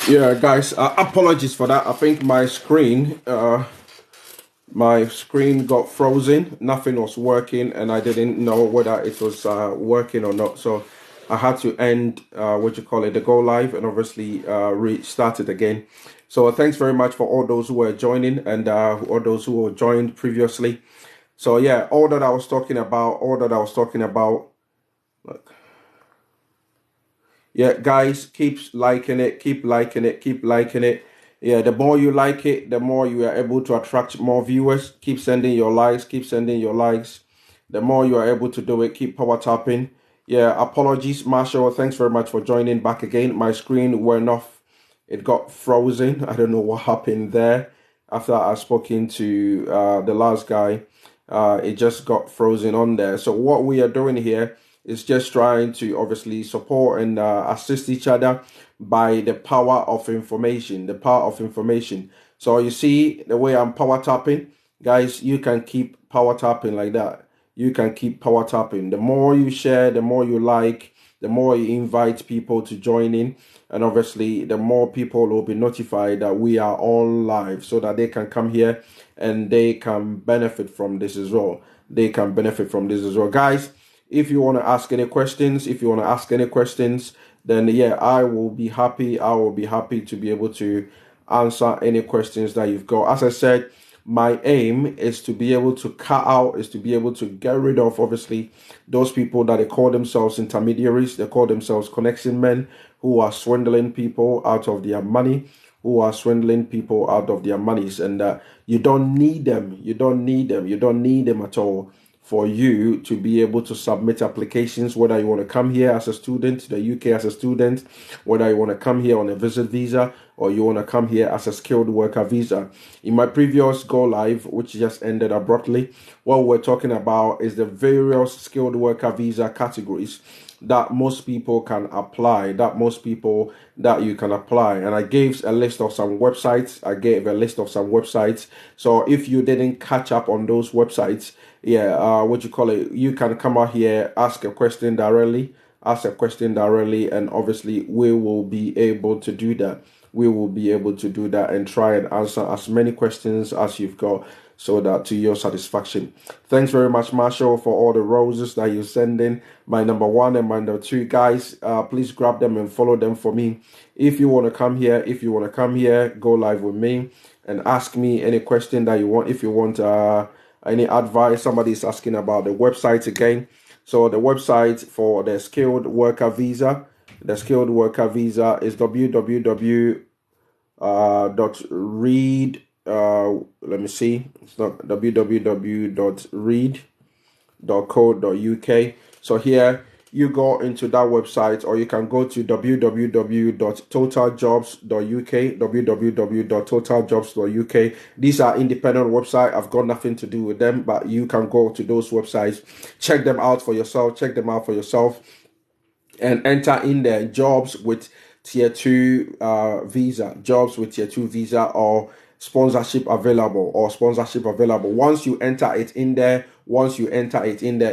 Yeah, guys, apologies for that. I think my screen got frozen. Nothing was working, and I didn't know whether it was working or not. So I had to end the go live, and obviously restart it again. So thanks very much for all those who were joining and all those who were joined previously. So yeah, all that I was talking about. Look, yeah, guys, keep liking it, keep liking it, keep liking it. Yeah, the more you like it, the more you are able to attract more viewers. Keep sending your likes, keep sending your likes. The more you are able to do it, keep power tapping. Yeah, apologies, Marshall. Thanks very much for joining back again. My screen went off, it got frozen. I don't know what happened there after I spoken to the last guy. It just got frozen on there. So what we are doing here is just trying to obviously support and assist each other by the power of information. The power of information. So you see the way I'm power tapping, guys. You can keep power tapping like that. You can keep power tapping. The more you share, the more you like, the more you invite people to join in, and obviously the more people will be notified that we are on live, so that they can come here and they can benefit from this as well. They can benefit from this as well, guys. If you want to ask any questions, then yeah, I will be happy. I will be happy to be able to answer any questions that you've got. As I said, my aim is to be able to cut out, is to be able to get rid of obviously those people that they call themselves intermediaries, they call themselves connection men, who are swindling people out of their money, who are swindling people out of their monies. And you don't need them. You don't need them. You don't need them at all for you to be able to submit applications, whether you want to come here as a student to the UK as a student, whether you want to come here on a visit visa, or you want to come here as a skilled worker visa. In my previous go live, which just ended abruptly, what we're talking about is the various skilled worker visa categories that most people can apply, that you can apply. And I gave a list of some websites. So if you didn't catch up on those websites, yeah, you can come out here, ask a question directly, and obviously we will be able to do that. We will be able to do that and try and answer as many questions as you've got, so that to your satisfaction. Thanks very much, Marshall, for all the roses that you send in. My number one and my number two, guys, please grab them and follow them for me. If you want to come here, go live with me and ask me any question that you want. If you want any advice, somebody is asking about the website again. So the website for the skilled worker visa, is www dot read. Let me see. It's not www.read.co.uk. So here you go into that website, or you can go to www.totaljobs.uk. These are independent websites. I've got nothing to do with them, but you can go to those websites, check them out for yourself, and enter in there jobs with tier 2 visa, or sponsorship available, once you enter it in there.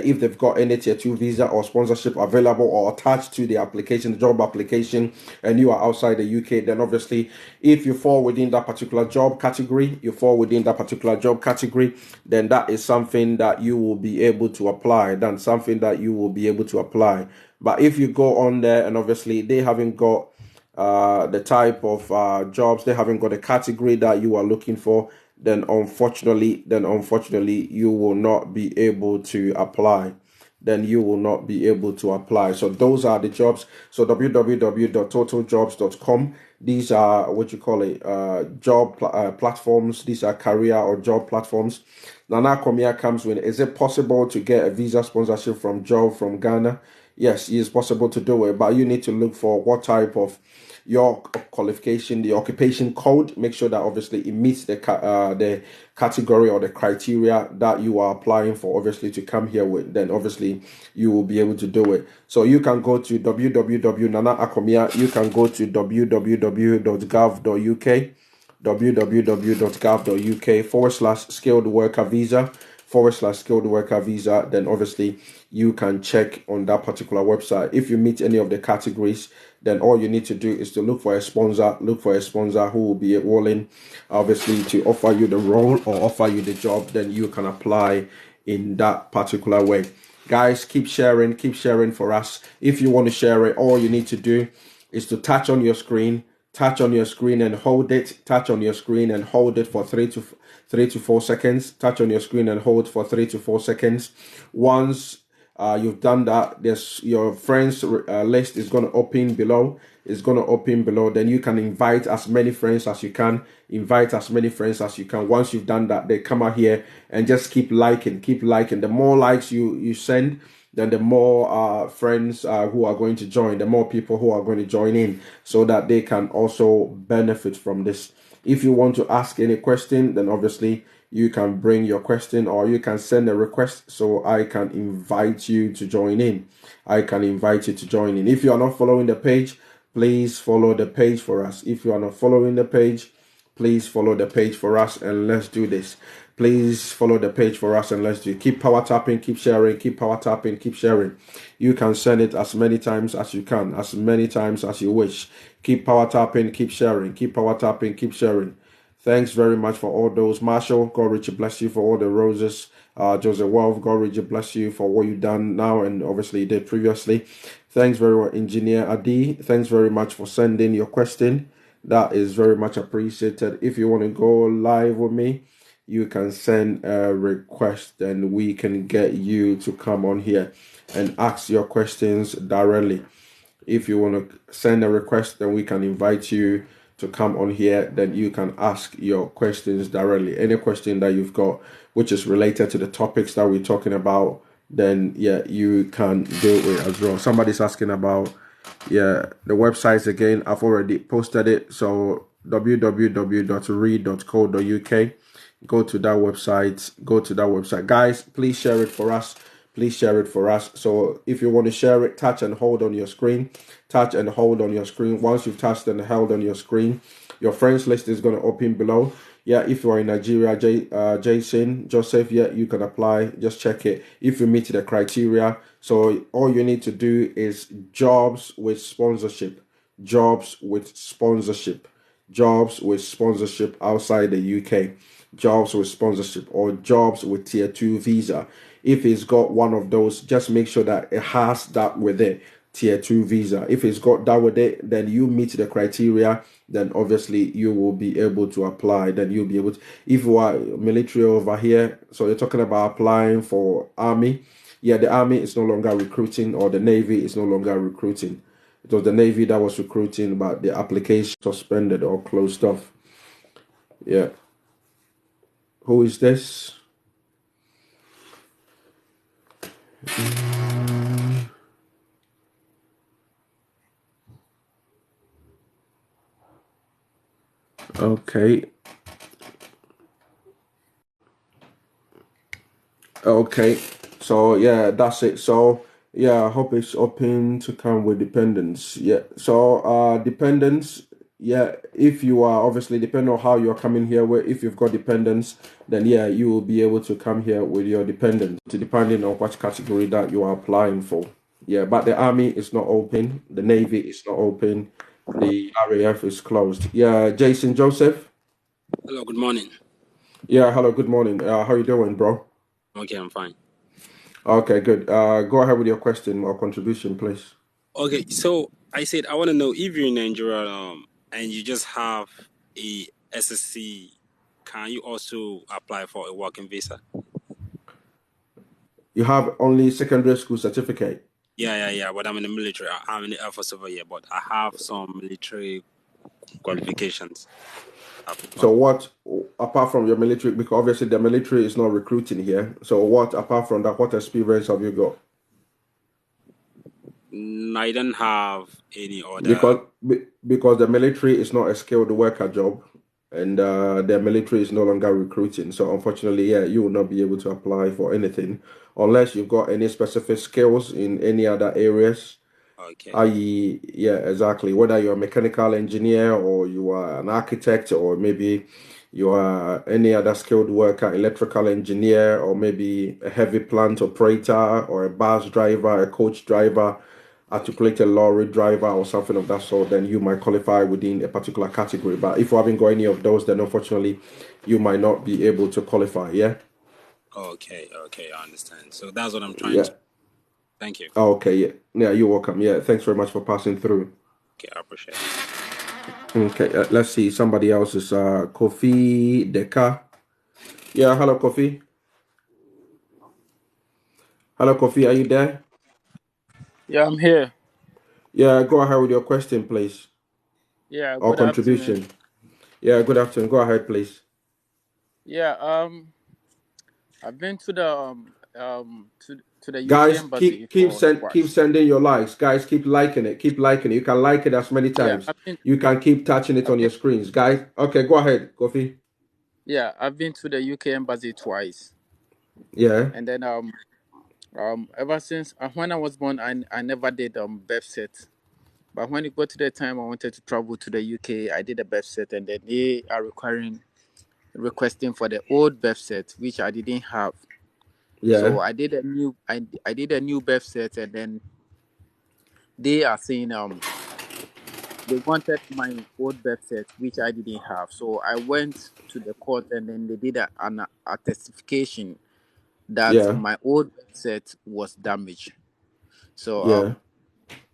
If they've got any tier 2 visa or sponsorship available or attached to the application, the job application, and you are outside the UK, then obviously if you fall within that particular job category, then that is something that you will be able to apply. But if you go on there and obviously they haven't got the type of jobs, they haven't got a category that you are looking for, then unfortunately you will not be able to apply. So those are the jobs. So www.totaljobs.com. These are job platforms. These are career or job platforms. Nana Komia comes with, is it possible to get a visa sponsorship from Joe from Ghana? Yes, it is possible to do it, but you need to look for what type of your qualification, the occupation code. Make sure that obviously it meets the category or the criteria that you are applying for, obviously, to come here with. Then obviously you will be able to do it. So you can go to www.nana you can go to www.gov.uk, www.gov.uk /skilled worker visa. skilled worker visa, then obviously you can check on that particular website. If you meet any of the categories, then all you need to do is to look for a sponsor who will be willing, obviously, to offer you the role or offer you the job. Then you can apply in that particular way. Guys, keep sharing for us. If you want to share it, all you need to do is to touch on your screen and hold it. Touch on your screen and hold it for 3 to 4 seconds. Touch on your screen and hold for 3 to 4 seconds. Once you've done that, there's your friends list is going to open below. Then you can invite as many friends as you can. Once you've done that, they come out here and just keep liking. The more likes you send, then the more friends who are going to join, the more people who are going to join in, so that they can also benefit from this. If you want to ask any question, then obviously you can bring your question, or you can send a request so I can invite you to join in. If you are not following the page, please follow the page for us. If you are not following the page, please follow the page for us, and let's do this. Please follow the page for us and let's do it. Keep power tapping, keep sharing, keep power tapping, keep sharing. You can send it as many times as you can, as many times as you wish. Keep power tapping, keep sharing, keep power tapping, keep sharing. Thanks very much for all those. Marshall, God richly bless you for all the roses. Joseph Wolf, God richly bless you for what you've done now and obviously did previously. Thanks very much, Engineer Adi. Thanks very much for sending your question. That is very much appreciated. If you want to go live with me, you can send a request and we can get you to come on here and ask your questions directly. If you want to send a request, then we can invite you to come on here. Then you can ask your questions directly. Any question that you've got, which is related to the topics that we're talking about, then yeah, you can do it as well. Somebody's asking about the websites again. I've already posted it. So www.read.co.uk. Go to that website. Guys, please share it for us. So if you want to share it, touch and hold on your screen. Once you've touched and held on your screen, your friends list is going to open below. Yeah, if you are in Nigeria, Jason, Joseph, yeah, you can apply. Just check it. If you meet the criteria, so all you need to do is jobs with sponsorship outside the UK, jobs with sponsorship, or jobs with tier 2 visa. If it's got one of those, just make sure that it has that with it, tier 2 visa. If it's got that with it, then you meet the criteria, then obviously you will be able to apply. Then you'll be able to, if you are military over here, so you're talking about applying for army. Yeah, the army is no longer recruiting, or the navy is no longer recruiting. It was the navy that was recruiting, but the application suspended or closed off. Yeah. Who is this? Okay. So yeah, that's it. So yeah, I hope it's open to come with dependents. Yeah. So dependents, yeah, if you are obviously depending on how you're coming here with, if you've got dependents, then yeah, you will be able to come here with your dependents, depending on what category that you are applying for. Yeah, but the army is not open, the navy is not open, the RAF is closed. Yeah, Jason Joseph. Hello, good morning. Yeah, hello, good morning. How you doing, bro? Okay, I'm fine. Okay, good. Go ahead with your question or contribution, please. Okay, so I said I want to know if you're in Nigeria and you just have a SSC, can you also apply for a working visa? You have only secondary school certificate. Yeah. But I'm in the military. I'm in the Air Force over here, but I have some military qualifications. So what, apart from your military, because obviously the military is not recruiting here. So what, apart from that, what experience have you got? I don't have any other. Because the military is not a skilled worker job, and the military is no longer recruiting. So unfortunately, yeah, you will not be able to apply for anything unless you've got any specific skills in any other areas. Okay. I.e., yeah, exactly. Whether you're a mechanical engineer or you are an architect, or maybe you are any other skilled worker, electrical engineer, or maybe a heavy plant operator, or a bus driver, a coach driver, Okay. articulated lorry driver, or something of that sort, then you might qualify within a particular category. But if you haven't got any of those, then unfortunately, you might not be able to qualify. Yeah. Okay. Okay. I understand. So that's what I'm trying Yeah. to. Thank you. Okay. Yeah. Yeah. You're welcome. Yeah. Thanks very much for passing through. Okay. I appreciate it. Okay. Let's see. Somebody else is Kofi Deka. Yeah. Hello, Kofi. Hello, Kofi. Are you there? Yeah, I'm here. Yeah. Go ahead with your question, please, Yeah, or good afternoon. contribution. Yeah. Good afternoon. Go ahead, please. Yeah, I've been to the to the UK Guys, embassy for keep twice. sending your likes. Guys, keep liking it. Keep liking it. You can like it as many Yeah, times. You can keep touching it I've on been your screens, guys. Okay. Go ahead, Kofi. yeah, I've been to the UK embassy twice, Yeah. and then ever since when I was born, I never did birth set. But when it got to the time I wanted to travel to the UK, I did a birth set, and then they are requesting for the old birth set, which I didn't have. So Yeah. I did a new birth set, and then they are saying they wanted my old birth cert, which I didn't have. So I went to the court, and then they did a testification that Yeah. my old birth cert was damaged. So Yeah.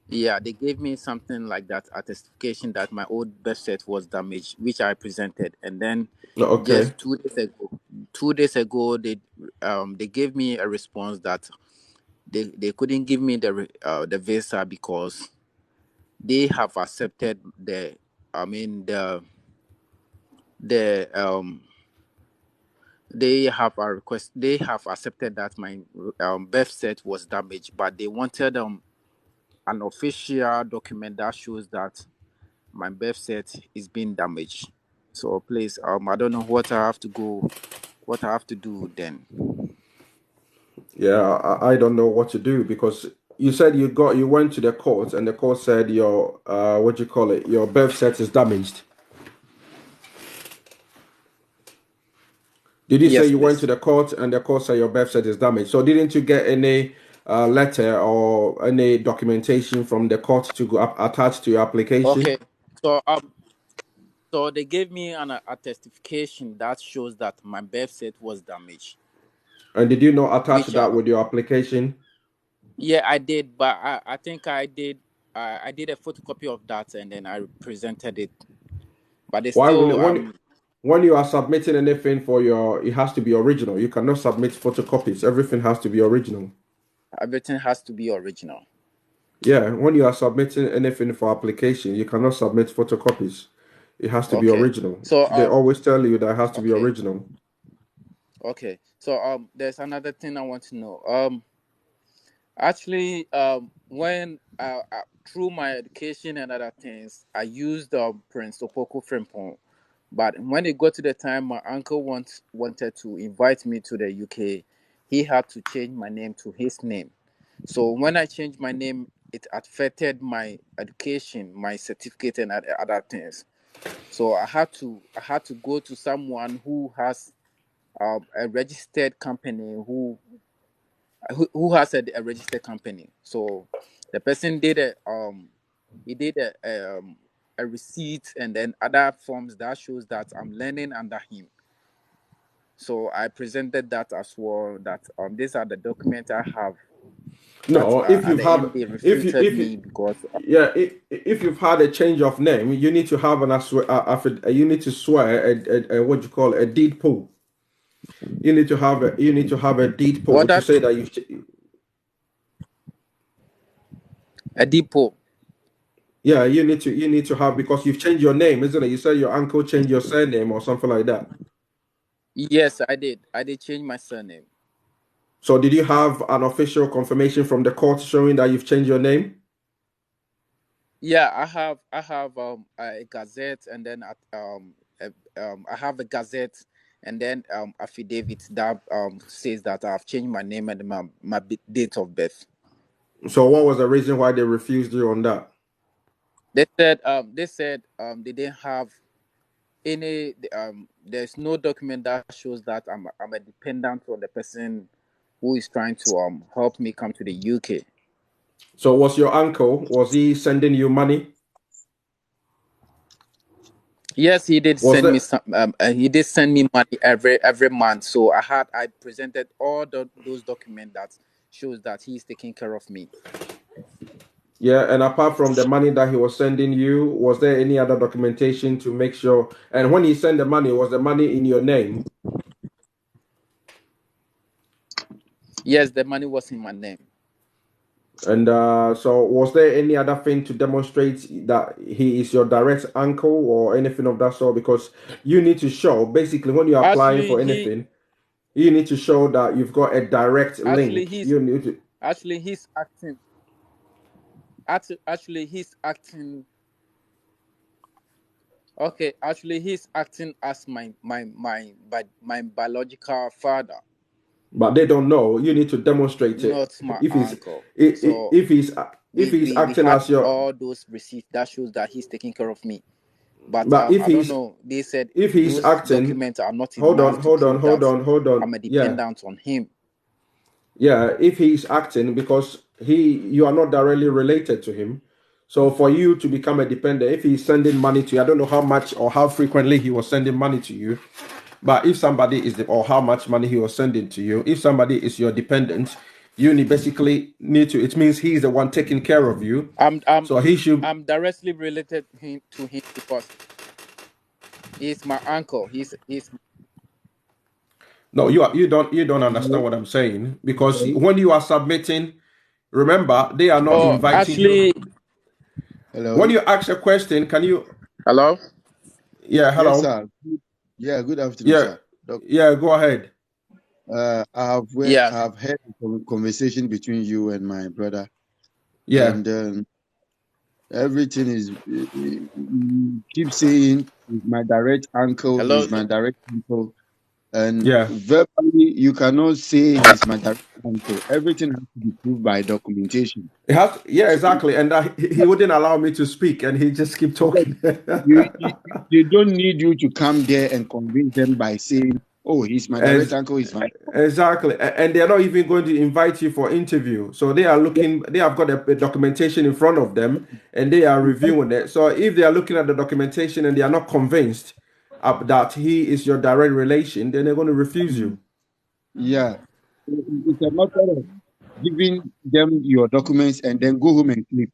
yeah, they gave me something like that, a testification that my old birth cert was damaged, which I presented. And then Okay. just 2 days ago, they gave me a response that they couldn't give me the visa because they have accepted the I mean the they have a request they have accepted that my birth cert was damaged, but they wanted an official document that shows that my birth cert is being damaged. So please, I don't know what I have to do then. Yeah, I don't know what to do because you said you went to the court and the court said your what do you call it, your birth cert is damaged. Did you say Yes, you went to please. the court and the court said your birth cert is damaged? So didn't you get any letter or any documentation from the court to go attach to your application? Okay. So so they gave me a testification that shows that my birth cert was damaged, And did you not attach which that with your application? yeah, I did, but I think I did a photocopy of that, and then I presented it. But it's Why will still it when you are submitting anything for your it has to be original. You cannot submit photocopies. Everything has to be original. everything has to be original. Yeah, when you are submitting anything for application, you cannot submit photocopies. It has to be Okay. original. So They always tell you that it has to be okay. original. Okay. So there's another thing I want to know. Actually, when through my education and other things, I used Prince Opoko Frimpong. But when it got to the time my uncle wanted to invite me to the UK, he had to change my name to his name. So when I changed my name, it affected my education, my certificate, and other things. So I had to go to someone who has a registered company who has a registered company. So the person did he did a receipt and then other forms that shows that I'm learning under him. So I presented that as well. That these are the documents I have. But No, if at you've the had end, they refuted if you me because yeah, if you've had a change of name, you need to have you need to swear a what you call a deed poll. You need to have a deed poll what to that say that a depot. yeah, you need to have because you've changed your name, isn't it? You said your uncle changed your surname or something like that. Yes, I did. I did change my surname. So did you have an official confirmation from the court showing that you've changed your name? Yeah, I have a gazette, and then I have a gazette, and then affidavit that says that I've changed my name and my date of birth. So what was the reason why they refused you on that? They said they didn't have there's no document that shows that I'm a dependent on the person who is trying to help me come to the UK. So was your uncle, was he sending you money? Yes, he did Was send me that, some. He did send me money every month. So I presented all those documents that shows that he's taking care of me. yeah, and apart from the money that he was sending you, was there any other documentation to make sure? And when he sent the money, was the money in your name? Yes, the money was in my name. And so, was there any other thing to demonstrate that he is your direct uncle or anything of that sort? Because you need to show, basically, when you're applying Actually, for he anything, you need to show that you've got a direct actually link. he's You need to, actually he's acting. Actually, he's acting. Okay, actually, he's acting as my biological father, but they don't know. You need to demonstrate it. not my If he's uncle. i- So if he's we acting had as your, all those receipts that shows that he's taking care of me. But but I don't know. They said if he's those acting, documents are not hold on, enough to hold on, prove hold that on, hold on. I'm a Yeah, dependent on him. yeah. If he's acting because you are not directly related to him. So for you to become a dependent, if he's sending money to you, I don't know how much or how frequently he was sending money to you. But if somebody is or how much money he was sending to you, if somebody is your dependent, you basically need to. It means he's the one taking care of you. I'm I'm So he should. I'm directly related to him because he's my uncle. He's No, you don't understand Hello? what I'm saying because Hello? when you are submitting, remember they are not oh inviting you. actually When Hello? you ask a question, can you? hello. Yeah, Yes, hello. sir. Yeah, good afternoon, Yeah, sir. Doc, yeah. Go ahead. Yeah. I have heard a conversation between you and my brother, Yeah, and everything is. You keep saying he's my direct uncle, Hello. he's my direct uncle, and yeah. verbally you cannot say he's my direct uncle. Everything has to be proved by documentation. It has. Yeah, So exactly. And he wouldn't allow me to speak, and he just keep talking. you, you, they don't need you to come there and convince them by saying, "Oh, he's my direct As uncle, he's my." exactly, and they're not even going to invite you for interview. So they are looking. They have got a documentation in front of them, and they are reviewing it. So if they are looking at the documentation and they are not convinced that he is your direct relation, then they're going to refuse you. Yeah, it's a matter of giving them your documents and then go home and sleep.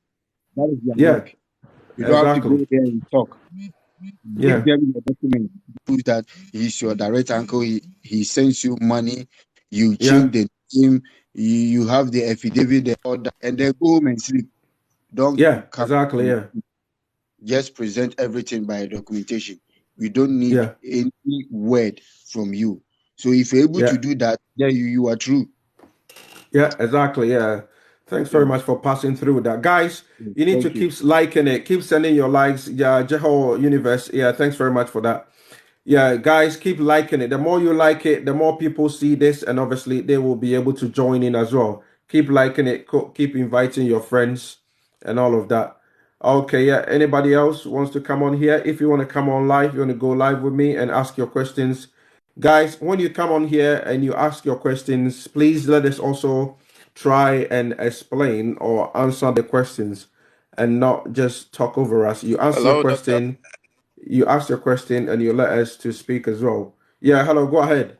That is their Yeah, work. You don't have to exactly. go there and talk. Give Yeah, them your documents. Prove that he's your direct uncle. He sends you money. You yeah, change the name. You have the affidavit, the order, and then go home and sleep. Don't yeah, come. exactly. Yeah, Just present everything by documentation. We don't need yeah, any word from you. So if you're able to yeah. do that, then you are true. Yeah, exactly. Yeah. Thanks very much for passing through that. Guys, you need to Thank you. keep liking it. Keep sending your likes. Yeah, Jeho Universe. Yeah, thanks very much for that. Yeah, guys, keep liking it. The more you like it, the more people see this, and obviously they will be able to join in as well. Keep liking it. Keep inviting your friends and all of that. Okay, yeah. Anybody else wants to come on here? If you want to come on live, you want to go live with me and ask your questions. Guys, when you come on here and you ask your questions, please let us also try and explain or answer the questions and not just talk over us. You answer your Hello, doctor. question, you ask your question, and you let us to speak as well. Yeah, hello, go ahead.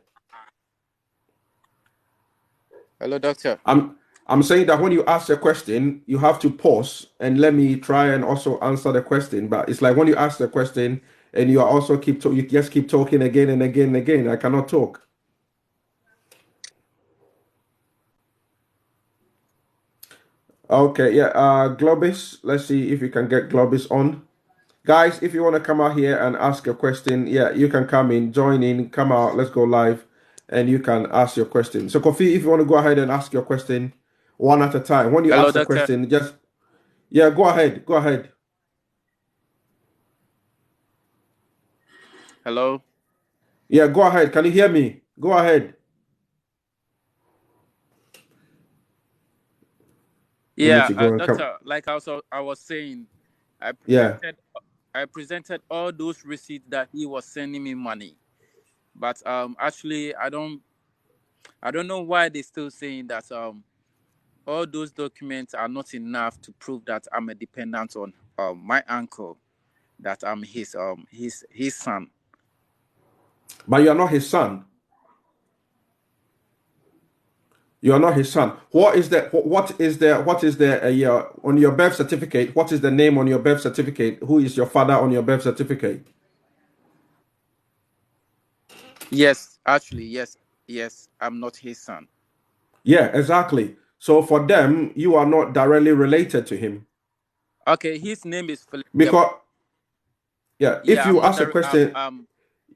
Hello, doctor. I'm I'm saying that when you ask a question, you have to pause and let me try and also answer the question. But it's like when you ask the question and you are also you just keep talking again and again and again. I cannot talk. Okay, yeah, Globis. Let's see if we can get Globis on. Guys, if you want to come out here and ask a question, yeah, you can come in, join in, come out, let's go live, and you can ask your question. So, Kofi, if you want to go ahead and ask your question one at a time, when you Hello, ask the doctor. question, just, yeah, go ahead, go ahead. Hello. Yeah, go ahead. Can you hear me? Go ahead. You need Yeah, to go and come. doctor. Like I was saying, I Yeah, presented. I presented all those receipts that he was sending me money. But actually, I don't know why they still saying that all those documents are not enough to prove that I'm a dependent on my uncle, that I'm his son. But you are not his son. You are not his son. What is the on your birth certificate? What is the name on your birth certificate? Who is your father on your birth certificate? Yes, actually, yes, I'm not his son. Yeah, exactly. So for them, you are not directly related to him. Okay, his name is Philip. Because yeah, Yeah, I'm not there.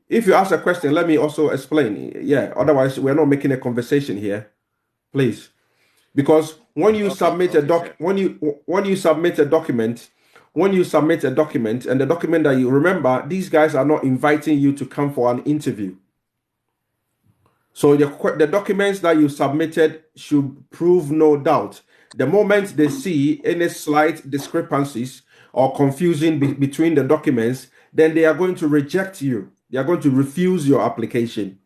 if you ask a question, let me also explain. Yeah, otherwise we're not making a conversation here, please. Because when you Okay, submit a okay, sir. when you submit a document, and the document that you remember, these guys are not inviting you to come for an interview. So the documents that you submitted should prove no doubt. The moment they see any slight discrepancies or confusion between the documents, then they are going to reject you. They are going to refuse your application.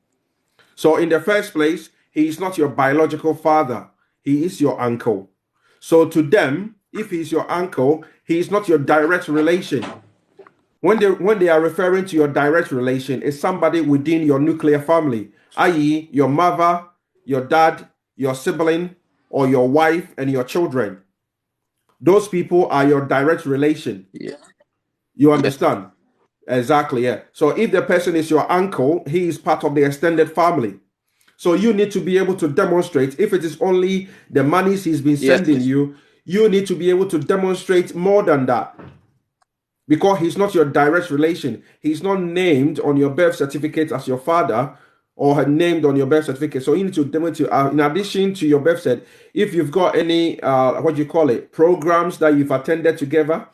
So in the first place, he is not your biological father. He is your uncle. So to them, if he's your uncle, he is not your direct relation. When they are referring to your direct relation, it's somebody within your nuclear family, i.e., your mother, your dad, your sibling, or your wife and your children. Those people are your direct relation. Yeah. You Yes. understand? Exactly, yeah. So if the person is your uncle, he is part of the extended family. So you need to be able to demonstrate, if it is only the monies he's been Yes, sending please. you, you need to be able to demonstrate more than that. Because he's not your direct relation. He's not named on your birth certificate as your father or named on your birth certificate. So you need to demonstrate, in addition to your birth cert, if you've got any, what do you call it, programs that you've attended together,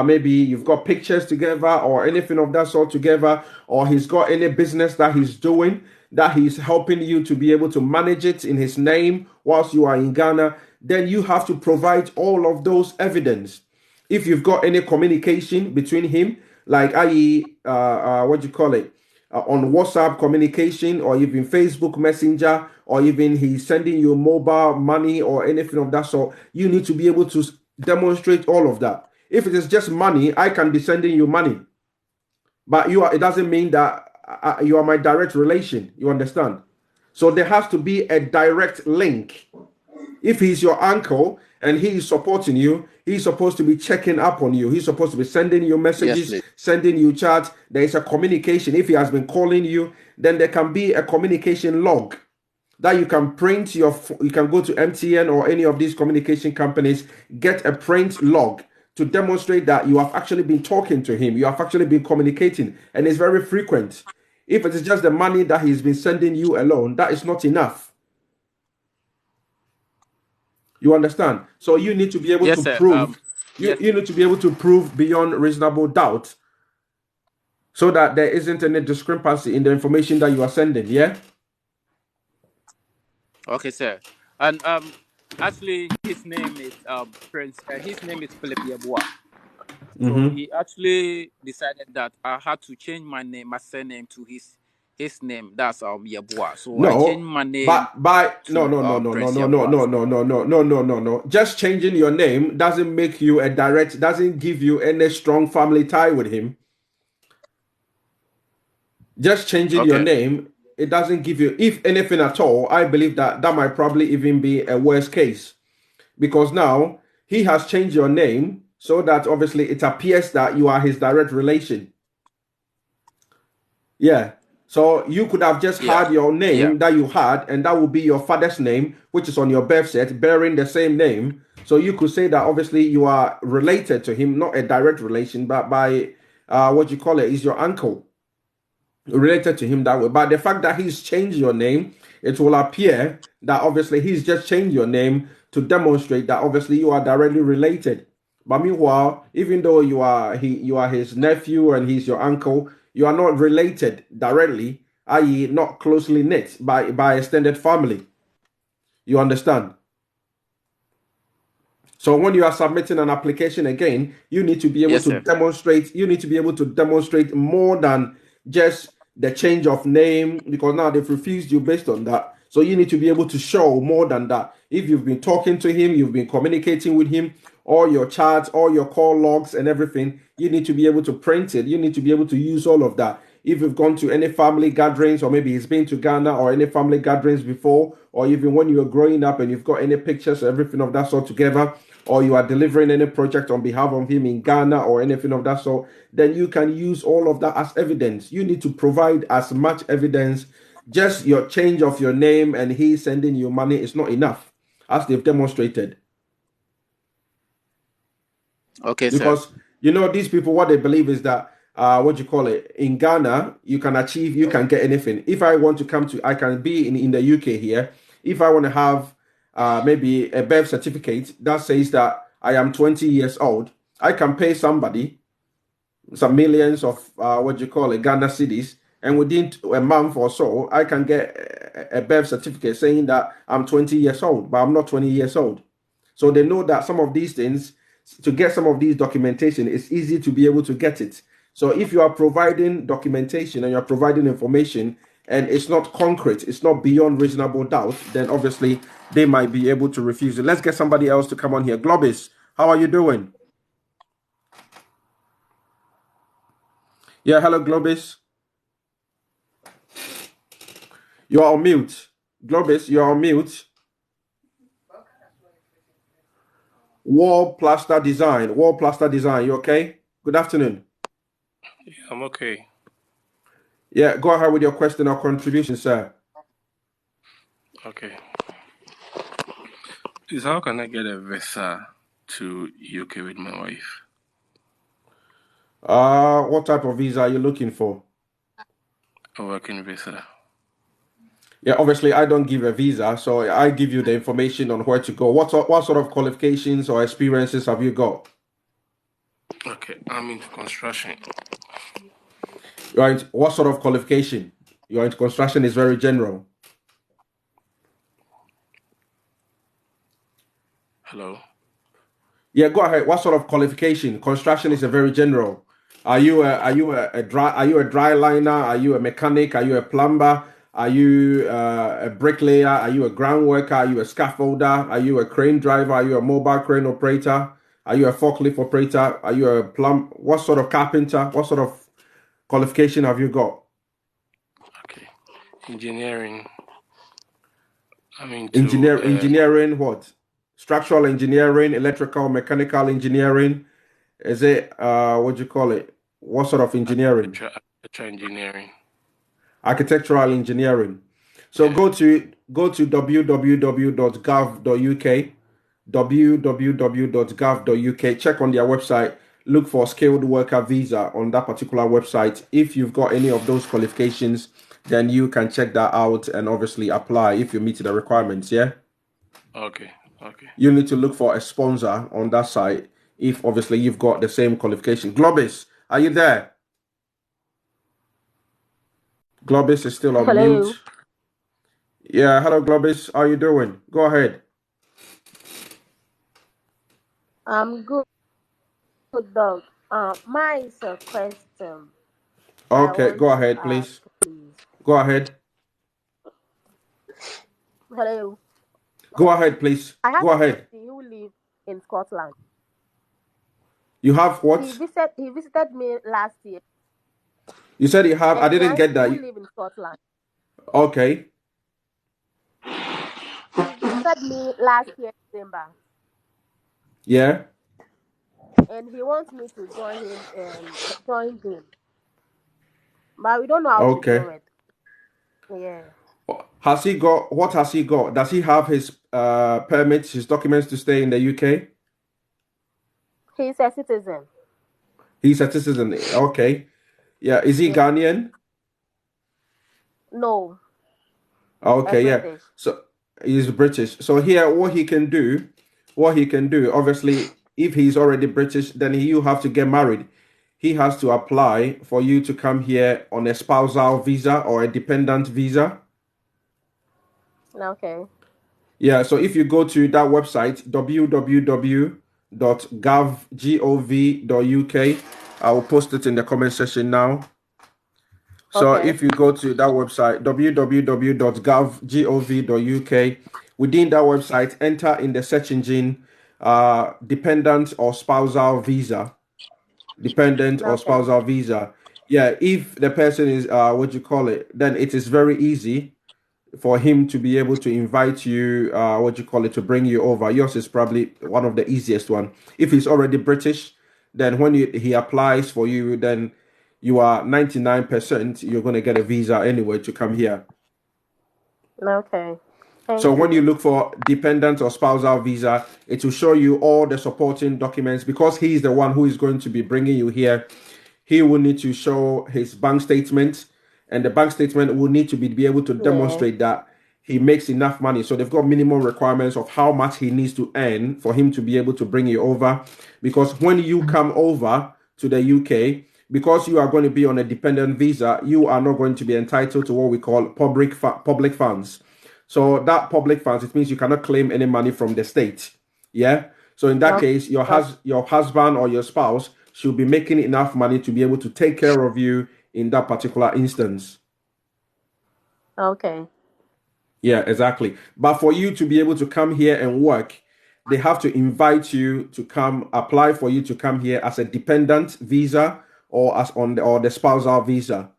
maybe you've got pictures together or anything of that sort together, or he's got any business that he's doing that he's helping you to be able to manage it in his name whilst you are in Ghana, then you have to provide all of those evidence. If you've got any communication between him, like i.e., what do you call it, on WhatsApp communication, or even Facebook Messenger, or even he's sending you mobile money or anything of that sort, you need to be able to demonstrate all of that. If it is just money, I can be sending you money, but it doesn't mean that you are my direct relation. You understand? So there has to be a direct link. If he's your uncle and he is supporting you, he's supposed to be checking up on you. He's supposed to be sending you Yes, messages, please. sending you chats. There is a communication. If he has been calling you, then there can be a communication log that you can print you can go to MTN or any of these communication companies, get a print log to demonstrate that you have actually been talking to him, you have actually been communicating, and it's very frequent. If it is just the money that he's been sending you alone, that is not enough. You understand? So you need to be able Yes, to sir. prove, Yes. you need to be able to prove beyond reasonable doubt so that there isn't any discrepancy in the information that you are sending. Yeah? Okay, sir. And actually, his name is Prince. His name is Philip Yabua. So Mm-hmm. he actually decided that I had to change my surname to his name. That's Yabua. So I changed No, my name but by no to no no no no Prince no no Yabua. no no no no no no no no. Just changing your name doesn't make you a direct, doesn't give you any strong family tie with him. Just changing your Okay. name, it doesn't give you, if anything at all, I believe that that might probably even be a worst case. Because now he has changed your name so that obviously it appears that you are his direct relation. Yeah. So you could have just Yeah. had your Yeah. name that you had, and that would be your father's name, which is on your birth cert, bearing the same name. So you could say that obviously you are related to him, not a direct relation, but by what you call it, is your uncle related to him that way. But the fact that he's changed your name, it will appear that obviously he's just changed your name to demonstrate that obviously you are directly related. But meanwhile, even though you are his nephew and he's your uncle, you are not related directly, i.e., not closely knit by extended family. You understand? So when you are submitting an application again, you need to be able Yes, to sir. demonstrate. You need to be able to demonstrate more than just the change of name, because now they've refused you based on that. So you need to be able to show more than that. If you've been talking to him, you've been communicating with him, all your chats, all your call logs and everything, you need to be able to print it. You need to be able to use all of that. If you've gone to any family gatherings, or maybe he's been to Ghana or any family gatherings before, or even when you were growing up and you've got any pictures or everything of that sort together, or you are delivering any project on behalf of him in Ghana or anything of that sort, then you can use all of that as evidence. You need to provide as much evidence. Just your change of your name and he sending you money is not enough, as they've demonstrated. Okay, sir. Because these people, what they believe is that what you call it, in Ghana you can achieve, you can get anything. If I want to come to, I can be in the UK here. If I want to have maybe a birth certificate that says that I am 20 years old, I can pay somebody some millions of what you call it, Ghana cities, and within a month or so I can get a birth certificate saying that I'm 20 years old, but I'm not 20 years old. So they know that some of these things, to get some of these documentation, it's easy to be able to get it. So if you are providing documentation and you're providing information and it's not concrete, it's not beyond reasonable doubt, then obviously they might be able to refuse it. Let's get somebody else to come on here. Globis, how are you doing? Yeah, hello, Globis. You're on mute. Globis, you're on mute. Wall plaster design. Wall plaster design. You okay? Good afternoon. Yeah, I'm okay. Yeah, go ahead with your question or contribution, sir. Okay. Please, how can I get a visa to UK with my wife? What type of visa are you looking for? A working visa. Yeah, obviously I don't give a visa, so I give you the information on where to go. What sort of qualifications or experiences have you got? Okay, I'm into construction. Right. What sort of qualification? You're into construction is very general. Hello? Yeah, go ahead. What sort of qualification? Construction is a very general. Are you a dry liner? Are you a mechanic? Are you a plumber? Are you a bricklayer? Are you a ground worker? Are you a scaffolder? Are you a crane driver? Are you a mobile crane operator? Are you a forklift operator? Are you a What sort of carpenter? What sort of qualification have you got? Okay. Engineering. I'm into Engineering, what? Structural engineering, electrical, mechanical engineering. Is it what do you call it? What sort of engineering? architecture engineering. Architectural engineering. So Yeah. go to www.gov.uk, www.gov.uk. Check on their website. Look for skilled worker visa on that particular website. If you've got any of those qualifications, then you can check that out and obviously apply if you meet the requirements. Yeah. Okay. Okay. You need to look for a sponsor on that site if obviously you've got the same qualification. Globis, are you there? Globis is still on Hello, mute. Yeah, hello Globis. How you doing? Go ahead. I'm good, dog. Mine is a question I Okay, want go to ahead, ask, please. please. Go ahead. Hello, Go ahead, please. I have Go a ahead. nephew who lives in Scotland. You have He what? visited me last year. You said you have. A I didn't client get who that. lives in Scotland. Okay. He visited me last year, December, Yeah. and he wants me to join him, but we don't know how to do Okay. it. Yeah, Has he got what has he got? Does he have his permits, his documents to stay in the UK? he's a citizen. He's a citizen. Okay. Yeah. Is he Yeah, Ghanaian? no, a Okay, yeah. British. So he's British. So here, what he can do, obviously, if he's already British, then you have to get married. He has to apply for you to come here on a spousal visa or a dependent visa. Okay. Yeah, so if you go to that website, www.gov.uk, I will post it in the comment section now. So Okay. if you go to that website, www.gov.uk, within that website, enter in the search engine dependent or spousal visa. Dependent or Okay. spousal visa. Yeah, if the person is what you call it, then it is very easy for him to be able to invite you, what you call it, to bring you over. Yours is probably one of the easiest one. If he's already British, then when he applies for you, then you are 99% you're going to get a visa anyway to come here. Okay. So Thank when you you. look for dependent or spousal visa, it will show you all the supporting documents because he is the one who is going to be bringing you here. He will need to show his bank statement, and the bank statement will need to be able to Yeah. demonstrate that he makes enough money. So they've got minimum requirements of how much he needs to earn for him to be able to bring you over. Because when you come over to the UK, because you are going to be on a dependent visa, you are not going to be entitled to what we call public funds. So that public funds, it means you cannot claim any money from the state. Yeah. So in that Okay. case, your husband or your spouse should be making enough money to be able to take care of you in that particular instance. Okay. Yeah, exactly. But for you to be able to come here and work, they have to invite you to come apply for you to come here as a dependent visa or as on or the spousal visa.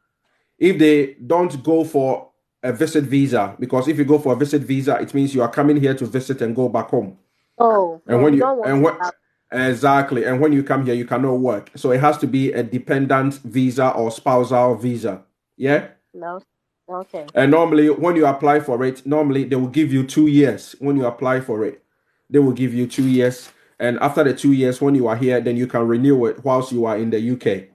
If they don't go for a visit visa, because if you go for a visit visa, it means you are coming here to visit and go back home. Oh And no, when we you don't want and what that. exactly, and when you come here, you cannot work. So it has to be a dependent visa or spousal visa. Yeah. No. Okay. And normally, when you apply for it, normally they will give you 2 years. When you apply for it, they will give you 2 years. And after the 2 years, when you are here, then you can renew it whilst you are in the UK.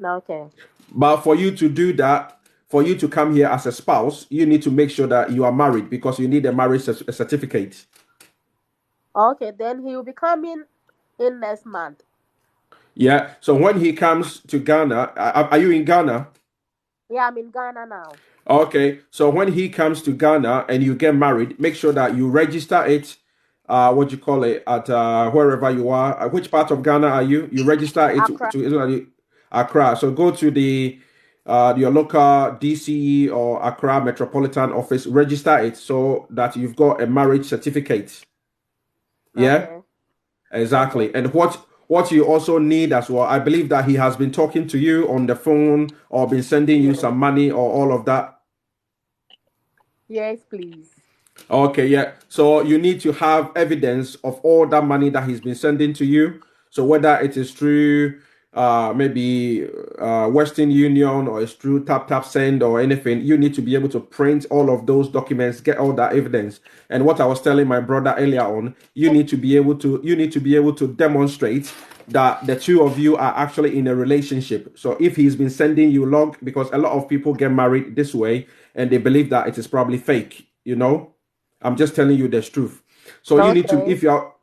Okay. But for you to do that, for you to come here as a spouse, you need to make sure that you are married because you need a marriage certificate. Okay. Then he will be coming in next month. Yeah. So when he comes to Ghana, are you in Ghana? Yeah, I'm in Ghana now. Okay, so when he comes to Ghana and you get married, make sure that you register it. What you call it at wherever you are. Which part of Ghana are you? You register it Accra. to Israel, Accra. So go to the your local DCE or Accra Metropolitan Office. Register it so that you've got a marriage certificate. Yeah, Okay. Okay. exactly. And what you also need as well. I believe that he has been talking to you on the phone or been sending you Yeah. some money or all of that. Yes, please. Okay, yeah. So you need to have evidence of all that money that he's been sending to you. So whether it is through maybe Western Union or it's through Tap Send or anything, you need to be able to print all of those documents, get all that evidence. And what I was telling my brother earlier on, you need to be able to demonstrate that the two of you are actually in a relationship. So if he's been sending you log, because a lot of people get married this way and they believe that it is probably fake, you know. I'm just telling you the truth. So you need to, Okay.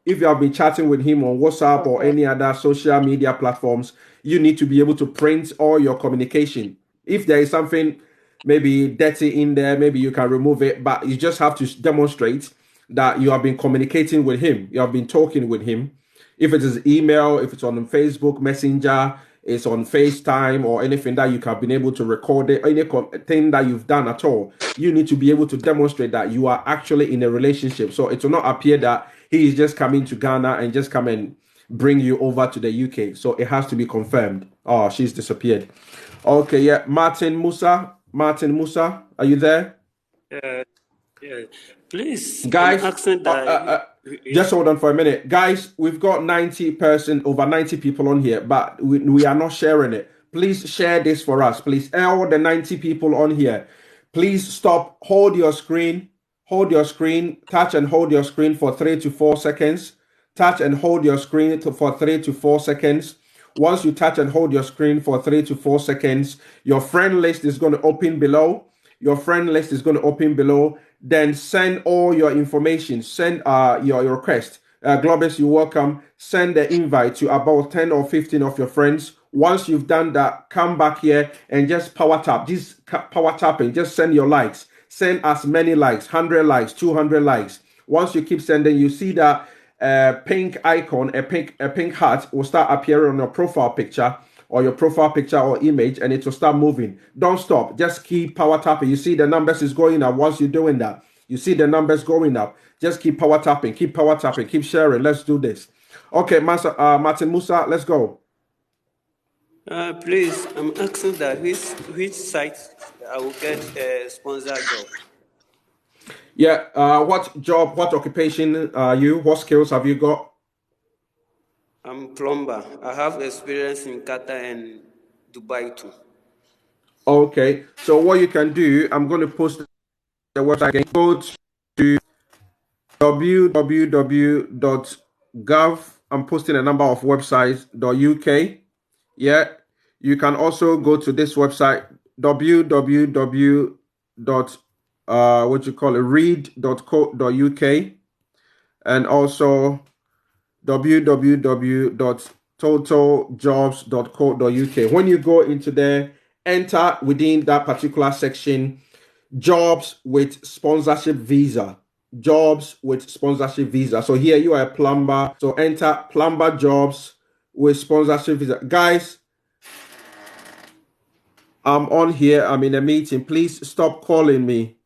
if you have been chatting with him on WhatsApp or Okay. any other social media platforms, you need to be able to print all your communication. If there is something maybe dirty in there, maybe you can remove it, but you just have to demonstrate that you have been communicating with him, you have been talking with him. If it is email, if it's on Facebook Messenger, it's on FaceTime or anything that you have been able to record it, anything that you've done at all, you need to be able to demonstrate that you are actually in a relationship. So it will not appear that he is just coming to Ghana and just come and bring you over to the UK. So it has to be confirmed. Oh, she's disappeared. Okay, yeah. Martin Musa, are you there? Yeah, yeah. Please, I'm Guys, asking that. just hold on for a minute. Guys, we've got over 90 people on here, but we are not sharing it. Please share this for us. Please, all the 90 people on here, please stop, hold your screen, touch and hold your screen for 3 to 4 seconds. Touch and hold your screen for 3 to 4 seconds. Once you touch and hold your screen for 3 to 4 seconds, your friend list is going to open below. Your friend list is going to open below. Then send all your information. Send your request. Globus, you're welcome. Send the invite to about 10 or 15 of your friends. Once you've done that, come back here and just power tap. Just power tapping. Just send your likes. Send as many likes, 100 likes, 200 likes. Once you keep sending, you see that pink icon, a pink heart will start appearing on your profile picture or your profile picture or image, and it will start moving. Don't stop. Just keep power tapping. You see the numbers is going up once you're doing that. You see the numbers going up. Just keep power tapping, keep power tapping, keep sharing. Let's do this. Okay, Martin Musa, let's go. Please, I'm asking that which site I will get a sponsored job. Yeah, what job, what occupation are you? What skills have you got? I'm plumber. I have experience in Qatar and Dubai too. Okay, so what you can do, I'm going to post the website again. Go to www.gov. I'm posting a number of websites.uk. Yeah, you can also go to this website www. What you call it, read.co.uk, and also www.totaljobs.co.uk. When you go into there, enter within that particular section jobs with sponsorship visa. Jobs with sponsorship visa. So here you are a plumber. So enter plumber jobs with sponsorship visa. Guys, I'm on here. I'm in a meeting. Please stop calling me.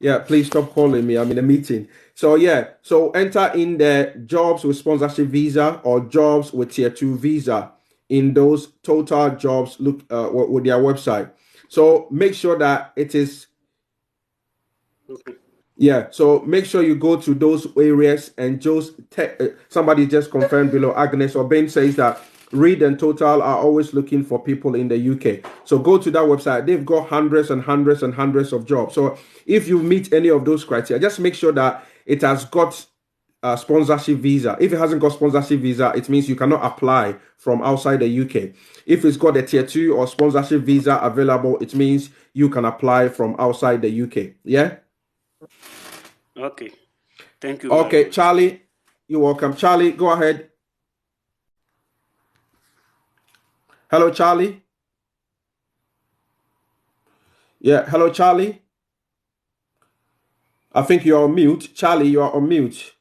Yeah, please stop calling me. I'm in a meeting. So yeah, so enter in the jobs with sponsorship visa or jobs with tier 2 visa in those total jobs. Look with their website. So make sure that it is. Yeah, so make sure you go to those areas and just somebody just confirmed below. Agnes or Ben says that Read and Total are always looking for people in the UK. So go to that website. They've got hundreds and hundreds and hundreds of jobs. So if you meet any of those criteria, just make sure that it has got a sponsorship visa. If it hasn't got sponsorship visa, it means you cannot apply from outside the UK. If it's got a tier 2 or sponsorship visa available, it means you can apply from outside the UK. Yeah? Okay. Thank you. Okay, Charlie, you're welcome. Charlie, go ahead. Hello, Charlie. Yeah, hello, Charlie. I think you're on mute. Charlie, you are on mute.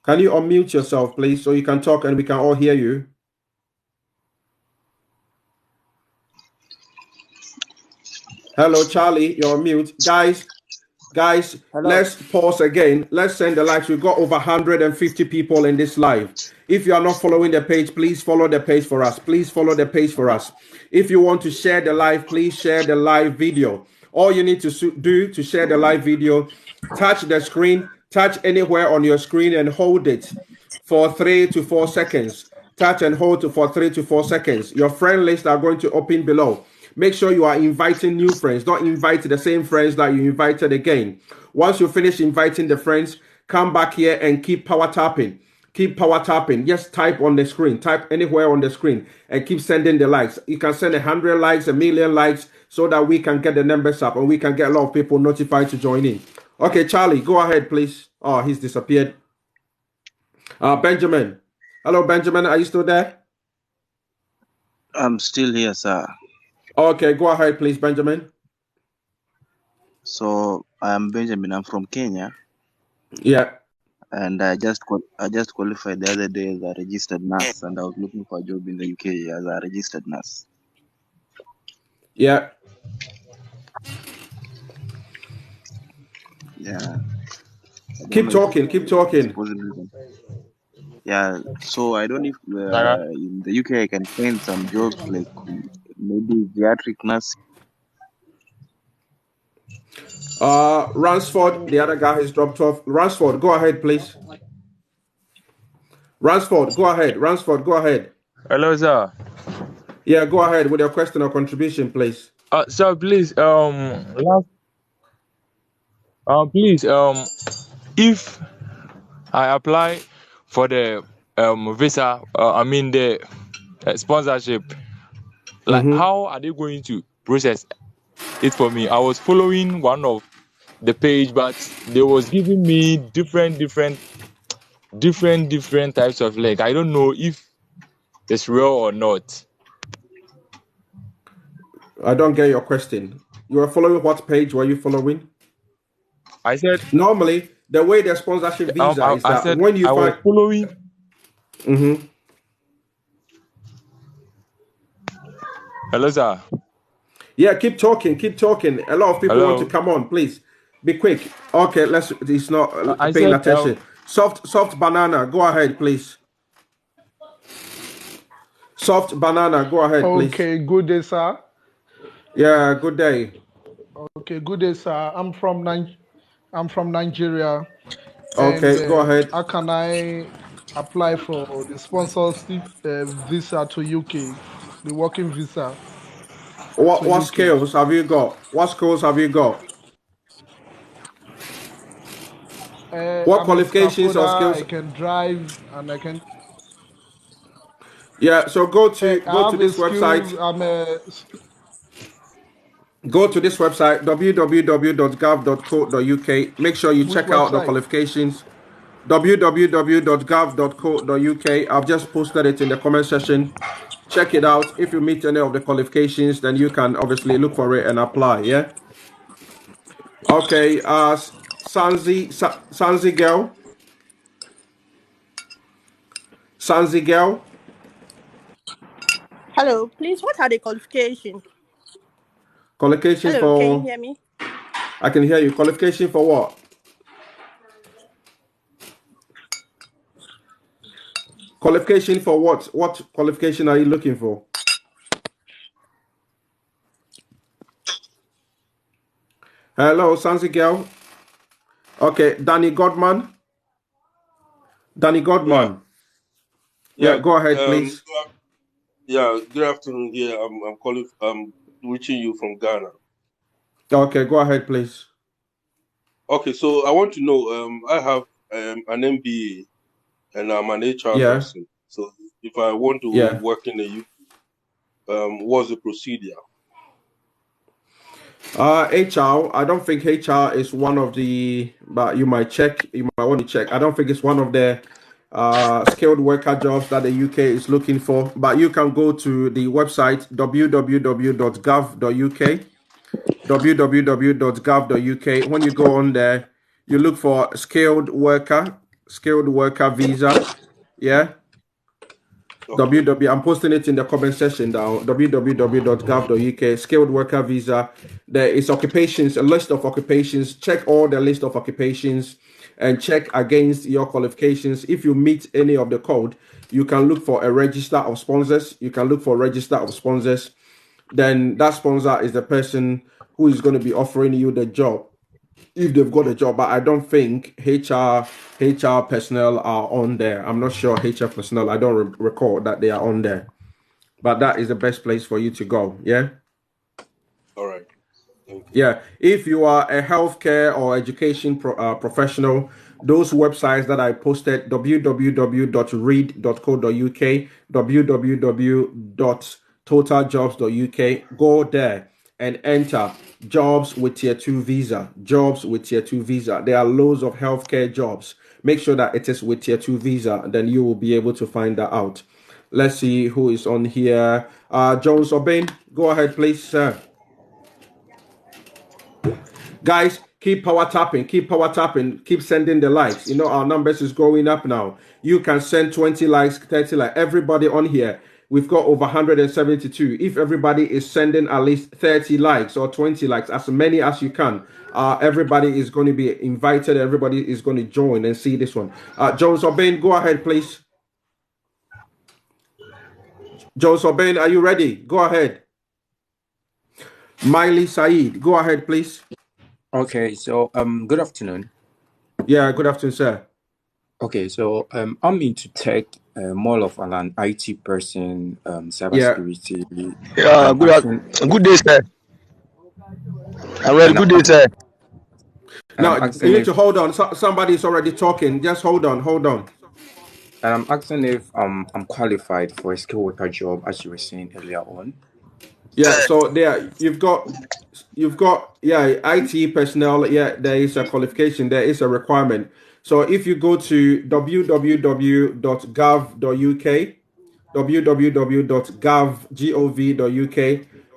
Can you unmute yourself, please, so you can talk and we can all hear you? Hello, Charlie, you're on mute. Guys, Hello. let's pause again. Let's send the likes. We've got over 150 people in this live. If you are not following the page, please follow the page for us. Please follow the page for us. If you want to share the live, please share the live video. All you need to do to share the live video, touch the screen, touch anywhere on your screen and hold it for 3 to 4 seconds. Touch and hold for 3 to 4 seconds. Your friend list are going to open below. Make sure you are inviting new friends. Don't invite the same friends that you invited again. Once you finish inviting the friends, come back here and keep power tapping. Keep power tapping. Just type on the screen. Type anywhere on the screen and keep sending the likes. You can send 100 likes, 1,000,000 likes so that we can get the numbers up and we can get a lot of people notified to join in. Okay, Charlie, go ahead, please. Oh, he's disappeared. Benjamin. Hello, Benjamin. Are you still there? I'm still here, sir. Okay, go ahead, please, Benjamin. So I'm Benjamin. I'm from Kenya, Yeah. and I just qualified the other day as a registered nurse, and I was looking for a job in the UK as a registered nurse. Yeah. Yeah. Keep talking. Keep talking. Yeah. So I don't know if in the UK I can find some jobs like maybe geriatric nurse. Ransford, the other guy has dropped off. Ransford, go ahead, please. Ransford, go ahead. Ransford, go ahead. Hello, sir. Yeah, go ahead with your question or contribution, please. Sir, please, if I apply for the visa, the sponsorship, like how are they going to process it for me? I was following one of the page, but they was giving me different types of link. I don't know if it's real or not. I don't get your question. You are following what page were you following? I said Normally, the way the sponsorship visa is I that said when you I was find. following. Mhm. Hello, sir. Yeah, keep talking, keep talking. A lot of people want to Hello. come on. Please be quick. Okay, let's. It's not I paying said attention. Soft banana. Go ahead, please. Soft banana. Go ahead, please. Okay, good day, sir. Yeah. Good day. Okay, good day, sir. I'm from Nigeria, and Okay. Go ahead. how can I apply for the sponsorship visa to UK, the working visa What to what UK? skills have you got? What skills have you got? What I'm a qualifications or scaffolder. skills? I can drive, and I can. Yeah. So go to I go to have a this website. skill. I'm a Go to this website www.gov.co.uk. Make sure you which check out the website? qualifications www.gov.co.uk. I've just posted it in the comment section. Check it out. If you meet any of the qualifications, then you can obviously look for it and apply. Yeah. Okay. Sanzi girl, Sanzi girl. Hello, please. What are the qualifications? Qualifications Hello, can you for. hear me? I can hear you. Qualification for what? Qualification for what? What qualification are you looking for? Hello, Sanzi girl. Okay, Danny Godman. Danny Yeah, Godman. Yeah, yeah, go ahead, please. yeah. Good afternoon. Yeah, I'm calling. I'm reaching you from Ghana. Okay, go ahead, please. Okay, so I want to know. I have an MBA and I'm an HR Yeah, person. So if I want to yeah. work in the UK, what's the procedure? HR, I don't think HR is one of the, but you might check, you might want to check. I don't think it's one of the skilled worker jobs that the UK is looking for, but you can go to the website www.gov.uk, www.gov.uk. When you go on there, you look for skilled worker visa. Yeah. Okay, I'm posting it in the comment section down. www.gov.uk. Skilled worker visa. There is occupations, a list of occupations. Check all the list of occupations and check against your qualifications. If you meet any of the code, you can look for a register of sponsors. You can look for a register of sponsors. Then that sponsor is the person who is going to be offering you the job if they've got a job, but I don't think HR personnel are on there. I'm not sure HR personnel. I don't recall that they are on there, but that is the best place for you to go. Yeah. all right. Thank you. Yeah, if you are a healthcare or education professional, those websites that I posted, www.read.co.uk, www.totaljobs.uk, go there and enter jobs with tier 2 visa. Jobs with tier 2 visa. There are loads of healthcare jobs. Make sure that it is with tier 2 visa, then you will be able to find that out. Let's see who is on here. Jones Obin, go ahead, please, sir. Guys, keep power tapping, keep sending the likes. You know, our numbers is going up now. You can send 20 likes, 30 likes. Everybody on here, we've got over 172. If everybody is sending at least 30 likes or 20 likes, as many as you can, everybody is going to be invited. Everybody is going to join and see this one. Jones Obane, go ahead, please. Jones Obane, are you ready? Go ahead. Miley Saeed, go ahead, please. Okay, so good afternoon. Yeah, good afternoon, sir. Okay, so I'm into tech, more of an IT person, Yeah. cybersecurity, and Yeah, I'm asking, good day, sir. I'm ready. and Good I'm day, asking, sir. and I'm Now you asking need if, to hold on. Somebody's already talking. Just hold on, hold on. and I'm asking if I'm qualified for a skill worker job, as you were saying earlier on. Yeah. So there, you've got IT personnel. Yeah, there is a qualification. There is a requirement. So if you go to www.gov.uk, www.gov.uk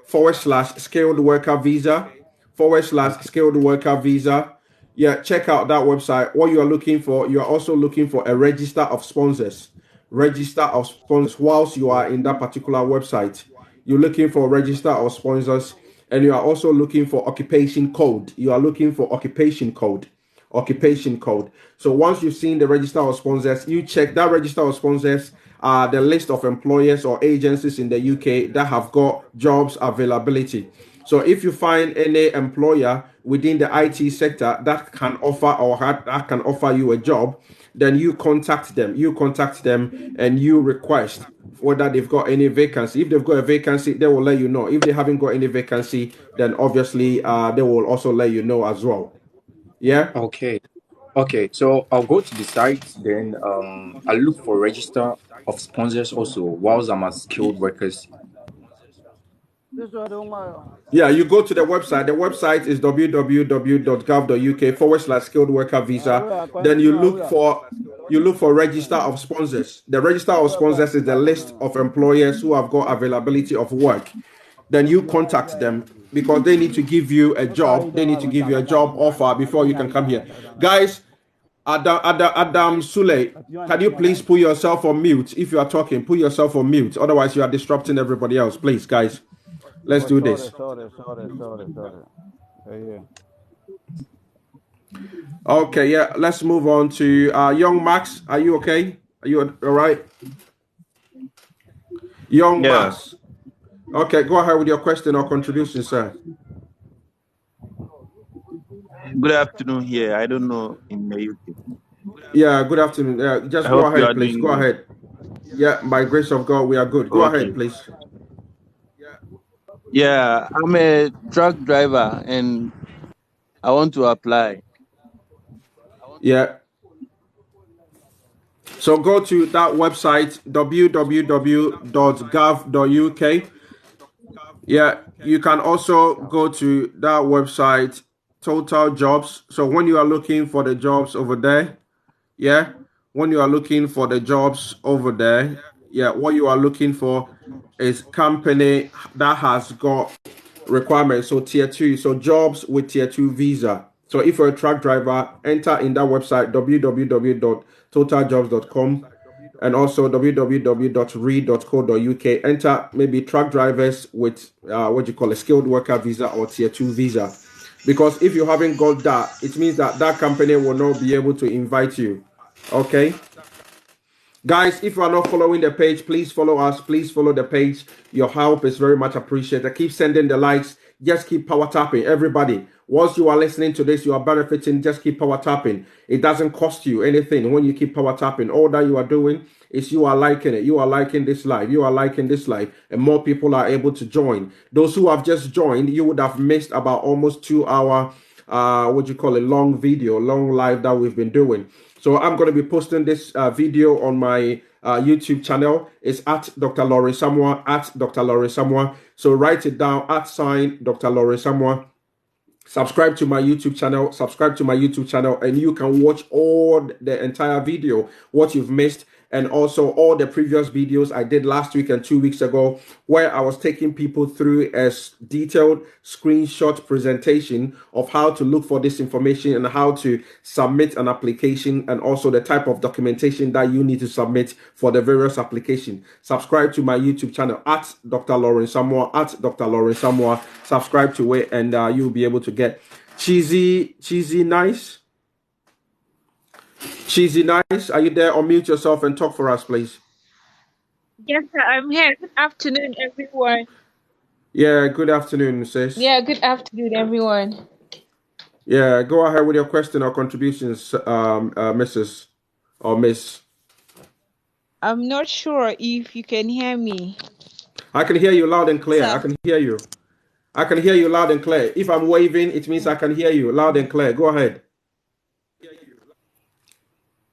/skilled worker visa /skilled worker visa. Yeah, check out that website. What you are looking for, you are also looking for a register of sponsors. Register of sponsors whilst you are in that particular website. You're looking for a register of sponsors, and you are also looking for occupation code. You are looking for occupation code. Occupation code. So once you've seen the register of sponsors, you check that register of sponsors are the list of employers or agencies in the UK that have got jobs availability. So if you find any employer within the IT sector that can offer that can offer you a job, then you contact them. You contact them and you request whether they've got any vacancy. If they've got a vacancy, they will let you know. If they haven't got any vacancy, then obviously they will also let you know as well. Yeah. Okay. Okay, so I'll go to the site, then I'll look for register of sponsors also whilst I'm a skilled workers. Yeah, you go to the website. The website is www.gov.uk skilled worker visa. Then you look for register of sponsors. The register of sponsors is the list of employers who have got availability of work. Then you contact them because they need to give you a job. They need to give you a job offer before you can come here. Guys, Adam Sule, can you please put yourself on mute? If you are talking, put yourself on mute. Otherwise, you are disrupting everybody else. Please, guys, let's Oh, do sorry, this. sorry, sorry, sorry, sorry. Yeah. Okay, yeah, let's move on to Young Max. Are you okay? Are you all right? Young Yeah. Max. Okay, go ahead with your question or contribution, sir. Good afternoon here. I don't know in the UK. Yeah, good afternoon. I Just go hope you are ahead, please. doing Go good. ahead. Yeah, by grace of God, we are good. Go Okay. ahead, please. Yeah, I'm a truck driver and I want to apply. Yeah. So go to that website, www.gov.uk. Yeah, you can also go to that website, Total Jobs. So when you are looking for the jobs over there, yeah, when you are looking for the jobs over there, yeah, what you are looking for is company that has got requirements. So tier two, so jobs with tier two visa. So if you're a truck driver, enter in that website www.totaljobs.com and also www.read.co.uk. Enter maybe truck drivers with what you call a skilled worker visa or tier two visa. Because if you haven't got that, it means that that company will not be able to invite you. Okay. Guys, if you are not following the page, please follow us. Please follow the page. Your help is very much appreciated. Keep sending the likes. Just keep power tapping. Everybody, once you are listening to this, you are benefiting. Just keep power tapping. It doesn't cost you anything when you keep power tapping. All that you are doing is you are liking it. You are liking this live. You are liking this live. And more people are able to join. Those who have just joined, you would have missed about almost 2 hour what you call a long video, long live that we've been doing. So I'm going to be posting this video on my YouTube channel. It's at Dr. Laurie Samoa, at Dr. Laurie Samoa. So write it down, at sign Dr. Laurie Samoa. Subscribe to my YouTube channel, and you can watch all the entire video, what you've missed, and also all the previous videos I did last week and 2 weeks ago, where I was taking people through a detailed screenshot presentation of how to look for this information and how to submit an application, and also the type of documentation that you need to submit for the various applications. Subscribe to my YouTube channel at Dr. Lawrence Samoa, at Dr. Lawrence Samoa. Subscribe to it, and you'll be able to get cheesy nice. Cheesy nice. Are you there? Unmute yourself and talk for us, please. Yes, sir, I'm here. Good afternoon, everyone. Yeah, good afternoon, sis. Yeah, good afternoon, everyone. Yeah, go ahead with your question or contributions, Mrs. or Miss. I'm not sure if you can hear me. I can hear you loud and clear. I Sir. can hear you. I can hear you loud and clear. If I'm waving, it means I can hear you loud and clear. Go ahead.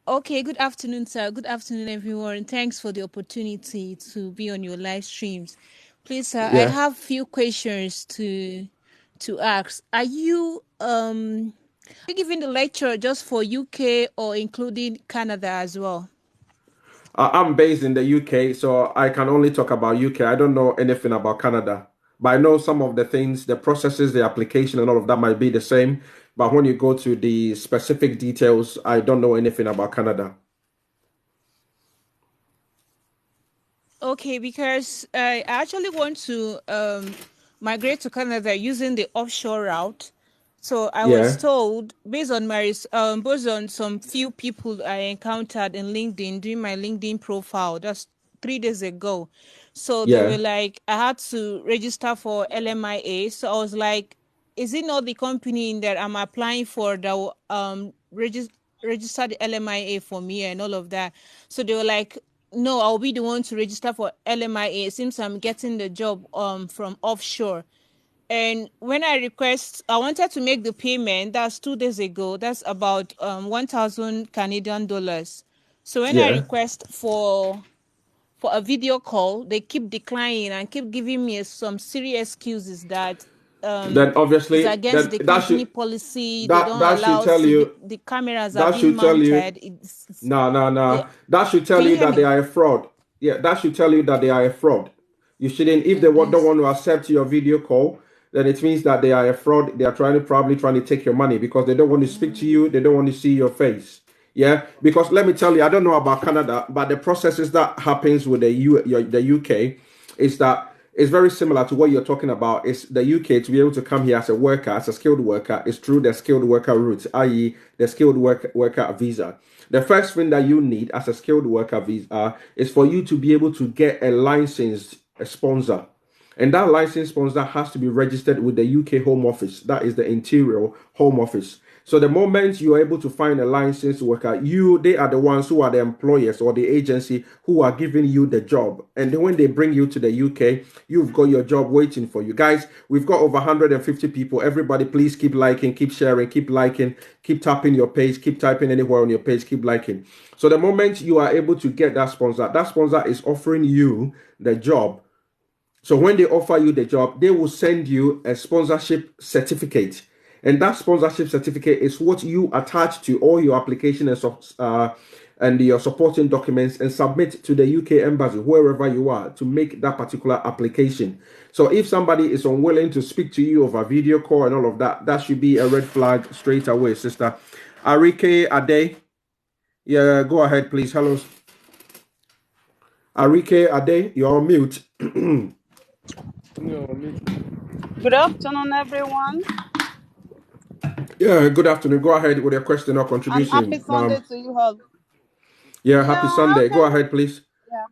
Okay, good afternoon, sir. Good afternoon, everyone. Thanks for the opportunity to be on your live streams. Please, sir, I Yeah. have few questions to ask. Are you giving the lecture just for UK or including Canada as well? I'm based in the UK, so I can only talk about UK. I don't know anything about Canada. But I know some of the things, the processes, the application, and all of that might be the same. But when you go to the specific details, I don't know anything about Canada. Okay, because I actually want to migrate to Canada using the offshore route. So I was Yeah, told, based on some few people I encountered in LinkedIn, doing my LinkedIn profile, that's 3 days ago. So they yeah. were like, I had to register for LMIA. So I was like, is it not the company that I'm applying for that will register the LMIA for me and all of that? So they were like, no, I'll be the one to register for LMIA. It seems I'm getting the job from offshore. And when I wanted to make the payment, that's 2 days ago. That's about 1,000 Canadian dollars. So when I Yeah. request for a video call, they keep declining and keep giving me some serious excuses that Then it's obviously against the company policy. They don't that should allow tell you the cameras are that being should tell you mounted. It's no, no, they, no. That should tell can you you hear that they me? are a fraud. Yeah, that should tell you that they are a fraud. You shouldn't, if they don't Yes. want to accept your video call, then it means that they are a fraud. They are probably trying to take your money because they don't want to speak to you. They don't want to see your face. Yeah, because let me tell you, I don't know about Canada, but the processes that happens with the UK is that it's very similar to what you're talking about. It's the UK to be able to come here as a worker, as a skilled worker, is through the skilled worker route, i.e., the worker visa. The first thing that you need as a skilled worker visa is for you to be able to get a licensed sponsor. And that license sponsor has to be registered with the UK Home Office. That is the Interior Home Office. So the moment you are able to find a licensed worker, they are the ones who are the employers or the agency who are giving you the job. And then when they bring you to the UK, you've got your job waiting for you. Guys, we've got over 150 people. Everybody, please keep liking, keep sharing, keep liking, keep tapping your page, keep typing anywhere on your page, keep liking. So the moment you are able to get that sponsor is offering you the job. So when they offer you the job, they will send you a sponsorship certificate. And that sponsorship certificate is what you attach to all your application and your supporting documents and submit to the UK embassy, wherever you are, to make that particular application. So if somebody is unwilling to speak to you over video call and all of that, that should be a red flag straight away, sister. Arike Ade, yeah, go ahead, please. Hello. Arike Ade, you're on mute. Good afternoon, everyone, Yeah, good afternoon. Go ahead with your question or and happy contribution. Sunday to you all. Yeah, Yeah, happy Sunday. Go ahead, please. yeah,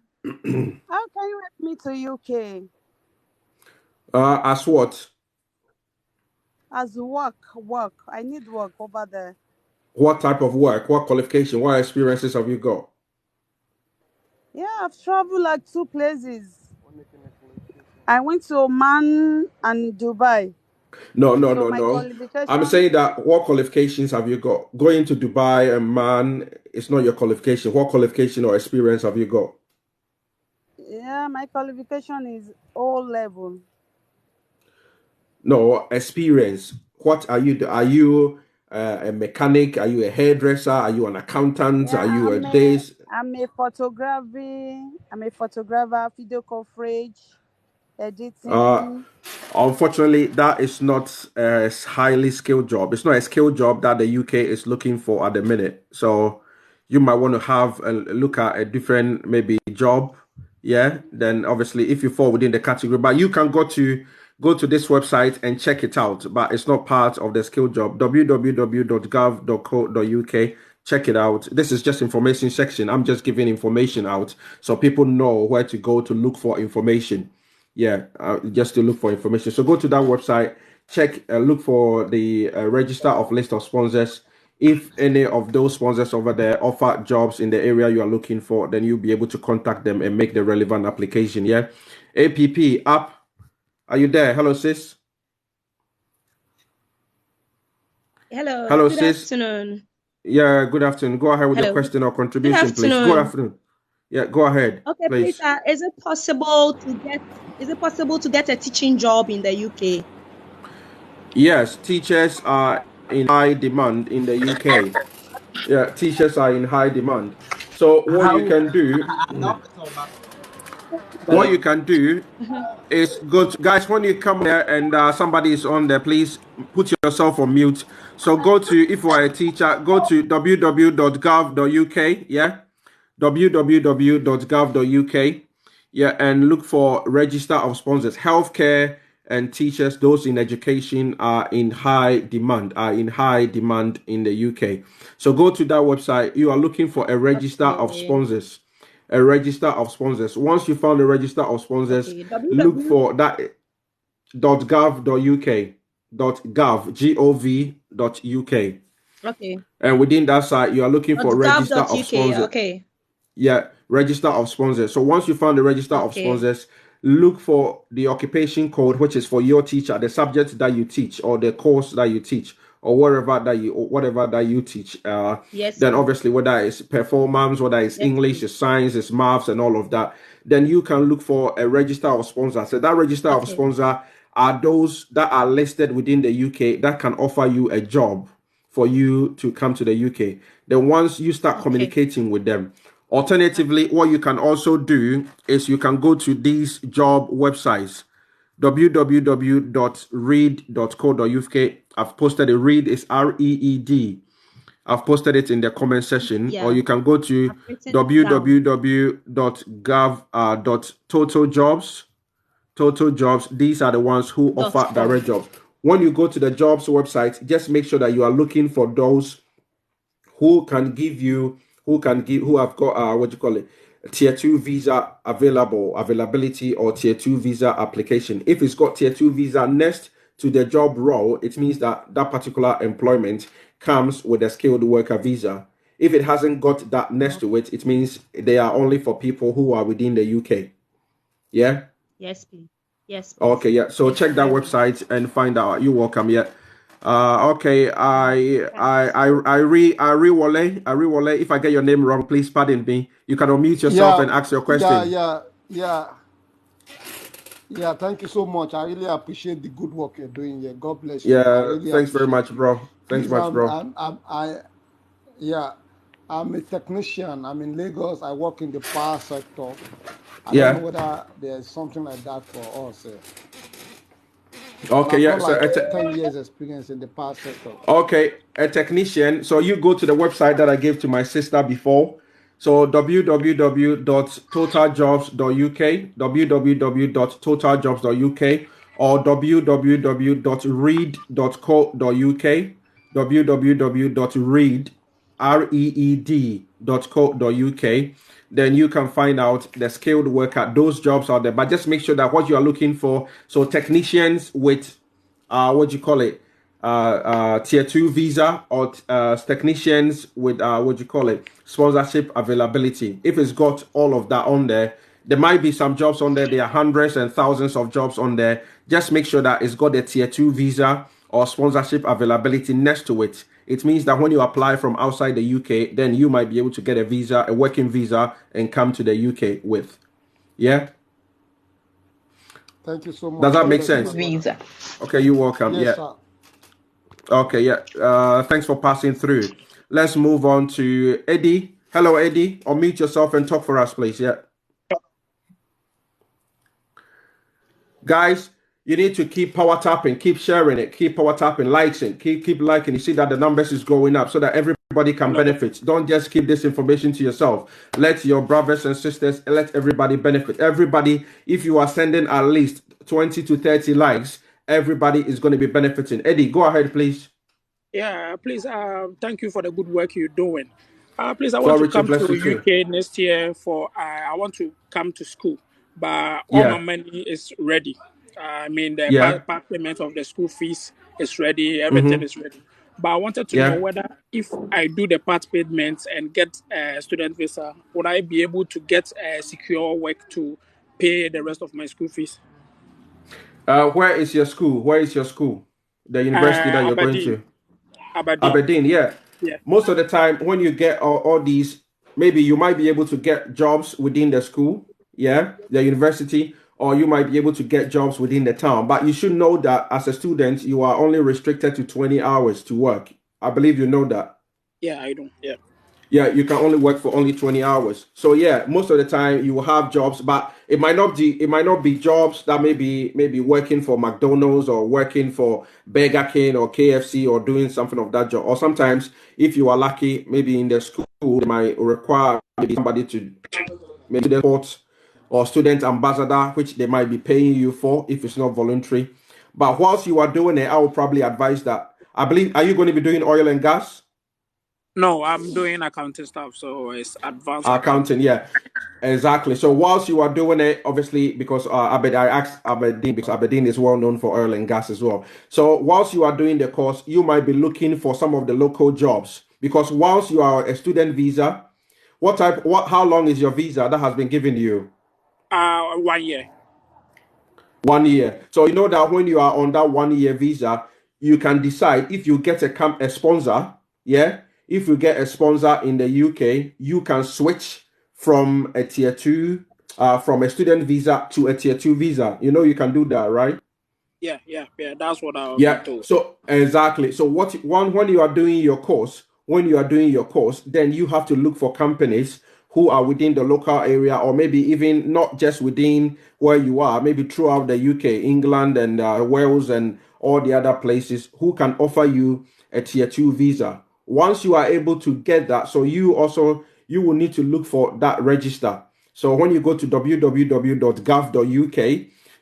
how can you help me to UK As what? as work? I need work over there. What type of work? What qualification? What experiences have you got? Yeah, I've traveled like 2 places. I went to Oman and Dubai. No, no, So no, my no. I'm qualification, saying that what qualifications have you got? Going to Dubai and man, it's not your qualification. What qualification or experience have you got? yeah, my qualification is O level. No, experience. What are you? Are you a mechanic? Are you a hairdresser? Are you an accountant? Are Yeah, you a this? I'm a photographer, video coverage, Uh, editing. Unfortunately, that is not a highly skilled job. It's not a skilled job that the UK is looking for at the minute. So you might want to have a look at a different maybe job. Yeah. Then obviously if you fall within the category, but you can go to this website and check it out. But it's not part of the skilled job. www.gov.co.uk. Check it out. This is just information section. I'm just giving information out so people know where to go to look for information. Yeah, just to look for information. So go to that website, check, look for the register of list of sponsors. If any of those sponsors over there offer jobs in the area you are looking for, then you'll be able to contact them and make the relevant application. Yeah. App, are you there? Hello, sis. Hello, Hello, good sis. afternoon. Yeah, good afternoon. Go ahead with your Hello, question or good contribution, please. Good afternoon. afternoon. Yeah, go ahead, Okay, please, please. is it possible to get a teaching job in the UK? Yes, teachers are in high demand in the UK. Yeah, teachers are in high demand. So what you can do, What you can do is go to, guys, when you come here and somebody is on there, please put yourself on mute. So go to, if you are a teacher, go to www.gov.uk, yeah, www.gov.uk, yeah, and look for register of sponsors. Healthcare and teachers, those in education are in high demand, in the UK. So go to that website. You are looking for a register of Okay. sponsors. A register of sponsors. Once you found a register of sponsors, Okay. look WW. for that .gov.uk, .gov.uk. Okay. And within that site, you are looking for register of .gov.uk. sponsors. Okay. Yeah, register of sponsors. So once you found the register of Okay. sponsors, look for the occupation code, which is for your teacher, the subject that you teach, or the course that you teach, or whatever that you teach. Yes, Then please. obviously whether it's performance, whether it's Yes, English, please. it's science, it's maths, and all of that. Then you can look for a register of sponsors. So that register of Okay. sponsor are those that are listed within the UK that can offer you a job for you to come to the UK. Then once you start Okay. communicating with them, alternatively, what you can also do is you can go to these job websites, www.reed.co.uk. I've posted it. Reed is REED. I've posted it in the comment section, or Yeah. you can go to I've written it down. www.gov.totaljobs. Total Jobs. These are the ones who offer .com. direct jobs. When you go to the jobs website, just make sure that you are looking for those who can give you, who have got what do you call it, tier 2 visa availability, or tier 2 visa application. If it's got tier 2 visa next to the job role, it means that that particular employment comes with a skilled worker visa. If it hasn't got that next to it, it means they are only for people who are within the UK. Yeah. Yes, please. Yes, please. Okay, yeah. So Thank check you that very much. website and find out. You're welcome. Yeah. Okay. I re If I get your name wrong, please pardon me. You can unmute yourself Yeah, and ask your yeah, question. yeah, yeah, yeah. Thank you so much. I really appreciate the good work you're doing here. God bless you. I Yeah. really Thanks very appreciate much, you. bro. Thanks Please, much, bro. yeah, I'm a technician. I'm in Lagos. I work in the power sector. I don't know Yeah. whether there's something like that for us. And Okay. I've Yeah. got like 10 years experience in the power sector. Okay, a technician. So you go to the website that I gave to my sister before. So www.totaljobs.uk, www.totaljobs.uk, or www.reed.co.uk, www.reed.co.uk. Then you can find out the skilled worker. Those jobs are there, but just make sure that what you are looking for. So technicians with what do you call it, tier 2 visa, or technicians with what do you call it, sponsorship availability. If it's got all of that on there, there might be some jobs on there. There are hundreds and thousands of jobs on there. Just make sure that it's got the tier 2 visa or sponsorship availability next to it. It means that when you apply from outside the UK, then you might be able to get a visa, a working visa, and come to the UK with. Yeah. Thank you so Does much. that God make bless you, my sense? brother. Visa. Okay, you're welcome. Yes, Yeah. sir. Okay, yeah. Thanks for passing through. Let's move on to Eddie. Hello, Eddie. Unmute yourself and talk for us, please. Yeah. Guys, you need to keep power tapping, keep sharing it, keep power tapping, likes it, keep liking. You see that the numbers is going up so that everybody can Hello. benefit. Don't just keep this information to yourself. Let your brothers and sisters, let everybody benefit. Everybody, if you are sending at least 20 to 30 likes, everybody is going to be benefiting. Eddie, go ahead, please. Yeah, please. Thank you for the good work you're doing. Please, I want to Glory to come to bless you too. UK next year for. I want to come to school, but all my Yeah. money is ready. I mean, the Yeah. part payment of the school fees is ready. Everything Mm-hmm. is ready. But I wanted to know Yeah. whether if I do the part payment and get a student visa, would I be able to get a secure work to pay the rest of my school fees? Where is your school? Where is your school? The university that you're going Aberdeen. to? Aberdeen. Aberdeen, yeah. Yeah. Most of the time, when you get all these, maybe you might be able to get jobs within the school, yeah, the university, or you might be able to get jobs within the town. But you should know that as a student, you are only restricted to 20 hours to work. I believe you know that. Yeah, I do. Yeah. Yeah, you can only work for only 20 hours. So yeah, most of the time you will have jobs, but it might not be jobs that maybe working for McDonald's or working for Burger King or KFC or doing something of that job. Or sometimes if you are lucky, maybe in the school they might require maybe somebody to maybe the sports or student ambassador, which they might be paying you for if it's not voluntary. But whilst you are doing it, I would probably advise that. I believe, are you going to be doing oil and gas? No, I'm doing accounting stuff, so it's advanced accounting. Accounting, yeah, exactly. So whilst you are doing it, obviously, because I asked Aberdeen because Aberdeen is well known for oil and gas as well. So whilst you are doing the course, you might be looking for some of the local jobs because whilst you are a student visa, how long is your visa that has been given you? 1 year. 1 year. So you know that when you are on that 1 year visa, you can decide if you get a sponsor. Yeah, if you get a sponsor in the UK, you can switch from a tier 2, from a student visa to a tier 2 visa. You know you can do that, right? Yeah. That's what I've been Yeah. told. So exactly. So when you are doing your course, then you have to look for companies who are within the local area, or maybe even not just within where you are, maybe throughout the UK, England, and Wales, and all the other places who can offer you a tier 2 visa. Once you are able to get that, so you will need to look for that register. So when you go to www.gov.uk,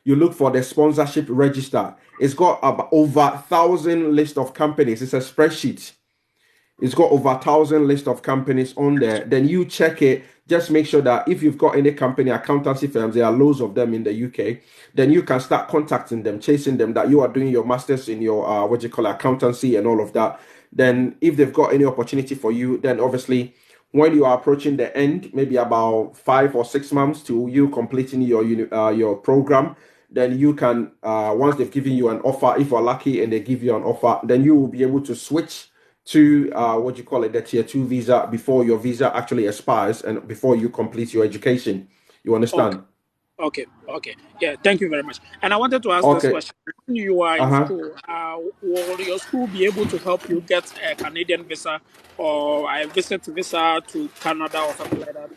you look for the sponsorship register. It's got about over 1,000 list of companies. It's a spreadsheet. It's got over 1,000 list of companies on there. Then you check it. Just make sure that if you've got any company accountancy firms, there are loads of them in the UK. Then you can start contacting them, chasing them that you are doing your masters in your accountancy and all of that. Then if they've got any opportunity for you, then obviously when you are approaching the end, maybe about 5 or 6 months to you completing your program, then you can once they've given you an offer, if you're lucky and they give you an offer, then you will be able to switch to the tier 2 visa before your visa actually expires and before you complete your education. You Okay. understand? Okay. Yeah, thank you very much. And I wanted to ask this Okay. question. When you are in Uh-huh. school, will your school be able to help you get a Canadian visa or a visit visa to Canada or something like that?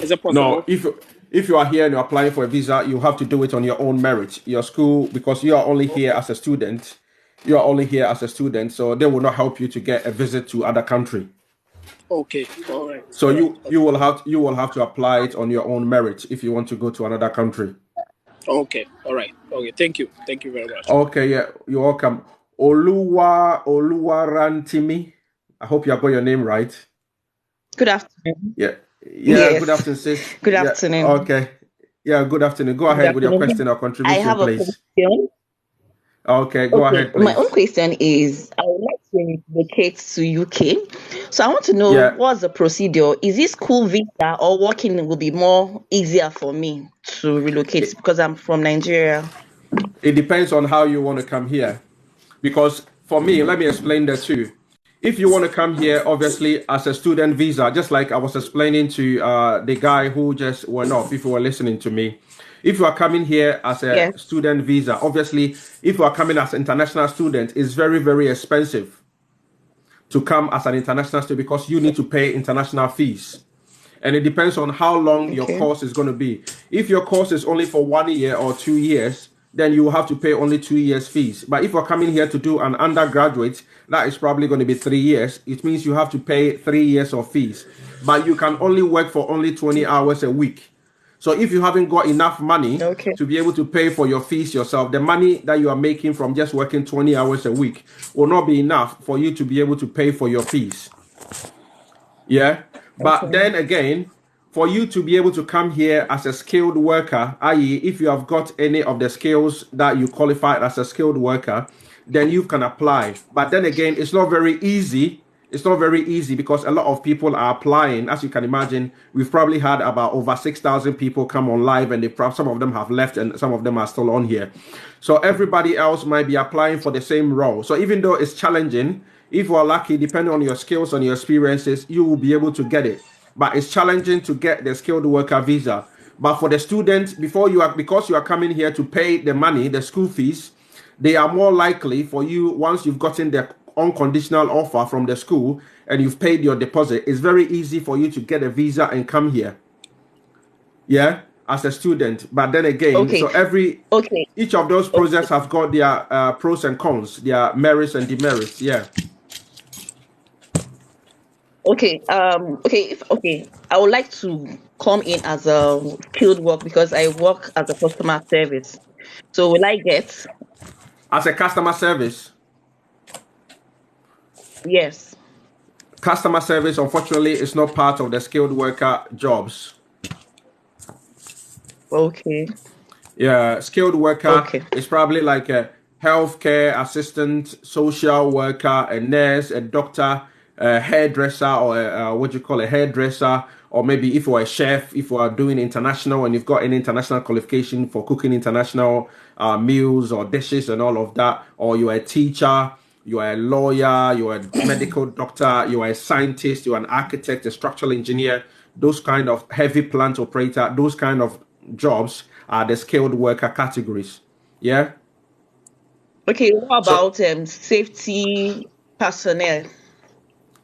Is it No, possible? if you are here and you're applying for a visa, you have to do it on your own merit. Your school, because you are only here as a student, so they will not help you to get a visit to other country. Okay. All right. So you will have to apply it on your own merit if you want to go to another country. Okay. All right. Okay. Thank you. Thank you very much. Okay, yeah, you're welcome. Oluwarantimi. I hope you have got your name right. Good afternoon. Yeah. Yeah, good Yes. afternoon, sis. Good Yeah, afternoon. okay. Yeah, good afternoon. Go Good ahead with your afternoon. question or I contribution, have a please. question. Okay, go Okay, ahead, my own please. question is I would like to relocate to UK. So I want to know Yeah, what's the procedure? Is this school visa or working will be more easier for me to relocate it, because I'm from Nigeria? it depends on how you want to come here. Because for me, let me explain that too. If you want to come here, obviously, as a student visa, just like I was explaining to the guy who just went off, if you were listening to me, if you are coming here as a Yes. student visa, obviously, if you are coming as an international student, it's very, very expensive to come as an international student because you need to pay international fees. And it depends on how long your Okay. course is going to be. If your course is only for 1 year or 2 years, then you will have to pay only 2 years fees. But if you're coming here to do an undergraduate, that is probably going to be 3 years. It means you have to pay 3 years of fees. But you can only work for only 20 hours a week. So if you haven't got enough money Okay. to be able to pay for your fees yourself, the money that you are making from just working 20 hours a week will not be enough for you to be able to pay for your fees. Yeah. But Okay. then again, for you to be able to come here as a skilled worker, i.e., if you have got any of the skills that you qualified as a skilled worker, then you can apply. But then again, it's not very easy. It's not very easy because a lot of people are applying. As you can imagine, we've probably had about over 6,000 people come on live, and some of them have left and some of them are still on here. So everybody else might be applying for the same role. So even though it's challenging, if you are lucky, depending on your skills and your experiences, you will be able to get it. But it's challenging to get the skilled worker visa. But for the students, because you are coming here to pay the money, the school fees, they are more likely for you once you've gotten the unconditional offer from the school and you've paid your deposit, it's very easy for you to get a visa and come here. Yeah, as a student. But then again, Okay. so Okay. each of those Okay. processes have got their pros and cons, their merits and demerits. Yeah. Okay. Okay. I would like to come in as a skilled work because I work as a customer service. So will I get? As a customer service, Yes. customer service, unfortunately, is not part of the skilled worker jobs. Okay. Yeah, skilled worker Okay. is probably like a healthcare assistant, social worker, a nurse, a doctor, a hairdresser, or what you call a hairdresser, or maybe if you're a chef, if you are doing international and you've got an international qualification for cooking international meals or dishes and all of that, or you're a teacher, you are a lawyer, you are a medical doctor, you are a scientist, you are an architect, a structural engineer, those kind of heavy plant operator, those kind of jobs are the skilled worker categories. Yeah. Okay. What So about safety personnel?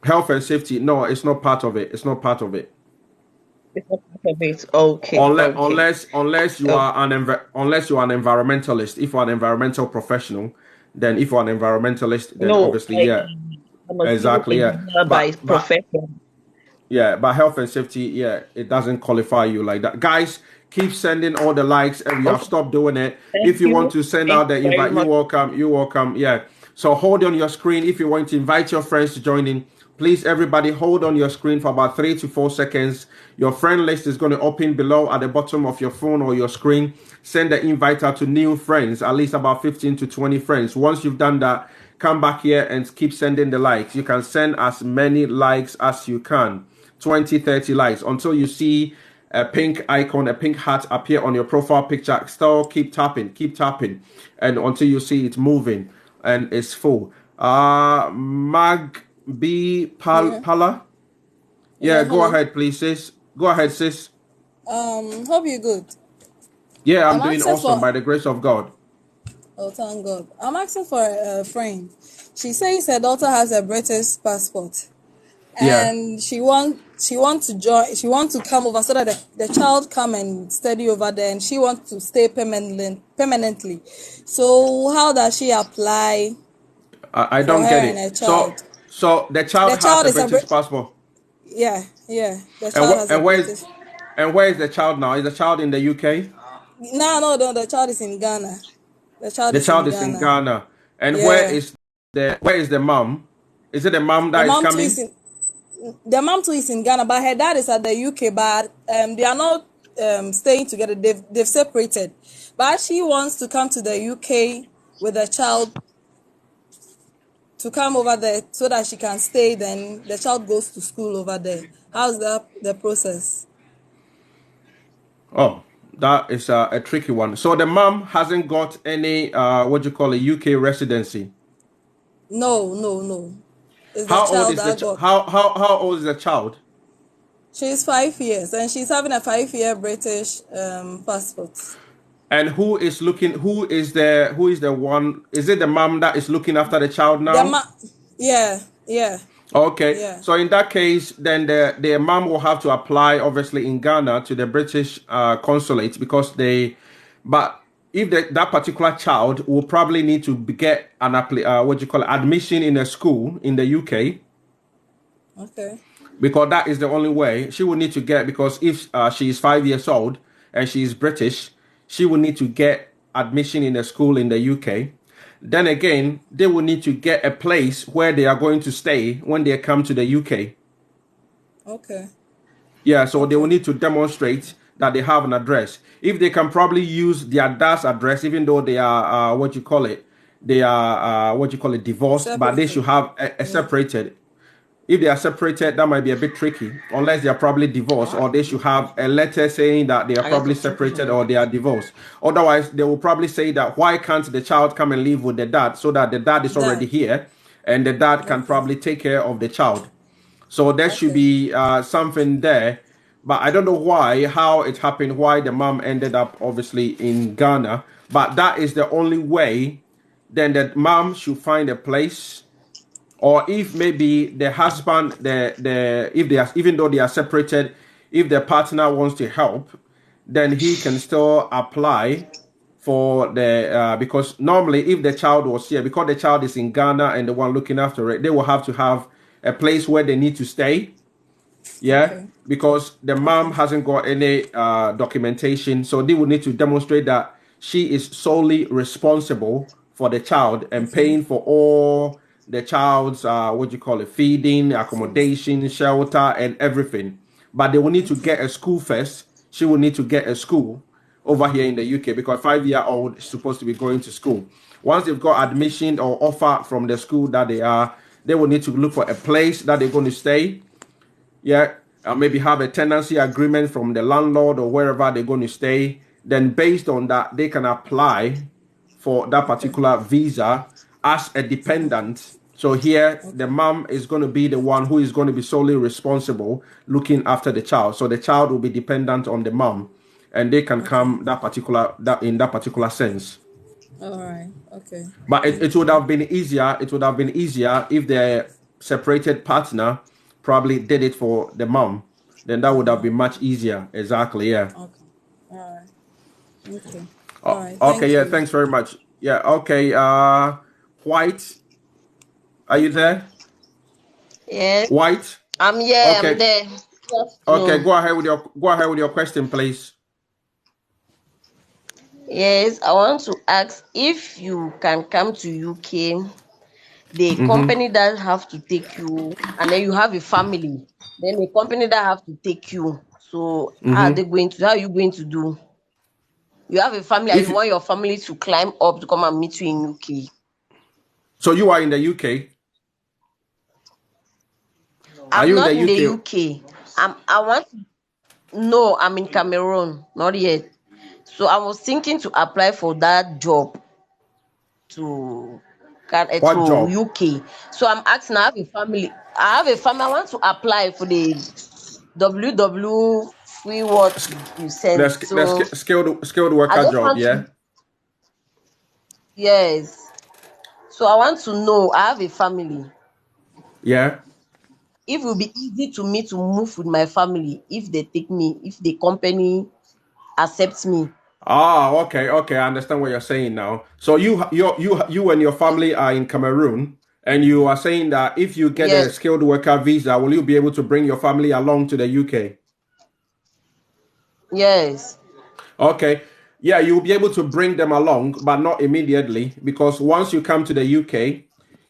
health and safety, no, it's not part of it. It's not part of it. It's not part of it. Okay. Unless Okay. unless unless you Okay. are unless you are an environmentalist. If you're an environmental professional, then if you're an environmentalist, then No, obviously yeah, I'm a civil exactly yeah. engineer by But profession. yeah, but health and safety, yeah, it doesn't qualify you like that. Guys, keep sending all the likes and we have Okay. stopped doing it. Thank If you want you. to send Thank out the you very invite, you're much. welcome. You're welcome. Yeah. So hold on your screen if you want to invite your friends to join in. Please, everybody, hold on your screen for about 3 to 4 seconds. Your friend list is going to open below at the bottom of your phone or your screen. Send the invite out to new friends, at least about 15 to 20 friends. Once you've done that, come back here and keep sending the likes. You can send as many likes as you can. 20, 30 likes until you see a pink icon, a pink hat appear on your profile picture. Still keep tapping, and until you see it moving and it's full. Mag B Yeah, Pala. Yeah, yeah, go hello. ahead, please, sis. Go ahead, sis. Hope you're good. Yeah, I'm I'm doing asking awesome for, by the grace of God. oh, thank God. I'm asking for a friend. She says her daughter has a British passport Yeah. and she want to join, she want to come over so that the child come and study over there and she wants to stay permanently. So how does she apply I for don't her get and it. her So child? so the child The has child a is a British Brit, passport. yeah, the And child what has a British. and where is the child now? Is the child in the UK? No, the child is in Ghana. The child The is child in is in Ghana. Ghana. And Yeah. where is the mom? Is it the mom The that is mom too is coming? in the mom too is in Ghana, but her dad is at the UK. But they are not staying together. They've separated. But she wants to come to the UK with the child to come over there so that she can stay. Then the child goes to school over there. How's the process? Oh, that is a tricky one. So the mom hasn't got any what you call a UK residency. No. It's the child that got. how old is the child? She's 5 years and she's having a 5 year British passport. And who is the one? Is it the mom that is looking after the child The now? ma, yeah, Okay, yeah. so in that case, then the mom will have to apply, obviously, in Ghana to the British consulate because but if that particular child will probably need to get an what you call it, admission in a school in the UK Okay. because that is the only way she will need to get because if she is 5 years old and she is British, she will need to get admission in a school in the UK. Then again, they will need to get a place where they are going to stay when they come to the UK. Okay. Yeah, so they will Okay. need to demonstrate that they have an address. If they can probably use their dad's address, even though they are they are divorced, but they Separated. should have a Yeah. separated. If they are separated, that might be a bit tricky, unless they are probably divorced, or they should have a letter saying that they are probably separated or they are divorced. Otherwise, they will probably say that why can't the child come and live with the dad so that the dad is already Dad. here and the dad can Okay. probably take care of the child. So there should Okay. be something there. But I don't know how it happened, why the mom ended up obviously in Ghana. But that is the only way. Then the mom should find a place or if maybe the husband, if they are, even though they are separated, if the partner wants to help, then he can still apply for the because normally if the child was here, because the child is in Ghana and the one looking after it, they will have to have a place where they need to stay. Yeah, Okay. because the mom Okay. hasn't got any documentation, so they will need to demonstrate that she is solely responsible for the child and Okay. paying for all the child's what do you call it, feeding, Food. accommodation, shelter, and everything. But they will need to Okay. get a school first. She will need to get a school over here in the UK because 5 year old is supposed to be going to school. Once they've got admission or offer from the school that they are, they will need to look for a place that they're going to stay. Yeah, maybe have a tenancy agreement from the landlord or wherever they're going to stay. Then, based on that, they can apply for that Okay. particular visa as a dependent. So here, the Okay. mom is going to be the one who is going to be solely responsible looking after the child. So the child will be dependent on the mom, and they can Okay. come that in that particular sense. All right. Okay. But it Thank would you. have been easier. It would have been easier if the separated partner probably did it for the mom. Then that would have been much easier. Exactly. Yeah. Okay. All right. Okay. All Oh, right. okay. Thank Yeah. you. Thanks very much. Yeah. Okay. White, are you there? Yes, White. I'm here. I'm Okay. there. Good Okay. afternoon. Go ahead with your question, please. Yes, I want to ask if you can come to UK, the Mm-hmm. company that have to take you, and then you have a family, then the company that have to take you. So how are Mm-hmm. they going to? How are you going to do? You have a family, and If you want your family to climb up to come and meet you in UK. so, you are in the UK. Are I'm you in the not in the UK? UK. I want to no, I'm in Cameroon, not yet. So I was thinking to apply for that job to What job? UK. So I'm asking, I have a family. I have a family. I want to apply for the WW free what you sent. So Skilled I worker just job. want Yeah. to yes. So I want to know. I have a family. Yeah. If it will be easy to me to move with my family if they take me, if the company accepts me. Ah, okay, okay. I understand what you're saying now. So you and your family are in Cameroon, and you are saying that if you get Yes, a skilled worker visa, will you be able to bring your family along to the UK? yes, Okay. Yeah, you'll be able to bring them along, but not immediately, because once you come to the UK,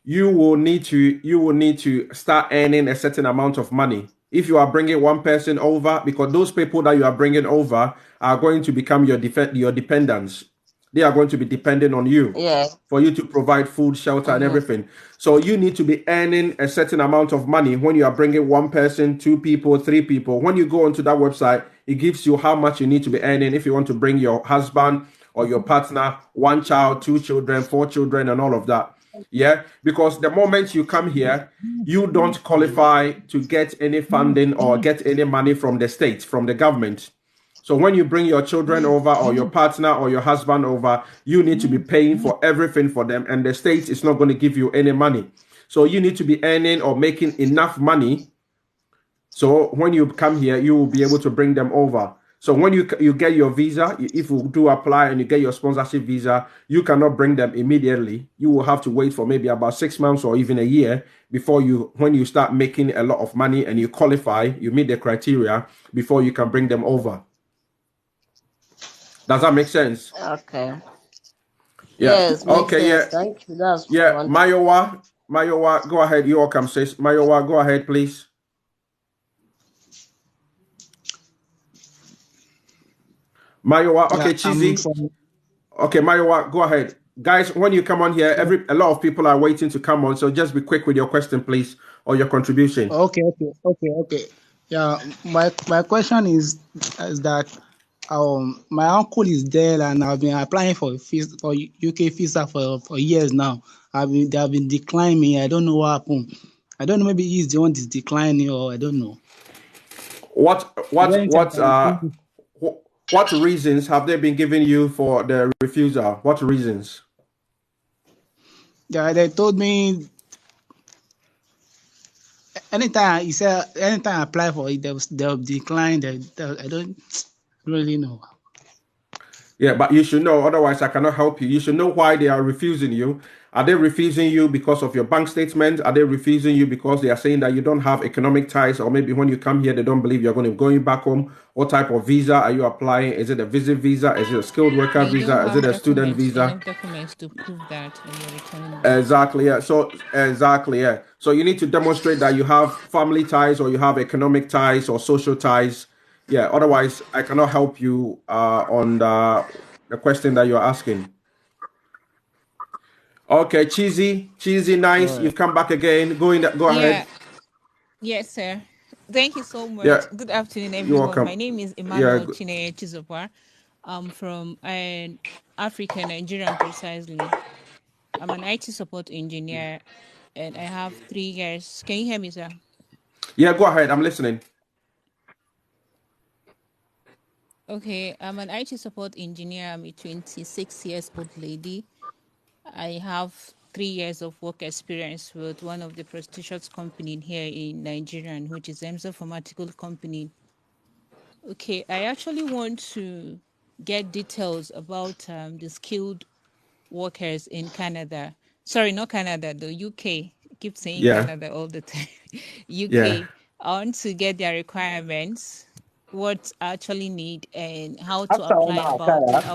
you will need to start earning a certain amount of money. If you are bringing one person over, because those people that you are bringing over are going to become your dependents. They are going to be dependent on you yes. for you to provide food, shelter, and Mm-hmm. everything. So you need to be earning a certain amount of money when you are bringing one person, two people, three people. When you go onto that website, it gives you how much you need to be earning if you want to bring your husband or your partner, one child, two children, four children, and all of that. Yeah, because the moment you come here, you don't qualify to get any funding or get any money from the state, from the government. So when you bring your children over or your partner or your husband over, you need to be paying for everything for them, and the state is not going to give you any money. So you need to be earning or making enough money. So when you come here, you will be able to bring them over. So when you get your visa, if you do apply and you get your sponsorship visa, you cannot bring them immediately. You will have to wait for maybe about 6 months or even a year before when you start making a lot of money and you qualify, you meet the criteria before you can bring them over. Does that make sense? Okay. Yeah. Yes, makes Okay. sense. Yeah. Thank you. That's what I Yeah. wanted. Mayowa, go ahead. You all come, sis. Mayowa, go ahead, please. Mayowa. Yeah, Okay, I'm Cheesy. from. Okay, Mayowa, go ahead. Guys, when you come on here, Yeah. a lot of people are waiting to come on, so just be quick with your question, please, or your contribution. Okay. Yeah, my question is that my uncle is there and I've been applying for UK visa for years now. They have been declining me. I don't know what happened. I don't know. Maybe he's the one that's declining, or I don't know. What Is there what anything I what can uh do? what reasons have they been giving you for the refusal? What reasons? Yeah, they told me anytime he said anytime I apply for it, they'll decline. I don't really know. Yeah, but you should know, otherwise I cannot help you. You should know why they are refusing you. Are they refusing you because of your bank statement? Are they refusing you because they are saying that you don't have economic ties, or maybe when you come here they don't believe you're going to be going back home? What type of visa are you applying? Is it a visit visa? Is it a skilled worker They don't visa? Is it have a student documents, visa? enough documents to prove that, and they're returning back. Exactly, yeah. So exactly, yeah. So you need to demonstrate that you have family ties or you have economic ties or social ties. Yeah, otherwise I cannot help you on the question that you're asking. Okay, cheesy, All nice. right. You've come back again. Go Yeah, ahead. yes, sir. Thank you so Yeah, much. Good afternoon, you're everyone. My welcome. name is Yeah, Emmanuel Chineye Chizoba. I'm from an African Nigerian precisely. I'm an IT support engineer and I have 3 years. Can you hear me, sir? yeah. Go ahead. I'm listening. Okay, I'm an IT support engineer. I'm a 26 years old lady. I have 3 years of work experience with one of the prestigious company here in Nigeria, which is Emsa Pharmaceutical Company. Okay, I actually want to get details about the skilled workers in Canada. Sorry, not Canada, the UK. I keep saying Yeah, Canada all the time. yeah. UK. I want to get their requirements, what I actually need, and how to After apply una about Akara, it. don't I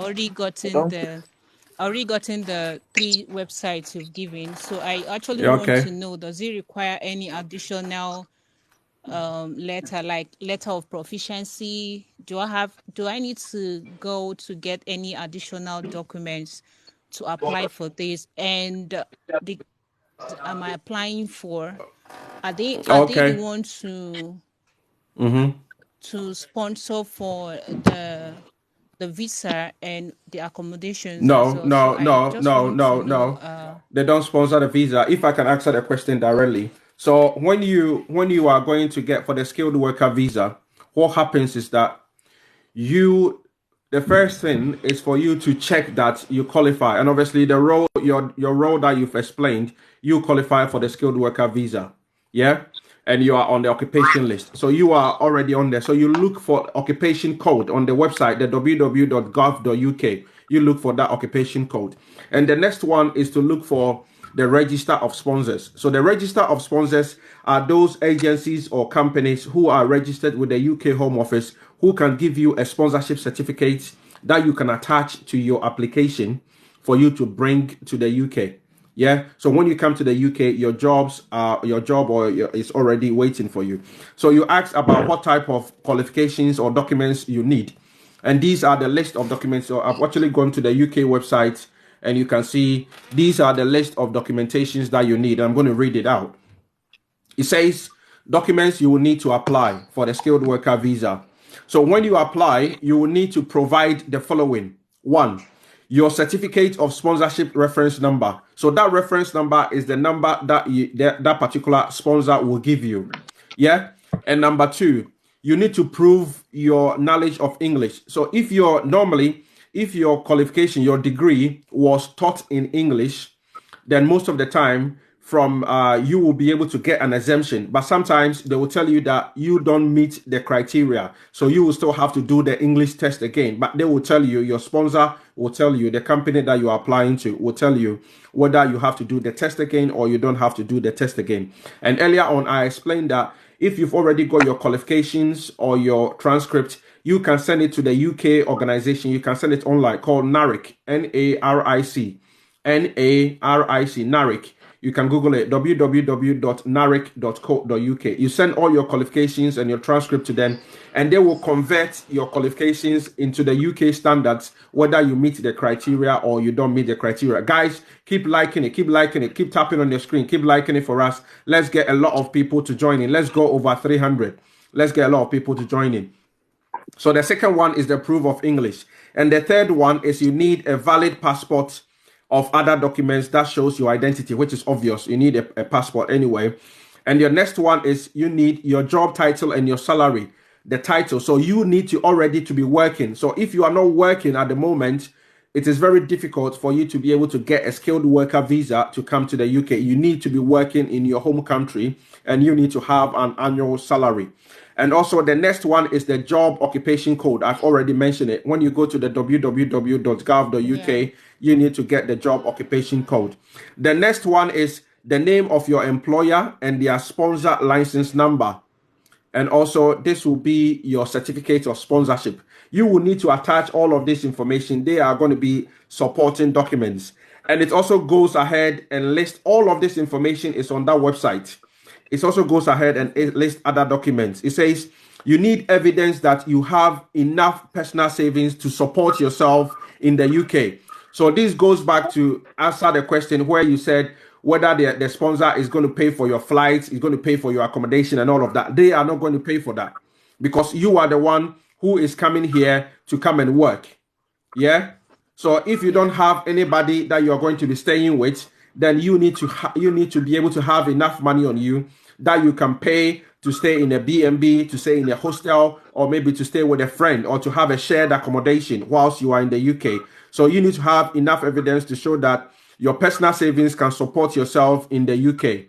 already gotten the 3 websites you've given. So I actually Yeah, want okay. to know, does it require any additional letter, like letter of proficiency? Do I need to go to get any additional documents to apply for this? And the am I applying for, are they the Okay. ones Mm-hmm. to sponsor for the visa and the accommodations as No, well? So no, I no, just no, want to no, know. no. They don't sponsor the visa. If I can answer the question directly. So when you are going to get for the skilled worker visa, what happens is that you the first thing is for you to check that you qualify, and obviously the role your role that you've explained, you qualify for the skilled worker visa. Yeah, and you are on the occupation list, so you are already on there. So you look for occupation code on the website, the www.gov.uk. You look for that occupation code, and the next one is to look for the register of sponsors. So the register of sponsors are those agencies or companies who are registered with the UK Home Office, who can give you a sponsorship certificate that you can attach to your application for you to bring to the UK. Yeah. So when you come to the UK, your job is already waiting for you. So you ask about what type of qualifications or documents you need. And these are the list of documents. So I've actually gone to the UK website and you can see these are the list of documentations that you need. I'm going to read it out. It says documents you will need to apply for the skilled worker visa. So when you apply, you will need to provide the following. One, your certificate of sponsorship reference number. So that reference number is the number that particular sponsor will give you. Yeah. And number two, you need to prove your knowledge of English. So if your qualification, your degree was taught in English, then most of the time from you will be able to get an exemption, but sometimes they will tell you that you don't meet the criteria, so you will still have to do the English test again. But they will tell you, your sponsor will tell you, the company that you are applying to will tell you whether you have to do the test again or you don't have to do the test again. And earlier on I explained that if you've already got your qualifications or your transcript, you can send it to the UK organization. You can send it online, called NARIC, NARIC. NARIC, NARIC. You can Google it, www.naric.co.uk. You send all your qualifications and your transcript to them, and they will convert your qualifications into the UK standards, whether you meet the criteria or you don't meet the criteria. Guys, keep liking it, keep tapping on your screen, keep liking it for us. Let's get a lot of people to join in. Let's go over 300. Let's get a lot of people to join in. So the second one is the proof of English. And the third one is you need a valid passport of other documents that shows your identity, which is obvious. You need a passport anyway. And your next one is you need your job title and your salary, the title. So you need to already to be working. So if you are not working at the moment, it is very difficult for you to be able to get a skilled worker visa to come to the UK. You need to be working in your home country and you need to have an annual salary. And also, the next one is the job occupation code. I've already mentioned it. When you go to the Yeah. www.gov.uk, you need to get the job occupation code. The next one is the name of your employer and their sponsor license number. And also, this will be your certificate of sponsorship. You will need to attach all of this information. They are going to be supporting documents. And it also goes ahead and lists all of this information is on that website. It also goes ahead and it lists other documents. It says you need evidence that you have enough personal savings to support yourself in the UK. So this goes back to answer the question where you said whether the sponsor is going to pay for your flights, is going to pay for your accommodation and all of that. They are not going to pay for that because you are the one who is coming here to come and work. Yeah. So if you don't Yeah. have anybody that you're going to be staying with, then you need to be able to have enough money on you that you can pay to stay in a B&B, to stay in a hostel, or maybe to stay with a friend or to have a shared accommodation whilst you are in the UK. So you need to have enough evidence to show that your personal savings can support yourself in the UK.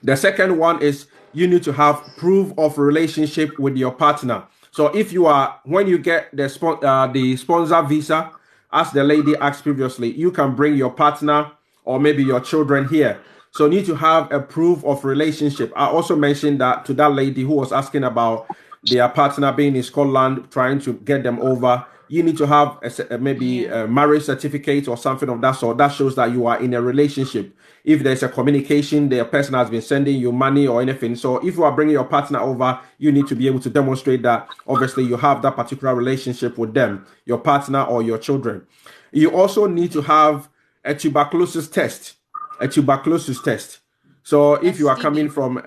The second one is you need to have proof of relationship with your partner. So if you are, when you get the sponsor visa, as the lady asked previously, you can bring your partner or maybe your children here. So you need to have a proof of relationship. I also mentioned that to that lady who was asking about their partner being in Scotland, trying to get them over. You need to have maybe Yeah. a marriage certificate or something of that sort that shows that you are in a relationship. If there's a communication, the person has been sending you money or anything. So if you are bringing your partner over, you need to be able to demonstrate that obviously you have that particular relationship with them, your partner or your children. You also need to Okay. have a tuberculosis test. A tuberculosis test. So if you That's are coming TB. from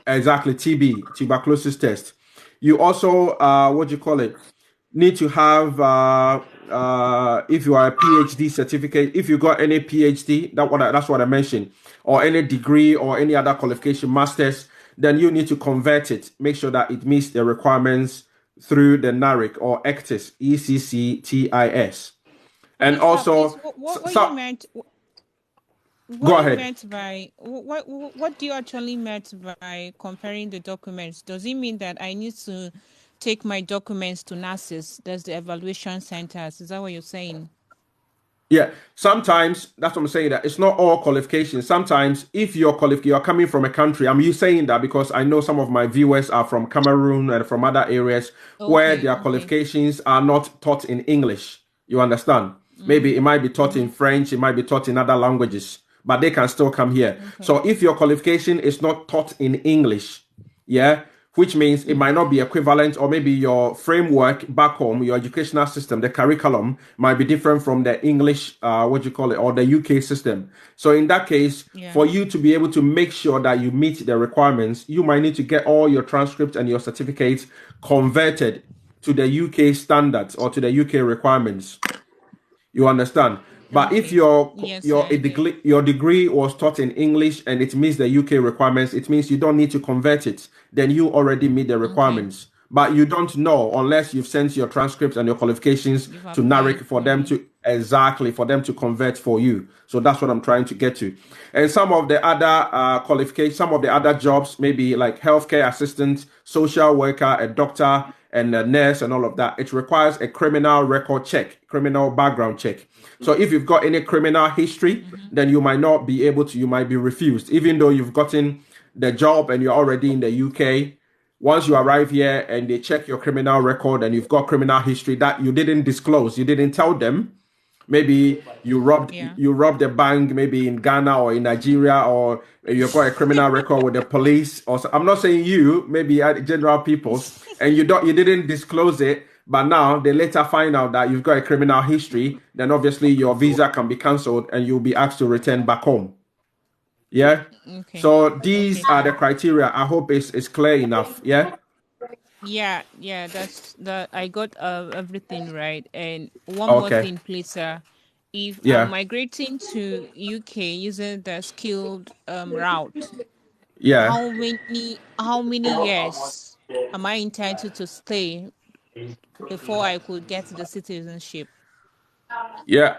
exactly TB, tuberculosis test, you also what do you call it? Need to have if you are a PhD certificate, if you got any PhD, that's what I mentioned, or any degree or any other qualification, masters, then you need to convert it. Make sure that it meets the requirements through the NARIC or ECTIS, ECCTIS, and Please, please, also what you so meant, go what you ahead. meant by what do you actually meant by comparing the documents? Does it mean that I need to take my documents to NASIS? That's the evaluation centers. Is that what you're saying? Yeah, sometimes that's what I'm saying. That it's not all qualifications. Sometimes, if you're coming from a country, I'm you saying that because I know some of my viewers are from Cameroon and from other areas where Okay, their okay. qualifications are not taught in English. You understand? Maybe it might be taught in Mm-hmm. French, it might be taught in other languages, but they can still come here. Okay. So if your qualification is not taught in English, yeah, which means it might not be equivalent, or maybe your framework back home, your educational system, the curriculum might be different from the English, what you call it, or the UK system. So in that case, Yeah. for you to be able to make sure that you meet the requirements, you might need to get all your transcripts and your certificates converted to the UK standards or to the UK requirements. You understand? But if Okay. Yes, your I do. your degree was taught in English and it meets the UK requirements, it means you don't need to convert it. Then you already meet the Okay. requirements. But you don't know unless you've sent your transcripts and your qualifications You've to applied. NARIC for them to exactly for them to convert for you. So that's what I'm trying to get to. And some of the other qualifications, some of the other jobs, maybe like healthcare assistant, social worker, a doctor, and a nurse and all of that, it requires a criminal record check, criminal background check. So if you've got any criminal history, then you might not be able to, you might be refused, even though you've gotten the job and you're already in the UK. Once you arrive here and they check your criminal record and you've got criminal history that you didn't disclose, you didn't tell them, maybe Yeah. you robbed a bank maybe in Ghana or in Nigeria, or you've got a criminal record with the police, or I'm not saying you, maybe general people, and you didn't disclose it, but now they later find out that you've got a criminal history, then obviously your visa can be cancelled and you'll be asked to return back home. Yeah. Okay. So Okay, these are the sir. criteria. I hope it's clear enough. Yeah. Yeah, yeah, that's that. I got everything right. And one more Okay. thing, please, sir. If I'm Yeah. migrating to UK using the skilled route, Yeah. how many years am I entitled to stay before I could get the citizenship? Yeah,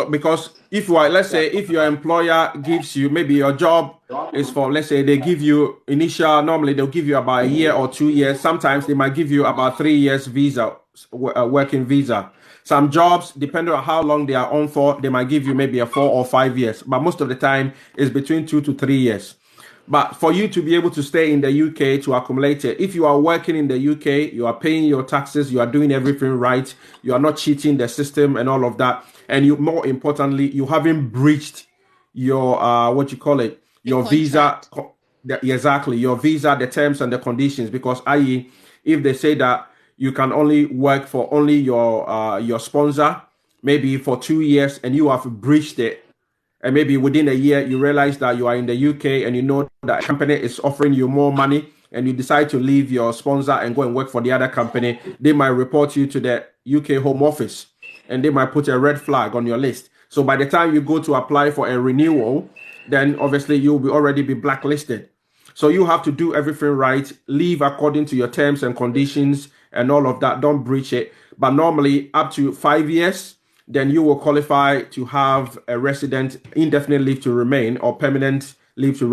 because if you are, let's Yeah. say, if your employer gives you, maybe your job is for, let's say, they give you initial, normally they'll give you about a year or 2 years. Sometimes they might give you about 3 years visa, working visa. Some jobs, depending on how long they are on for, they might give you maybe a 4 or 5 years. But most of the time, it's between 2 to 3 years. But for you to be able to stay in the UK to accumulate it, if you are working in the UK, you are paying your taxes, you are doing everything right, you are not cheating the system and all of that, and you, more importantly, you haven't breached your what you call it, The your visa, contract. exactly, your visa, the terms and the conditions. Because i.e., if they say that you can only work for only your sponsor, maybe for 2 years, and you have breached it, and maybe within a year you realize that you are in the UK and you know that a company is offering you more money, and you decide to leave your sponsor and go and work for the other company, they might report you to the UK Home Office, and they might put a red flag on your list. So by the time you go to apply for a renewal, then obviously you'll be already be blacklisted. So you have to do everything right, live according to your terms and conditions and all of that. Don't breach it. But normally up to 5 years, then you will qualify to have a resident indefinite leave to remain or permanent leave to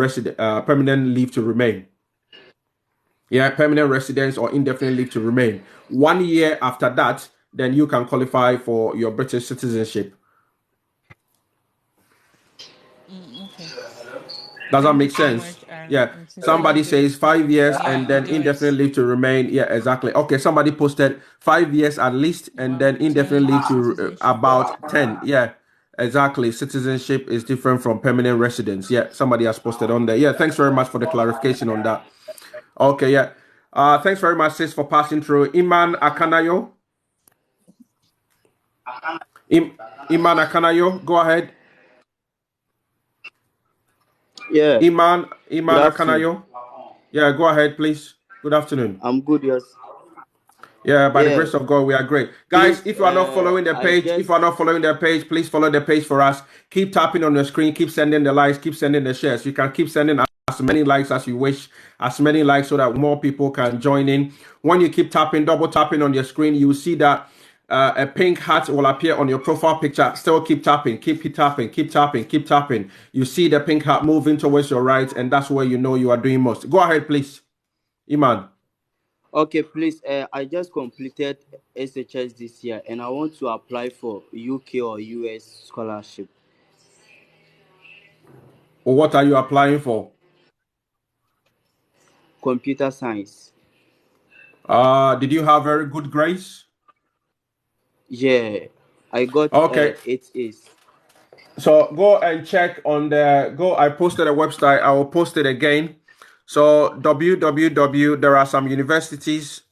permanent leave to remain. Yeah, permanent residence or indefinite leave to remain. 1 year after that, then you can qualify for your British citizenship. Okay. Does that Thank you make so sense? much. Yeah. I'm sincerely Somebody says 5 years Yeah, and I'll then do it. indefinite leave to remain. Yeah, exactly. Okay, somebody posted 5 years at least and About then indefinite 10 leave to citizenship. about 10. Yeah, exactly. Citizenship is different from permanent residence. Yeah, somebody has posted on there. Yeah, thanks very much for the clarification on that. Okay, yeah. Thanks very much, sis, for passing through. Akanayo. Iman Akanayo, go ahead. Yeah. Good Iman afternoon. Akanayo. Yeah, go ahead, please. Good afternoon. I'm good. Yes. Yeah, by the Yeah. grace of God, we are great. Guys, Please. if you are not following the I page, if just. you are not following the page, please follow the page for us. Keep tapping on the screen, keep sending the likes, keep sending the shares. You can keep sending as many likes as you wish, as many likes so that more people can join in. When you keep tapping, double tapping on your screen, you will see that a pink heart will appear on your profile picture. Still keep tapping, keep tapping, keep tapping, keep tapping. You see the pink heart moving towards your right, and that's where you know you are doing most. Go ahead, please. Iman. Okay. Please. I just completed SHS this year, and I want to apply for UK or US scholarship. Or what are you applying for? Computer science. Did you have very good grades? Yeah. I got Okay, 8 A's. so go and check on the go. I posted a website. I will post it again. So www. There are some universities.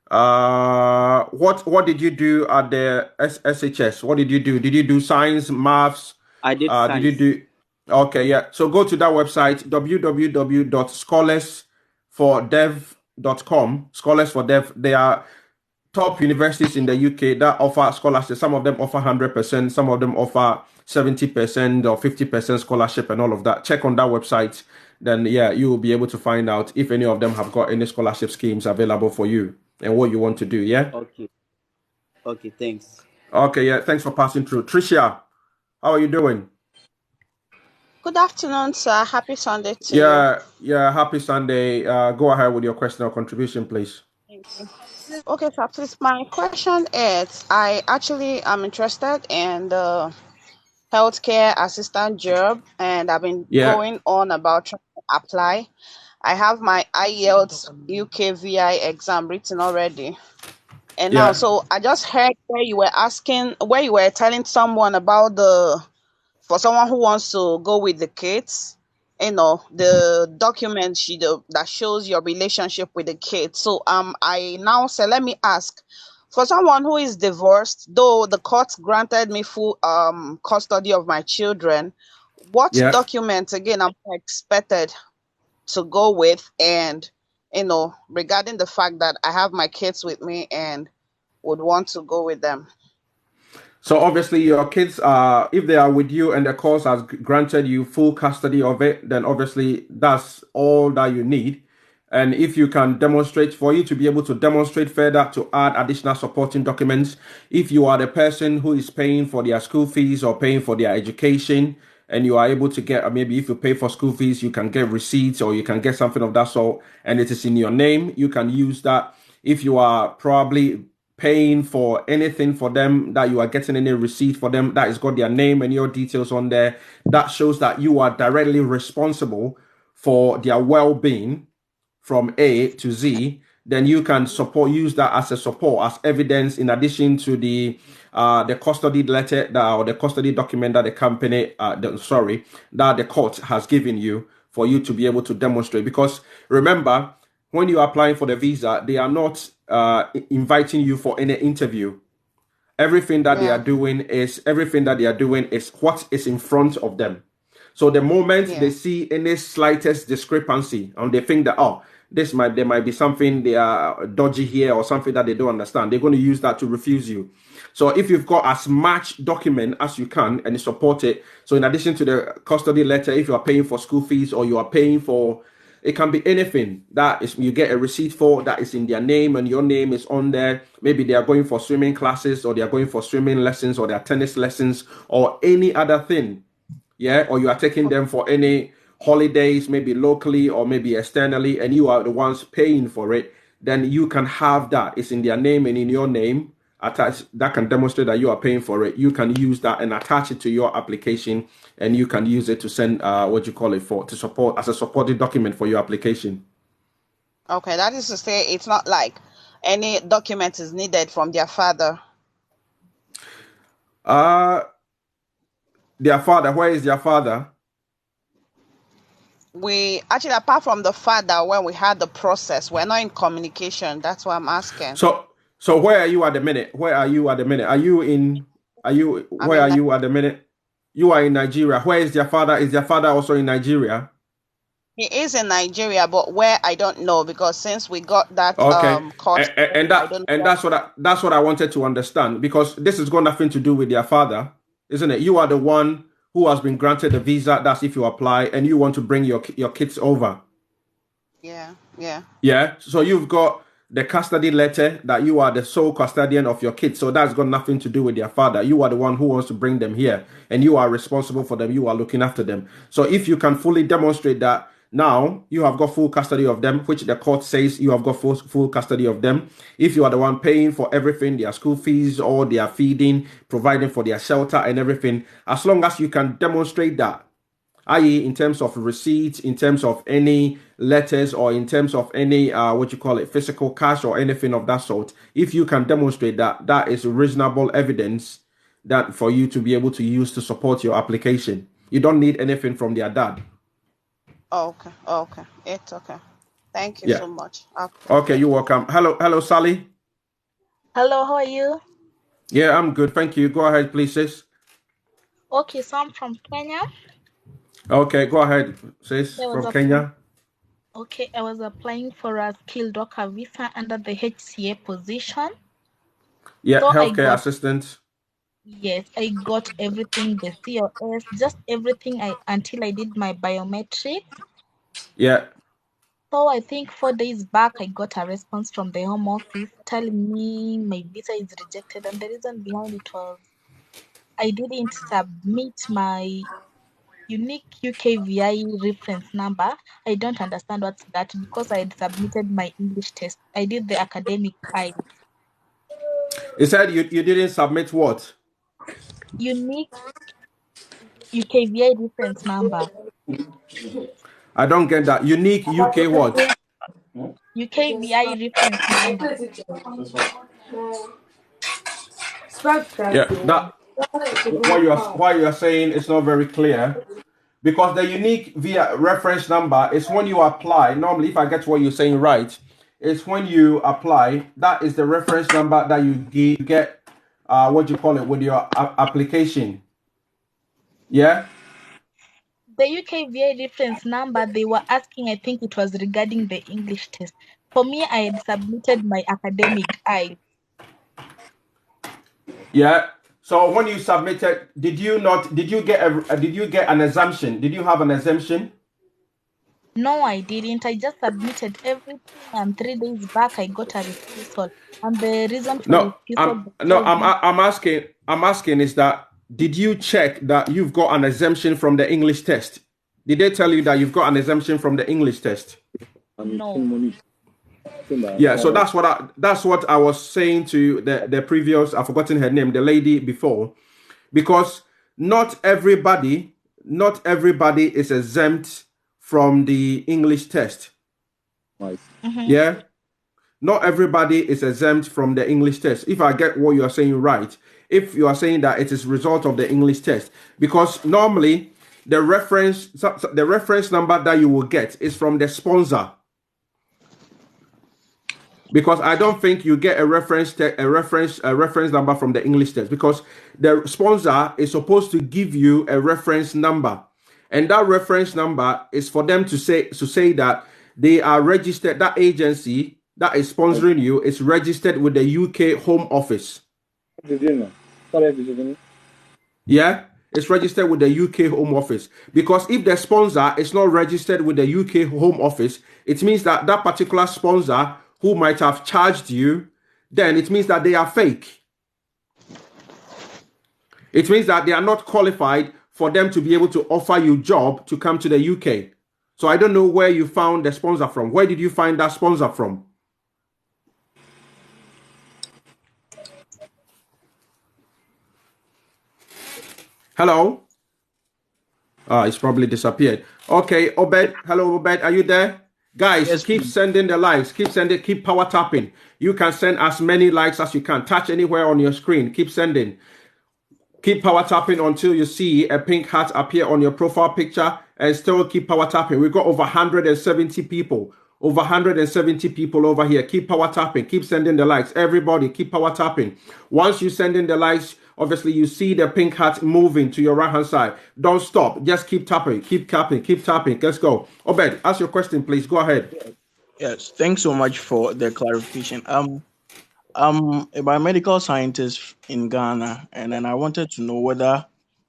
What did you do at the SHS? What did you do? Did you do science, maths? I did Did you science. do? Okay, yeah. So go to that website www.scholarsfordev.com. Scholars for Dev. They are top universities in the UK that offer scholarships. Some of them offer 100%, some of them offer 70% or 50% scholarship and all of that. Check on that website. Then, yeah, you will be able to find out if any of them have got any scholarship schemes available for you and what you want to do. Yeah. Okay. Okay. Thanks. Okay. Yeah. Thanks for passing through. Tricia, how are you doing? Good afternoon, sir. Happy Sunday to you. Yeah. Yeah. Happy Sunday. Go ahead with your question or contribution, please. Thank you. Okay, sir, please. My question is I actually am interested in the healthcare assistant job, and I've been Yeah. going on about trying to apply. I have my IELTS UKVI exam written already. And now, Yeah. so I just heard where you were telling someone about for someone who wants to go with the kids, the document that shows your relationship with the kids. So I now say, let me ask, for someone who is divorced, though the court granted me full custody of my children, what Yeah. documents again am I expected to go with? And regarding the fact that I have my kids with me and would want to go with them. So obviously your kids are, if they are with you and the court has granted you full custody of it, then obviously that's all that you need. And if you can demonstrate, for you to be able to demonstrate further, to add additional supporting documents, if you are the person who is paying for their school fees or paying for their education, and you are able to get, maybe if you pay for school fees, you can get receipts or you can get something of that sort, and it is in your name, you can use that. If you are probably paying for anything for them, that you are getting any receipt for them that has got their name and your details on there, that shows that you are directly responsible for their well-being from A to Z, then you can use that as a support, as evidence, in addition to the custody letter or the custody document that the company, that the court has given you, for you to be able to demonstrate. Because remember, when you are applying for the visa, they are not inviting you for any interview. Everything that they are Yeah. doing is what is in front of them. So the moment they Yeah. see any slightest discrepancy and they think that, oh, there might be something they are dodgy here or something that they don't understand, they're going to use that to refuse you. So if you've got as much document as you can and you support it, so in addition to the custody letter, if you are paying for school fees or you are paying for, it can be anything that is you get a receipt for, that is in their name and your name is on there. Maybe they are going for swimming classes or they are going for swimming lessons or their tennis lessons or any other thing. Yeah, or you are taking them for any holidays, maybe locally or maybe externally, and you are the ones paying for it, then you can have that. It's in their name and in your name attached. That can demonstrate that you are paying for it. You can use that and attach it to your application, and you can use it to send to support as a supporting document for your application. Okay, that is to say, it's not like any document is needed from their father. Uh their father. Where is their father? We actually, apart from the father, when we had the process, we're not in communication. That's why I'm asking. So where are you at the minute? Where are you at the minute? I Where are mean, you at the minute? You are in Nigeria. Where is their father? Is their father also in Nigeria? he is in Nigeria, but where I don't know, because since we got that Okay. court, And I don't know. that's what I wanted to understand, because this has got nothing to do with their father, isn't it? You are the one who has been granted the visa. That's if you apply and you want to bring your kids over. Yeah, yeah. Yeah. So you've got the custody letter that you are the sole custodian of your kids. So that's got nothing to do with their father. You are the one who wants to bring them here and you are responsible for them. You are looking after them. So if you can fully demonstrate that now you have got full custody of them, which the court says you have got full custody of them. If you are the one paying for everything, their school fees, or their feeding, providing for their shelter and everything, as long as you can demonstrate that, i.e., in terms of receipts, in terms of any letters, or in terms of any physical cash or anything of that sort, if you can demonstrate that, that is reasonable evidence that for you to be able to use to support your application. You don't need anything from their dad. Okay, okay. It's okay. Thank you Yeah. so much. I Okay, appreciate you're it. welcome. Hello, Sally. Hello, how are you? Yeah, I'm good. Thank you. Go ahead, please, sis. Okay, so I'm from Kenya. Okay, go ahead, sis, I was from applying. Kenya. Okay, I was applying for a skilled worker visa under the HCA position. Yeah, So healthcare assistant. yes, I got everything, the COS, just everything I until I did my biometrics. Yeah. So I think 4 days back I got a response from the home office telling me my visa is rejected, and the reason behind it was I didn't submit my unique UKVI reference number. I don't understand what's that, because I had submitted my English test. I did the academic IELTS. He said you didn't submit what? Unique UKVI reference number. I don't get that. Unique UK what? UKVI reference number. Yeah, that what you are saying is not very clear, because the unique via reference number is when you apply. Normally, if I get what you're saying right, it's when you apply. That is the reference number that you get. With your application. Yeah. The UKVI reference number, they were asking, I think it was regarding the English test. For me, I had submitted my academic IELTS. Yeah. So when you submitted, did you get an exemption? Did you have an exemption? No, I didn't. I just submitted everything, and 3 days back I got a refusal. And the reason for No, refusal, they no, told me I'm asking is that did you check that you've got an exemption from the English test? Did they tell you that you've got an exemption from the English test? no. Yeah, so that's what I was saying to the previous, I've forgotten her name, the lady before, because not everybody is exempt from the English test. Mm-hmm. Yeah, not everybody is exempt from the English test. If I get what you are saying right, if you are saying that it is result of the English test, because normally the reference number that you will get is from the sponsor. Because I don't think you get a reference number from the English test, because the sponsor is supposed to give you a reference number, and that reference number is for them to say that they are registered. That agency that is sponsoring you is registered with the UK Home Office. Yeah, it's registered with the UK Home Office, because if the sponsor is not registered with the UK Home Office, it means that that particular sponsor who might have charged you, then it means that they are fake. It means that they are not qualified for them to be able to offer you job to come to the UK. So I don't know where you found the sponsor from. Where did you find that sponsor from? Hello? It's probably disappeared. Okay, Obed. Hello, Obed. Are you there? Guys, Yes, keep please. sending the likes. Keep power tapping. You can send as many likes as you can. Touch anywhere on your screen. Keep sending. Keep power tapping until you see a pink hat appear on your profile picture, and still keep power tapping. We've got over 170 people. Over 170 people over here. Keep power tapping. Keep sending the likes. Everybody, keep power tapping. Once you send in the likes, obviously you see the pink hat moving to your right hand side. Don't stop. Just keep tapping. Keep tapping. Keep tapping. Let's go. Obed, ask your question, please. Go ahead. Yes, thanks so much for the clarification. I'm a biomedical scientist in Ghana, and then I wanted to know whether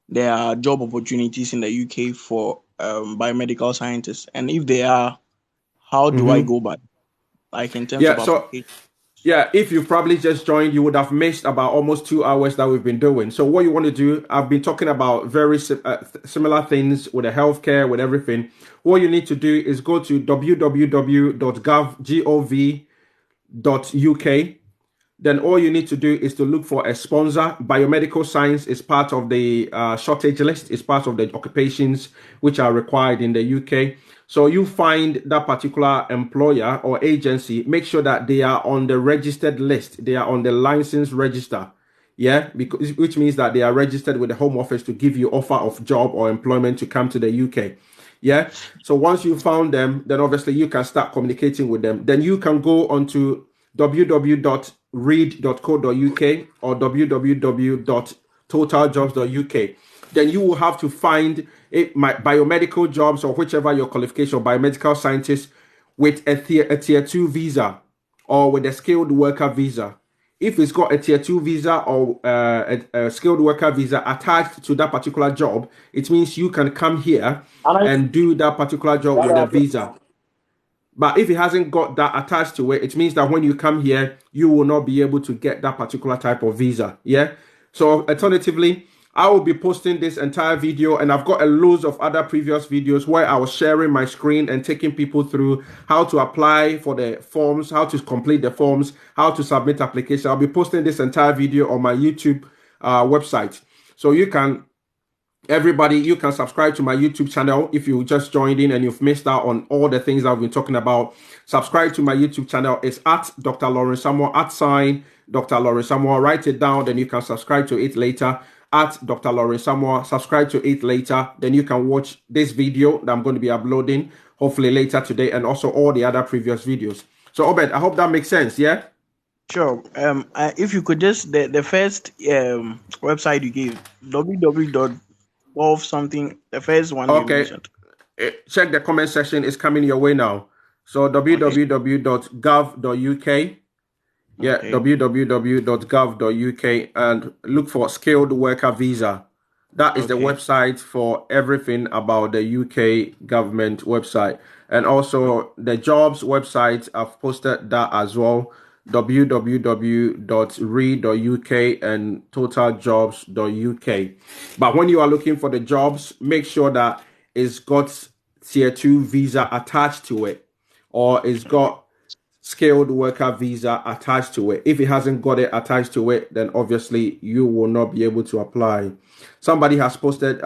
there are job opportunities in the UK for biomedical scientists, and if they are, how do I Mm-hmm. go by, like in terms Yeah, of so application? yeah, if you've probably just joined, you would have missed about almost 2 hours that we've been doing. So what you want to do, I've been talking about very similar things with the healthcare, with everything. What you need to do is go to www.gov.uk. Then all you need to do is to look for a sponsor. Biomedical science is part of the shortage list, is part of the occupations which are required in the UK. So you find that particular employer or agency, make sure that they are on the registered list, they are on the license register. Yeah, because which means that they are registered with the Home Office to give you offer of job or employment to come to the UK. Yeah. So once you found them, then obviously you can start communicating with them. Then you can go onto www.read.co.uk or www.totaljobs.uk. Then you will have to find biomedical jobs or whichever your qualification, biomedical scientist with a tier 2 visa or with a skilled worker visa. If it's got a tier 2 visa or a skilled worker visa attached to that particular job, it means you can come here and do that particular job with a visa. But if it hasn't got that attached to it, it means that when you come here, you will not be able to get that particular type of visa. Yeah. So alternatively, I will be posting this entire video, and I've got a loads of other previous videos where I was sharing my screen and taking people through how to apply for the forms, how to complete the forms, how to submit application. I'll be posting this entire video on my YouTube website. So everybody, you can subscribe to my YouTube channel if you just joined in and you've missed out on all the things I've been talking about. Subscribe to my YouTube channel. It's at Dr. Lawrence Samuel, at sign Dr. Lawrence Samuel. Write it down, then you can subscribe to it later. At Dr. Lawrence Samuel, subscribe to it later. Then you can watch this video that I'm going to be uploading hopefully later today, and also all the other previous videos. So Obed, I hope that makes sense. Yeah. Sure. If you could just the first website you gave, www.gov something, the first one you Okay. mentioned. Check the comment section. It's coming your way now. So Okay. www.gov.uk. Yeah, Okay. www.gov.uk, and look for skilled worker visa. That is the Okay. website for everything about the UK government website. And also the jobs website, I've posted that as well. www.re.uk and totaljobs.uk. But when you are looking for the jobs, make sure that it's got tier 2 visa attached to it, or it's got skilled worker visa attached to it. If it hasn't got it attached to it, then obviously you will not be able to apply. Somebody has posted,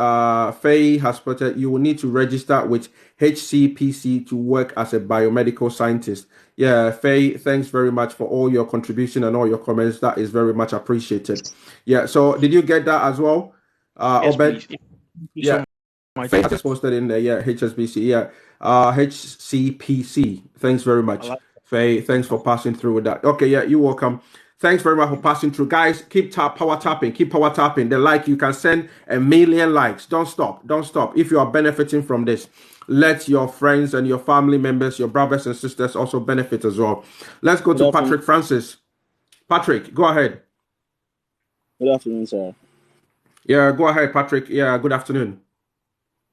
Faye has posted, you will need to register with HCPC to work as a biomedical scientist. Yeah, Faye, thanks very much for all your contribution and all your comments. That is very much appreciated. Yeah, so did you get that as well, Yes, Obed? please. Thank you so Yeah, much. Faith has posted in there. Yeah, HSBC. Yeah, HCPC. Thanks very I much, like Faye. Thanks for that. passing through with that. Okay, yeah, you're welcome. Thanks very much for passing through, guys. Keep power tapping. Keep power tapping. The like, you can send a million likes. Don't stop. Don't stop. If you are benefiting from this, let your friends and your family members, your brothers and sisters also benefit as well. Let's go Good to afternoon. Patrick Francis. Patrick, go ahead. Good afternoon, sir. Yeah, go ahead, Patrick. Yeah, good afternoon.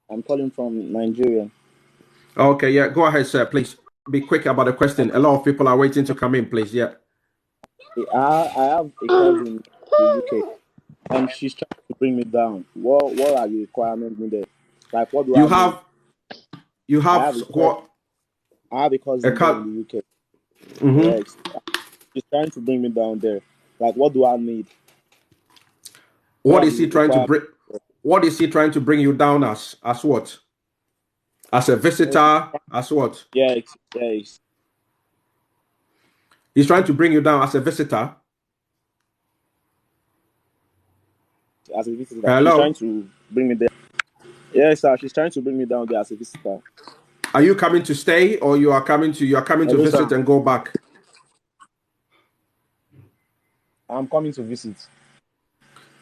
I'm calling from Nigeria. Okay, yeah, go ahead, sir. Please be quick about the question. A lot of people are waiting to come in, please. Yeah. I have a cousin in the UK, and she's trying to bring me down. What are the requirements needed? Like, what do You I need? have you I have have a cousin. what I have a a cousin there in cut. the UK. Mm-hmm. Yes, she's trying to bring me down there. Like, what do I need? What What are is the he trying to requirements? bring? What is he trying to bring you down as? As what? As a She's visitor? As what? yes, He's trying to bring you down as a visitor. as a visitor. She's trying Hello. to bring me there. Yes, sir. She's trying to bring me down there as a visitor. Are you coming to stay, or you are coming to Hello, visit sir. and go back I'm coming to visit.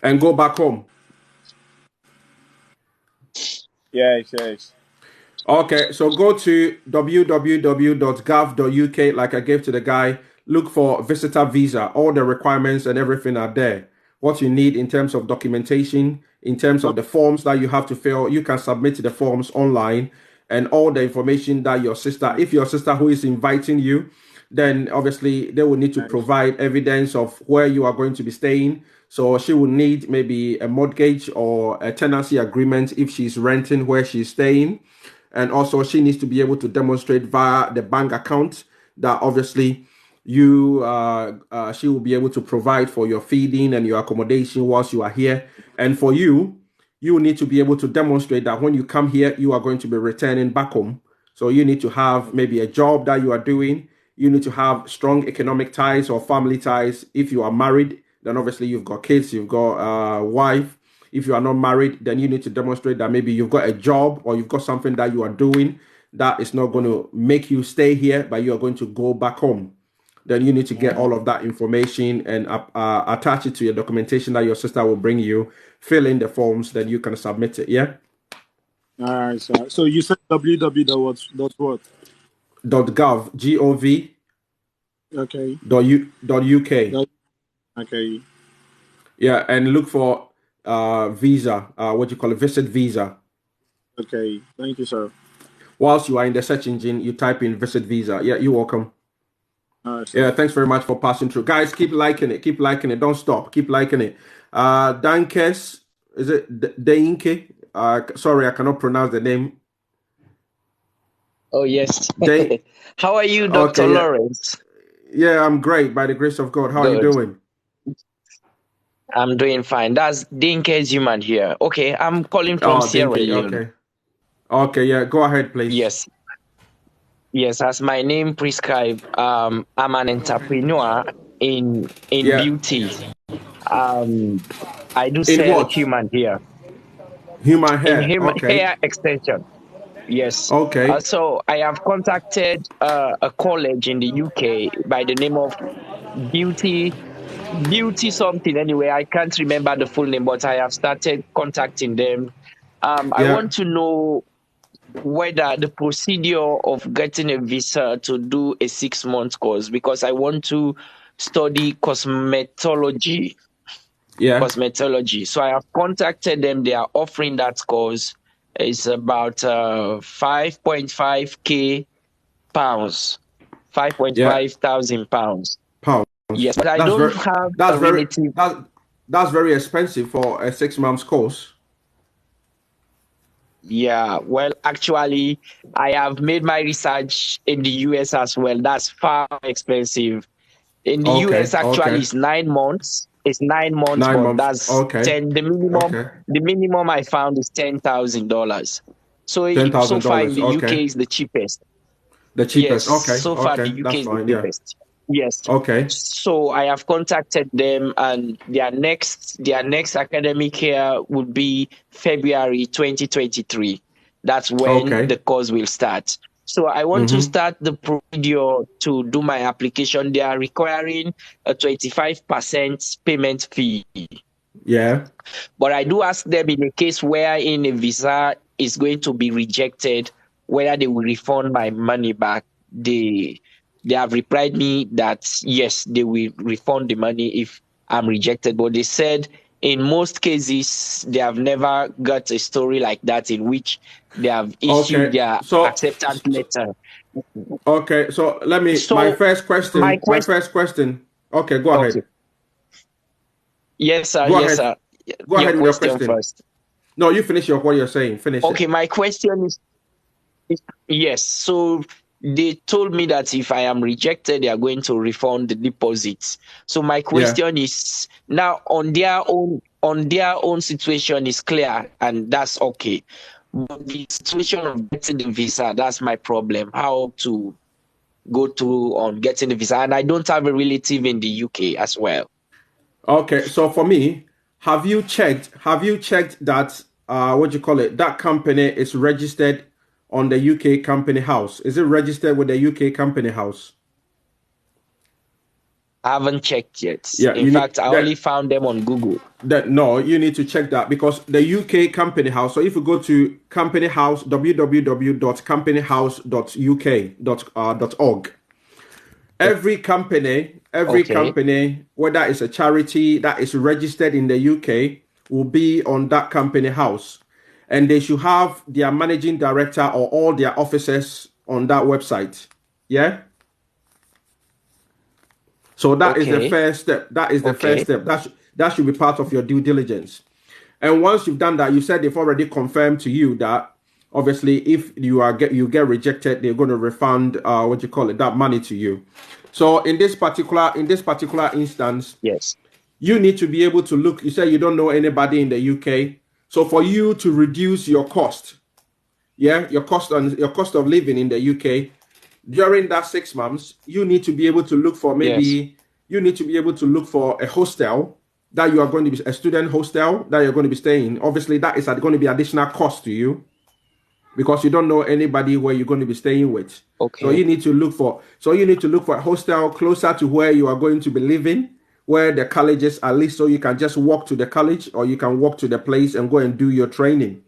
and go back home? Yes. Okay, so go to www.gov.uk, like I gave to the guy. Look for visitor visa. All the requirements and everything are there. What you need in terms of documentation, in terms of the forms that you have to fill, you can submit the forms online, and all the information that if your sister who is inviting you, then obviously they will need to Nice. provide evidence of where you are going to be staying. So she will need maybe a mortgage or a tenancy agreement if she's renting where she's staying. And also she needs to be able to demonstrate via the bank account that obviously she will be able to provide for your feeding and your accommodation whilst you are here. And for you will need to be able to demonstrate that when you come here, you are going to be returning back home. So you need to have maybe a job that you are doing. You need to have strong economic ties or family ties. If you are married, then obviously you've got kids, you've got a wife. If you are not married, then you need to demonstrate that maybe you've got a job or you've got something that you are doing that is not going to make you stay here, but you are going to go back home. Then you need to get all of that information and attach it to your documentation that your sister will bring you. Fill in the forms, then you can submit it. Yeah. All right, sir. So you said www dot what? .gov gov Okay. .uk. Dot, okay. Yeah, and look for visa, what you call a visit visa. Okay. Thank you, sir. Whilst you are in the search engine, you type in visit visa. Yeah, you're welcome. All right, sir. Yeah, thanks very much for passing through. Guys, keep liking it. Keep liking it. Don't stop. Keep liking it. Dankes, is it Dainke? Sorry, I cannot pronounce the name. Oh, yes. Day. How are you, Dr. Okay, yeah. Lawrence? Yeah, I'm great by the grace of God. How are you Good. doing? I'm doing fine. That's Dinke's human here. Okay, I'm calling from Oh, Sierra Dinke. Leone. Okay. Okay, yeah. Go ahead, please. Yes. Yes, as my name prescribe, I'm an entrepreneur in Yeah. beauty. Um, I do In sell what? human hair Human in hair. Okay. hair extension. Yes. Okay. So I have contacted a college in the UK by the name of Beauty something. Anyway, I can't remember the full name, but I have started contacting them. I Yeah. want to know whether the procedure of getting a visa to do a 6 month course, because I want to study cosmetology. Yeah. cosmetology. So I have contacted them. They are offering that course. It's about 5.5k pounds, Yeah. 5.5 thousand pounds. Pounds. Yes, but I That's don't very. have That's a very. relative. That's very expensive for a 6 months course. Yeah, well, actually, I have made my research in the US as well. That's far expensive. In the Okay. US, actually, Okay. it's 9 months. It's 9 months, Nine but months. that's Okay. 10. The minimum, Okay. the minimum I found is $10,000. So ten so thousand far in dollars. the UK Okay. is the cheapest. The Yes, cheapest. Okay. so far the Okay. UK That's is the fine. Yeah. cheapest. Yes. Okay. So I have contacted them, and their next academic year would be February 2023. That's when Okay. the course will start. So I want to Mm-hmm. start the procedure to do my application. They are requiring a 25% payment fee. Yeah. But I do ask them, in a case where in a visa is going to be rejected, whether they will refund my money back. They have replied me that yes, they will refund the money if I'm rejected. But they said in most cases they have never got a story like that in which they have issued Okay. their So. acceptance letter. Okay. So let me. My So first my question. My question, first question. Okay. Go okay, ahead. yes, sir, Go yes, ahead. sir. Go Your ahead with your question question. first. No, you finish what you're saying. Finish Okay, it. my question is, yes. So they told me that if I am rejected, they are going to refund the deposits. So my Yeah. question is, now on their own situation is clear, and that's okay. But the situation of getting the visa, that's my problem. How to go through on getting the visa, and I don't have a relative in the UK as well. Okay. So for me, have you checked? Have you checked that? What do you call it? That company is registered on the UK Company House. Is it registered with the UK Company House? I haven't checked yet. Yeah. In You need fact, I only that. found them on Google. That no, you need to check that because the UK Company House. So if you go to Company House, www.companyhouse.uk.org, every Okay, company, whether it's a charity that is registered in the UK, will be on that company house, and they should have their managing director or all their officers on that website. Yeah. So that is the okay, first step. That is the first okay. step. That should be part of your due diligence. And once you've done that, you said they've already confirmed to you that obviously if you get rejected, they're going to refund what you call it, that money to you. So in this particular instance, Yes. you need to be able to look. You say you don't know anybody in the UK, so for you to reduce your cost, yeah, your cost of living in the UK during that 6 months, you need to be able to look for Yes. a hostel that you are going to be a student hostel that you're going to be staying in. Obviously, that is going to be additional cost to you because you don't know anybody where you're going to be staying with. So Okay. you need to look for a hostel closer to where you are going to be living, where the colleges are, at least so you can just walk to the college or you can walk to the place and go and do your training.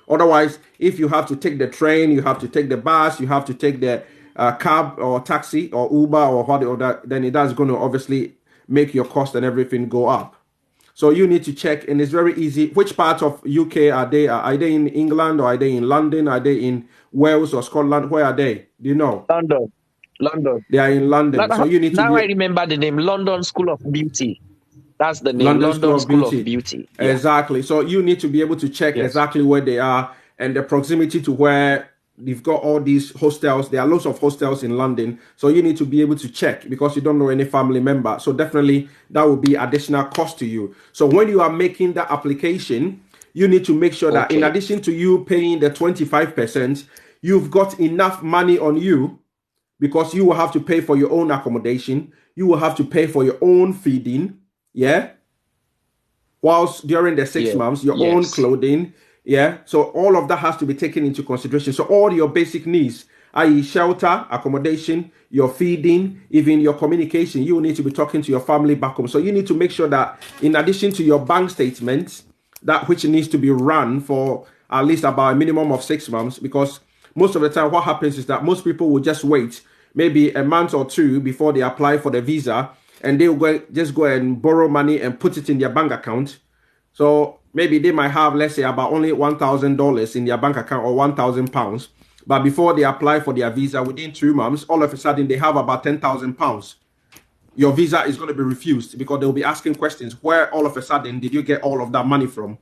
Otherwise, if you have to take the train, you have to take the bus, you have to take the cab or taxi or Uber or what or that, then that's going to obviously make your cost and everything go up. So you need to check, and it's very easy. Which part of UK are they? Are they in England or are they in London? Are they in Wales or Scotland? Where are they? Do you know? London. London. They are in London. So you need to Now be I remember the name, London School of Beauty. That's the name, London School London of School of Beauty. Beauty. Yeah. Exactly. So you need to be able to check Yes. exactly where they are and the proximity to where they've got all these hostels. There are lots of hostels in London. So you need to be able to check because you don't know any family member. So definitely that will be additional cost to you. So when you are making that application, you need to make sure that in Okay. addition to you paying the 25%, you've got enough money on you because you will have to pay for your own accommodation. You will have to pay for your own feeding. Yeah, whilst during the six Yeah. months, your own Yes. clothing. Yeah. So all of that has to be taken into consideration. So all your basic needs, i.e., shelter, accommodation, your feeding, even your communication, you will need to be talking to your family back home. So you need to make sure that in addition to your bank statements, that which needs to be run for at least about a minimum of 6 months, because most of the time what happens is that most people will just wait maybe a month or two before they apply for the visa, and they will just go and borrow money and put it in their bank account. So maybe they might have, let's say, about only $1,000 in their bank account or £1,000. But before they apply for their visa, within 2 months, all of a sudden they have about £10,000. Your visa is going to be refused because they'll be asking questions. Where all of a sudden did you get all of that money from?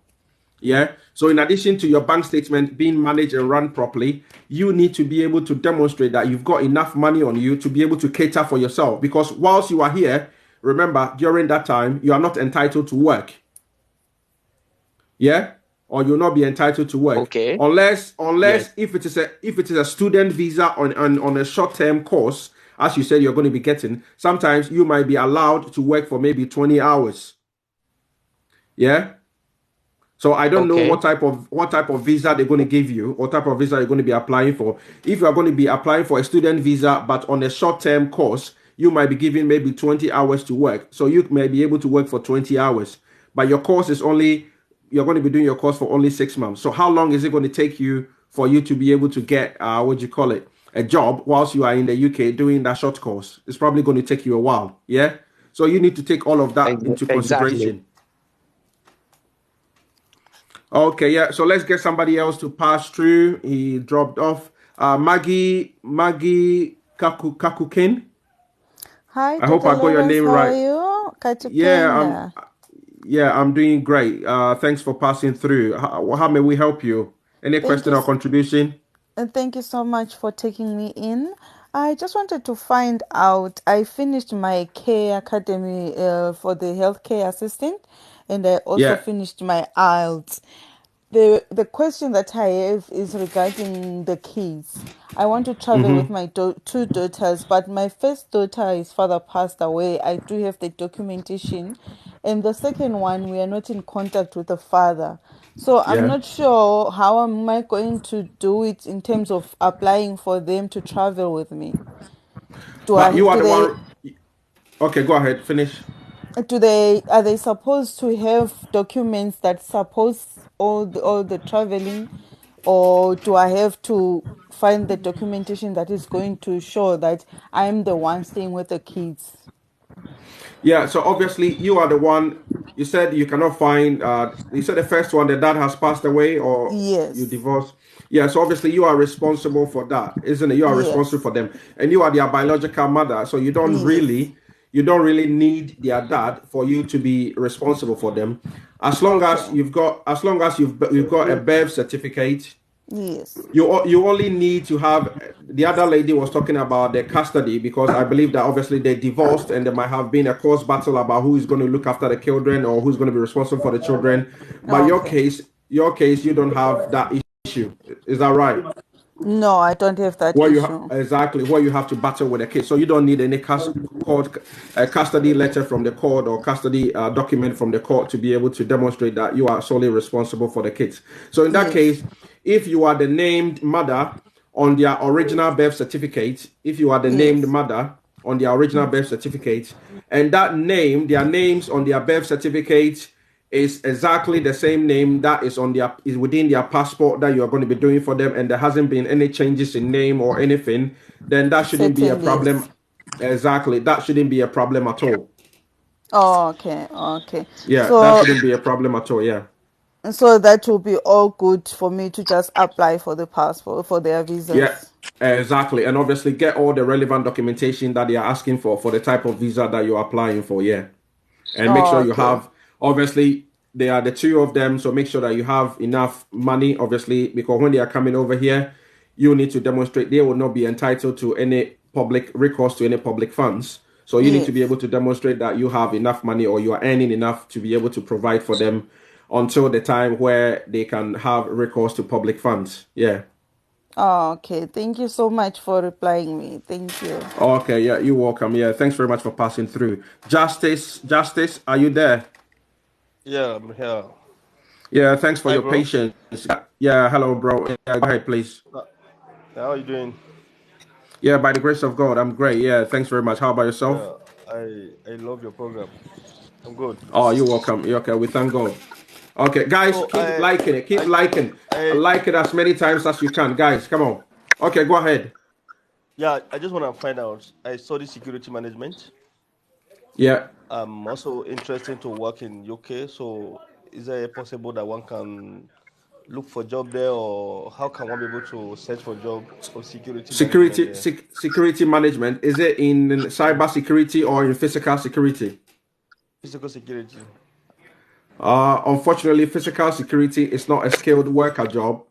Yeah. So in addition to your bank statement being managed and run properly, you need to be able to demonstrate that you've got enough money on you to be able to cater for yourself. Because whilst you are here, remember, during that time, you are not entitled to work. Yeah. Or you'll not be entitled to work. Okay. Unless Yes. if it is a student visa on a short-term course, as you said you're going to be getting, sometimes you might be allowed to work for maybe 20 hours. Yeah. So I don't know Okay. what type of visa they're going to give you, or type of visa you're going to be applying for. If you are going to be applying for a student visa, but on a short-term course, you might be given maybe 20 hours to work. So you may be able to work for 20 hours, but your course is only, you're going to be doing your course for only 6 months. So how long is it going to take you for you to be able to get, what do you call it, a job whilst you are in the UK doing that short course? It's probably going to take you a while. Yeah. So you need to take all of that into Exactly. consideration. Okay, yeah. So let's get somebody else to pass through. He dropped off. Maggie Kakukin. Hi, I hope Dr. I got your Lawrence. name How are right. you? Yeah, I'm. Katukenda. Yeah, I'm doing great. Thanks for passing through. How may we help you? Any Thank you, question or contribution? and thank you so much for taking me in. I just wanted to find out. I finished my care academy for the healthcare assistant, and I also Yeah. finished my IELTS. The question that I have is regarding the kids. I want to travel with Mm-hmm. my two daughters, but my first daughter, his father passed away. I do have the documentation, and the second one, we are not in contact with the father. So I'm Yeah. not sure how am I going to do it in terms of applying for them to travel with me. Do But I you are do the they one. Okay, go ahead. Finish. are they supposed to have documents that suppose all the traveling, or do I have to find the documentation that is going to show that I'm the one staying with the kids? Yeah, so obviously you are the one. You said you cannot find. You said the first one, the dad has passed away, or you Yes. divorced. Yeah, so obviously you are responsible for that, isn't it? You are responsible Yes. for them, and you are their biological mother. So Yes. you don't really need their dad for you to be responsible for them. Okay. As long as you've got a birth certificate. Yes. You only need to have, the other lady was talking about the custody, because I believe that obviously they divorced and there might have been a course battle about who is going to look after the children or who's going to be responsible for the children. But Okay. your case, you don't have that issue. Is that right? No, I don't have that Where issue. exactly where you have to battle with a case, so you don't need any court custody letter from the court or custody document from the court to be able to demonstrate that you are solely responsible for the kids. So in that Yes. case, if you are the named mother on their original birth certificate, if you are the named Yes. mother on their original birth certificate, and that name, their names on their birth certificate is exactly the same name that is within their passport that you are going to be doing for them, and there hasn't been any changes in name or anything, then that shouldn't be a Certainly problem. yes. Exactly, that shouldn't be a problem at all. Okay. Okay. Yeah, that So shouldn't be a problem at all. Yeah. so that will be all good for me to just apply for the passport for their Yeah, visas. exactly. And obviously get all the relevant documentation that they are asking for the type of visa that you're applying for. Yeah. And make sure you Okay. have, obviously they are the two of them, so make sure that you have enough money, obviously, because when they are coming over here, you need to demonstrate they will not be entitled to any public recourse to any public funds. So you need to be Yes. able to demonstrate that you have enough money or you are earning enough to be able to provide for them until the time where they can have recourse to public funds. Yeah. Okay. Thank you so much for replying me. Thank you. Okay, yeah, you're welcome. Yeah, thanks very much for passing through. Justice, are you there? Yeah, I'm here. Yeah, thanks for Hi, your bro. patience. Yeah, hello, bro. Yeah, go ahead, please. Uh, How are you doing? Yeah, by the grace of God, I'm great. Yeah, thanks very much. How about yourself? Yeah, I love your program. I'm good. Oh, you're welcome. You're okay. We thank God. Okay, guys, So keep liking it. Keep liking. I Like it as many times as you can, guys. Come on. Okay, go ahead. yeah, I just want to find out. I study security management. Yeah. I'm also interested to work in UK. So, is it possible that one can look for job there, or how can one be able to search for job of security management there? Security management. Is it in cyber security or in physical security? Physical security. Unfortunately, physical security is not a skilled worker job.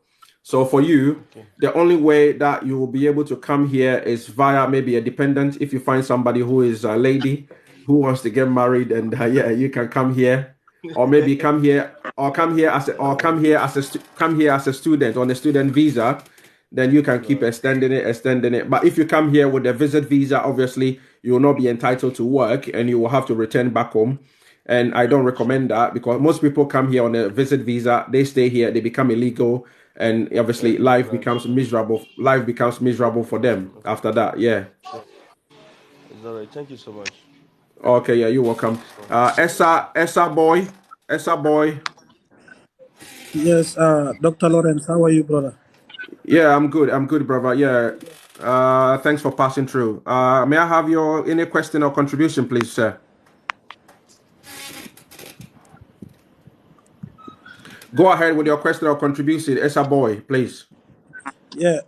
So for you, Okay. the only way that you will be able to come here is via maybe a dependent. If you find somebody who is a lady who wants to get married, and yeah, you can come here, or maybe come here, or come here as a, or All right. come here as a student on a student visa. Then you can keep All extending it. But if you come here with a visit visa, obviously you will not be entitled to work, and you will have to return back home. And I don't recommend that because most people come here on a visit visa, they stay here, they become illegal, and obviously right. life Exactly. becomes miserable. Life becomes miserable for them Okay. after that. Yeah. Sure. It's all right. Thank you so much. Okay. Yeah. You're welcome. Essa boy. Yes, Dr. Lawrence, how are you, brother? Yeah, I'm good. I'm good, brother. Yeah. Thanks for passing through. May I have your any question or contribution, please, sir? Go ahead with your question or contribution, Essa boy, please. Yeah,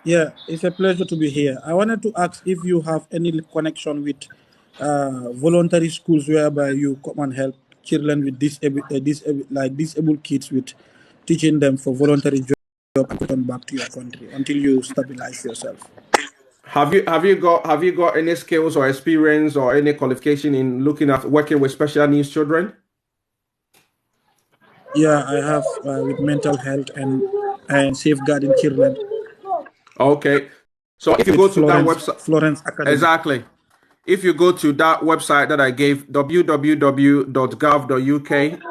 yeah, it's a pleasure to be here. I wanted to ask if you have any connection with voluntary schools whereby you come and help children with disabled kids with teaching them for voluntary job and return back to your country until you stabilize yourself. Have you got any skills or experience or any qualification in looking at working with special needs children? Yeah, I have with mental health and safeguarding children Okay. So if you with go to that website, Florence Academy. exactly. If you go to that website that I gave, www.gov.uk,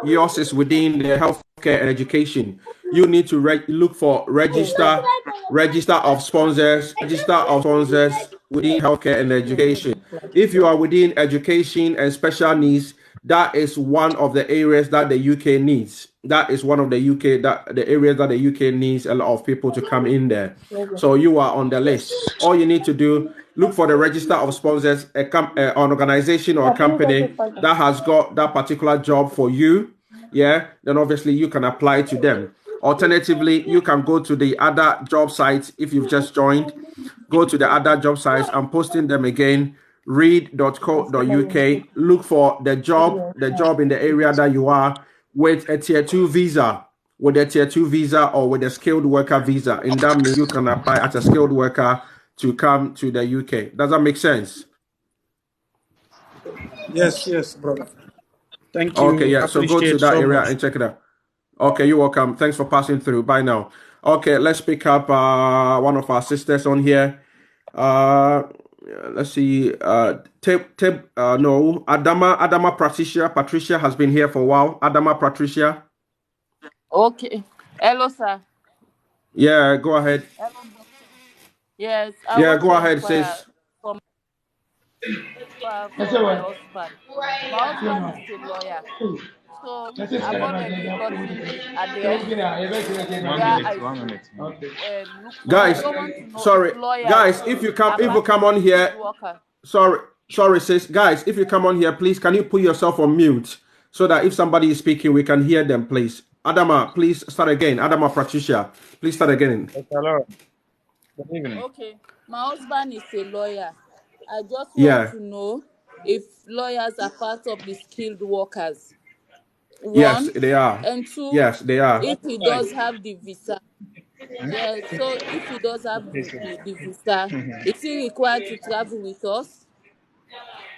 yours is within the healthcare and education. You need to look for register of sponsors within healthcare and education. If you are within education and special needs, that is one of the areas that the UK needs. That is one of the UK that the areas that the UK needs a lot of people to come in there. So you are on the list. All you need to do, look for the register of sponsors, an organization or a company that has got that particular job for you. Yeah, then obviously you can apply to them. Alternatively, you can go to the other job sites if you've just joined. Go to the other job sites. I'm posting them again. Read.co.uk. Look for the job in the area that you are with a tier 2 visa, with a tier 2 visa or with a skilled worker visa. In that means you can apply as a skilled worker to come to the UK. Does that make sense? Yes, yes, brother. Thank Okay, you. yeah. So go to Appreciate that so area much. and check it out. Okay, you're welcome. Thanks for passing through. Bye now. Okay, let's pick up one of our sisters on here. Uh let's see. No, Adama Patricia has been here for a while. Adama Patricia. Okay. Hello, sir. Yeah, go ahead. Hello, doctor. Yes, I Yeah, want go to ahead, inquire sis. for my husband. My husband is a lawyer, so I've already gotten the address where I should look for. I Guys, don't want to know if sorry. lawyers, Guys, if you apart come from on skilled here, worker. sorry, sis. Guys, if you come on here, please can you put yourself on mute so that if somebody is speaking, we can hear them, please. Adama, please start again. Adama Patricia, please start again. Dr. Lawrence, good evening. Okay, my husband is a lawyer. I just want Yeah. to know if lawyers are part of the skilled workers. Yes, One, they are. and two, Yes, they are. if he does have the visa. Yeah, so if he does have the visa, is he required to travel with us?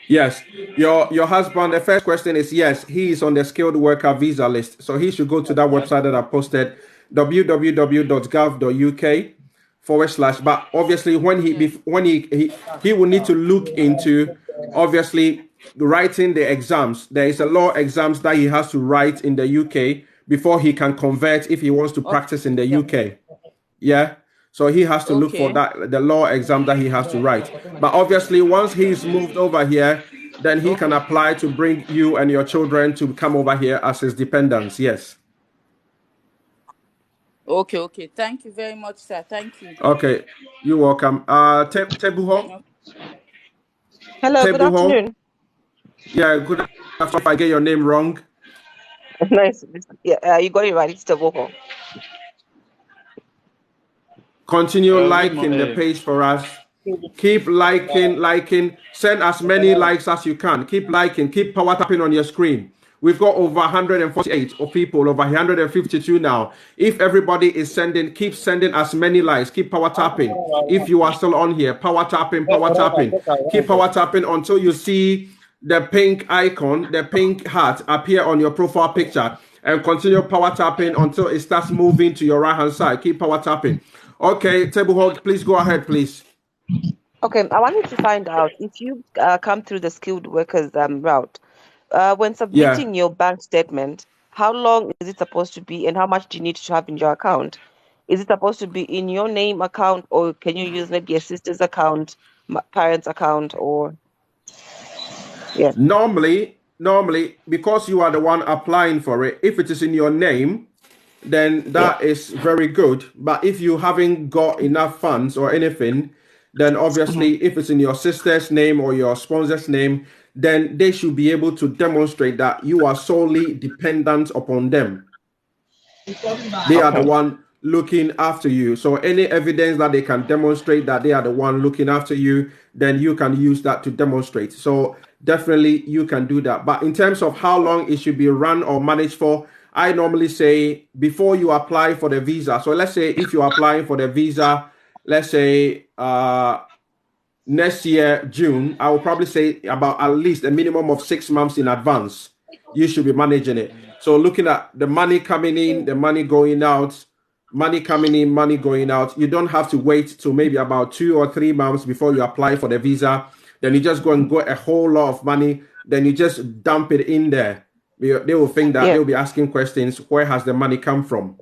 Yes. Your husband, the first question is yes, he is on the skilled worker visa list. So he should go to that website that I posted, www.gov.uk forward slash. But obviously when he will need to look into obviously writing the exams. There is a law exams that he has to write in the UK before he can convert if he wants to Okay. practice in the Yeah. UK. Yeah. So he has to look for Okay. that the law exam that he has to write. But obviously, once he's moved over here, then he can Okay. apply to bring you and your children to come over here as his dependents. Yes. Okay. Okay. Thank you very much, sir. Thank you. Okay. You're welcome. Tebuho. Hello, good Table Hall. afternoon. Yeah, good afternoon. If I get your name wrong, Nice. Yeah, you got it right. It's Toboho. continue Good liking the morning. page for us. Keep liking. Send as many likes as you can. Keep liking. Keep power tapping on your screen. We've got over 148 of people, over 152 now. If everybody is sending, keep sending as many likes. Keep power tapping. If you are still on here, power tapping, power tapping. Keep power tapping until you see the pink icon, the pink heart appear on your profile picture, and continue power tapping until it starts moving to your right hand side. Keep power tapping. Okay, Table Hog, please go ahead, please. Okay, I wanted to find out if you come through the skilled workers route. When Yeah. submitting your bank statement, how long is it supposed to be, and how much do you need to have in your account? Is it supposed to be in your name account, or can you use maybe a sister's account, parents' account, or yeah, Normally, because you are the one applying for it, if it is in your name, then yeah, that is very good. But if you haven't got enough funds or anything, then hmm obviously, if it's in your sister's name or your sponsor's name, then they should be able to demonstrate that you are solely dependent upon them. They are the okay, one looking after you. So any evidence that they can demonstrate that they are the one looking after you, then you can use that to demonstrate. So definitely you can do that. But in terms of how long it should be run or managed for, I normally say before you apply for the visa. So let's say if you're applying for the visa, let's say next year, June, I will probably say about at least a minimum of 6 months in advance. You should be managing it. So looking at the money coming in, the money going out, money coming in, money going out. You don't have to wait till maybe about 2 or 3 months before you apply for the visa. Then you just go and get a whole lot of money. Then you just dump it in there. They will think that yeah, they'll be asking questions. Where has the money come from?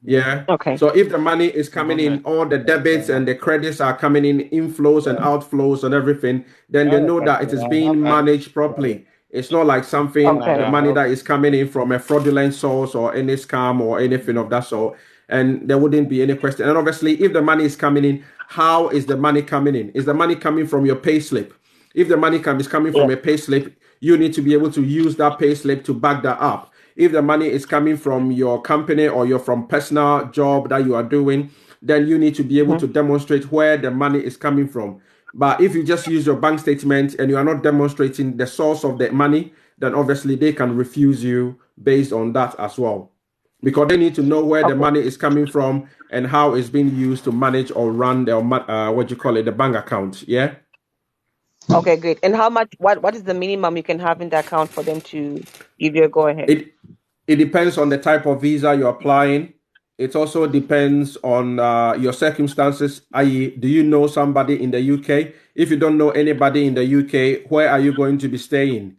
Yeah. okay, So if the money is coming Government. in, all the debits and the credits are coming in, inflows and outflows and everything, then they know that it is being managed properly. It's not like something, okay, the money that is coming in from a fraudulent source or any scam or anything of that sort. And there wouldn't be any question. And obviously, if the money is coming in, how is the money coming in? Is the money coming from your pay slip? If the money is coming yeah, from a pay slip, you need to be able to use that pay slip to back that up. If the money is coming from your company or you're from personal job that you are doing, then you need to be able hmm to demonstrate where the money is coming from. But if you just use your bank statement and you are not demonstrating the source of the money, then obviously they can refuse you based on that as well. Because they need to know where the okay, money is coming from and how it's being used to manage or run the what you call it, the bank account. Yeah. okay, great. And how much? What is the minimum you can have in the account for them to give you a go ahead? It it depends on the type of visa you're applying. It also depends on your circumstances. I.e., do you know somebody in the UK? If you don't know anybody in the UK, where are you going to be staying?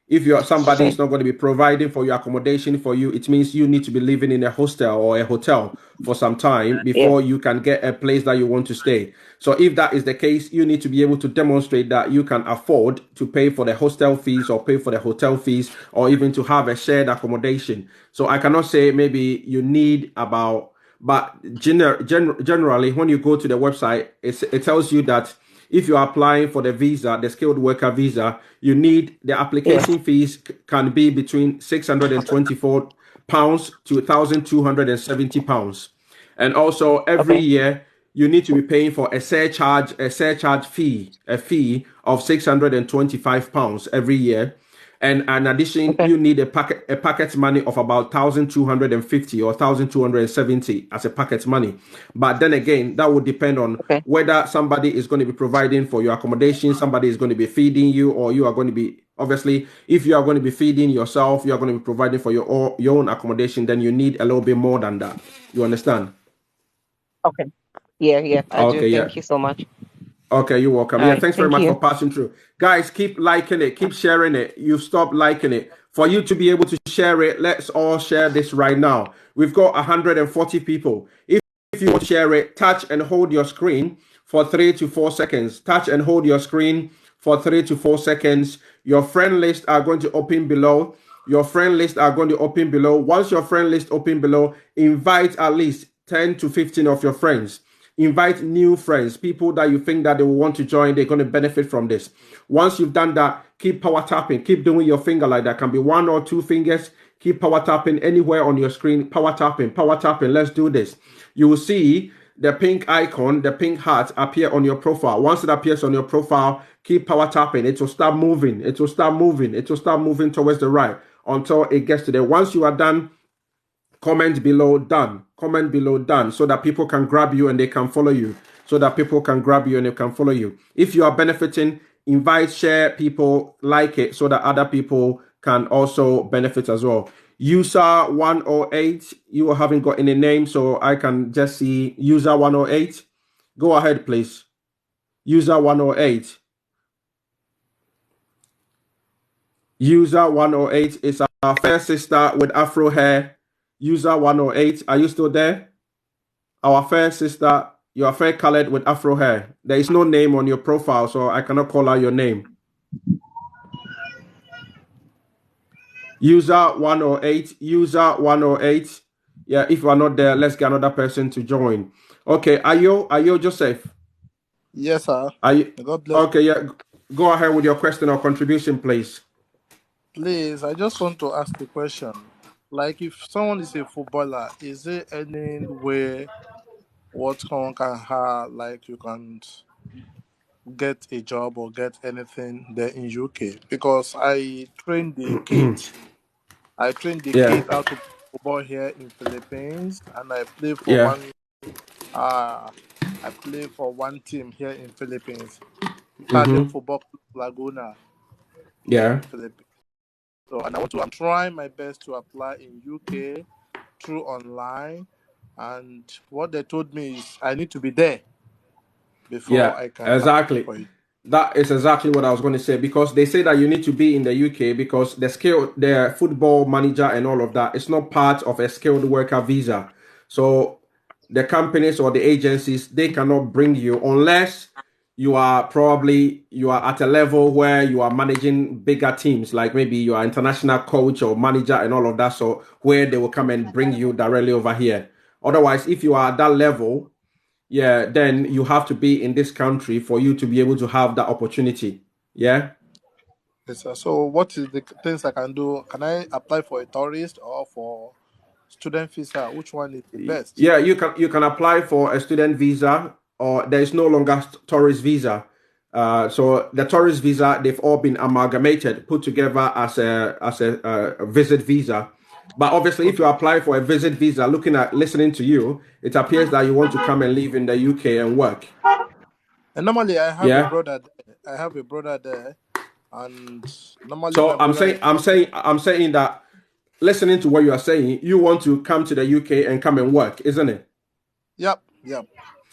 If you're somebody Okay, is not going to be providing for your accommodation for you, it means you need to be living in a hostel or a hotel for some time yeah, before you can get a place that you want to stay. So if that is the case, you need to be able to demonstrate that you can afford to pay for the hostel fees or pay for the hotel fees or even to have a shared accommodation. So I cannot say maybe you need about, but generally when you go to the website, it tells you that if you are applying for the visa, the skilled worker visa, you need the yeah, application fees can be between £624 to £1,270. And also every okay, year you need to be paying for a surcharge fee, a fee of £625 every year. And in addition, okay, you need a packet money of about 1,250 or 1,270 as a packet money. But then again, that would depend on okay, whether somebody is going to be providing for your accommodation, somebody is going to be feeding you, or you are going to be obviously, if you are going to be feeding yourself, you are going to be providing for your own accommodation, then you need a little bit more than that. You understand? okay. Yeah, yeah, I do. Okay, yeah. Thank you so much. Okay, you're welcome. All Yeah, right, thanks very thank much you. for passing through. Guys, keep liking it, keep sharing it. You've stopped liking it. For you to be able to share it, let's all share this right now. We've got 140 people. If you want to share it, touch and hold your screen for 3 to 4 seconds. Touch and hold your screen for 3 to 4 seconds. Your friend list are going to open below. Your friend list are going to open below. Once your friend list open below, invite at least 10 to 15 of your friends. invite new friends, people that you think that they will want to join, they're going to benefit from this. Once you've done that, keep power tapping, keep doing your finger like that. Can be 1 or 2 fingers. Keep power tapping anywhere on your screen. Power tapping, power tapping. Let's do this. You will see the pink icon, the pink heart appear on your profile. Once it appears on your profile, keep power tapping. It will start moving. It will start moving. It will start moving towards the right until it gets to there. Once you are done, comment below done. Comment below done so that people can grab you and they can follow you. So that people can grab you and they can follow you. If you are benefiting, invite, share, people like it so that other people can also benefit as well. User 108, you haven't got any name, so I can just see user 108. Go ahead, please. User 108. User 108 is our fair sister with afro hair. User 108, are you still there? Our fair sister, you are fair colored with afro hair. There is no name on your profile, so I cannot call out your name. User 108, user 108. Yeah, if you are not there, let's get another person to join. Okay, Ayo Joseph. Yes, sir. Are you God bless. okay? Yeah, go ahead with your question or contribution, please. Please, I just want to ask a question. Like, if someone is a footballer, is there any way what someone can have, like, you can get a job or get anything there in UK? Because I train the kids. I train the Yeah, kids how to play football here in Philippines, and I play for yeah. one. I play for one team here in Philippines, Italian Football Club Laguna here Yeah. in Philippines. So, and I'm trying my best to apply in UK through online. And what they told me is I need to be there before Yeah, I can apply exactly. for it. That is exactly what I was going to say, because they say that you need to be in the UK because the football manager and all of that, it's not part of a skilled worker visa. So the companies or the agencies, they cannot bring you unless you are at a level where you are managing bigger teams, like maybe you are international coach or manager and all of that. So where they will come and bring you directly over here. Otherwise, if you are at that level, yeah, then you have to be in this country for you to be able to have that opportunity. Yeah. Yes, sir. So what is the things I can do? Can I apply for a tourist or for student visa? Which one is the best? Yeah, you can apply for a student visa, or there is no longer tourist visa. So the tourist visa, they've all been amalgamated, put together as a visit visa. But obviously, if you Okay. apply for a visit visa, listening to you, it appears that you want to come and live in the UK and work. And normally I have a Yeah. brother there. I have a brother there, and normally my So I'm brother saying is I'm working. saying I'm saying that listening to what you are saying, you want to come to the UK and come and work, isn't it? Yep, yep.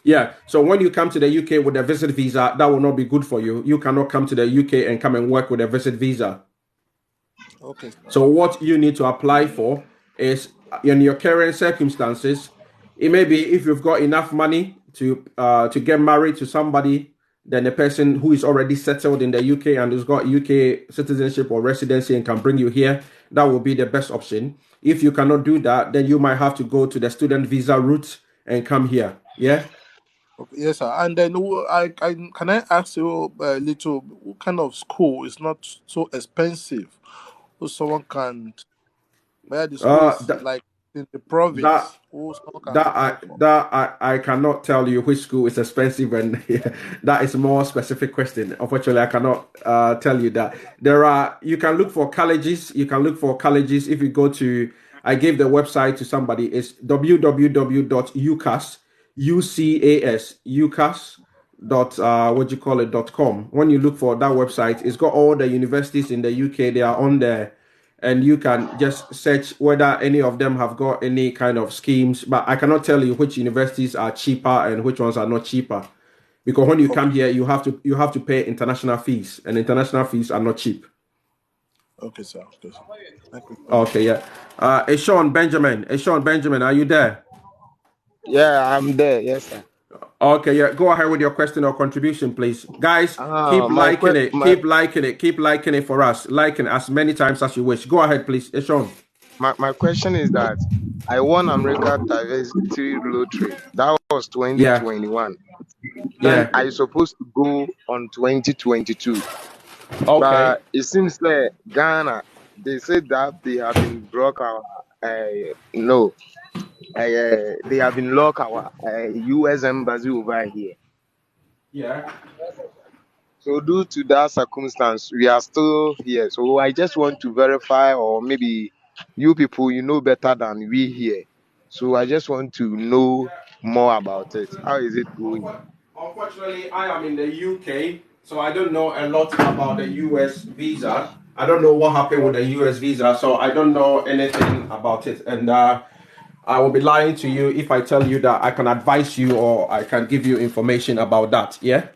Yeah. So when you come to the UK with a visit visa, that will not be good for you. You cannot come to the UK and come and work with a visit visa. Okay, sir. So what you need to apply for is in your current circumstances. It may be if you've got enough money to get married to somebody, then a person who is already settled in the UK and who's got UK citizenship or residency and can bring you here, that will be the best option. If you cannot do that, then you might have to go to the student visa route and come here. Yeah. Okay, yes, sir. And then I can I ask you a little, what kind of school is not so expensive, so someone can, where the school Uh, is that like in the that province, who someone can apply for? I cannot tell you which school is expensive, and that is a more specific question. Unfortunately, I cannot tell you that. You can look for colleges. You can look for colleges if you go to. I gave the website to somebody. It's www.ucas ucas dot what do you call it .com. When you look for that website, it's got all the universities in the UK. They are on there, and you can just search whether any of them have got any kind of schemes. But I cannot tell you which universities are cheaper and which ones are not cheaper, because when you come Okay, here, you have to pay international fees, and international fees are not cheap. okay, sir. Okay, sir. Thank you so Okay, much. yeah. Eshawn Benjamin, are you there? Yeah, I'm there. Yes, sir. Okay, yeah. Go ahead with your question or contribution, please. Guys, keep My liking it. my Keep liking it. Keep liking it for us. Liking as many times as you wish. Go ahead, please. Eshawn. my question is that I won America Diversity Lottery. That was Yeah, 2021. Then yeah. I supposed to go on 2022. Okay. But it seems like Ghana, they said that they have been block our no, they have been lock our U.S. embassy over here. Yeah. So due to that circumstance, we are still here. So I just want to verify, or maybe you people, you know better than we here. So I just want to know more about it. How is it going? Unfortunately, I am in the UK, so I don't know a lot about the US visa. I don't know what happened with the US visa, so I don't know anything about it. And I will be lying to you if I tell you that I can advise you or I can give you information about that. Yeah.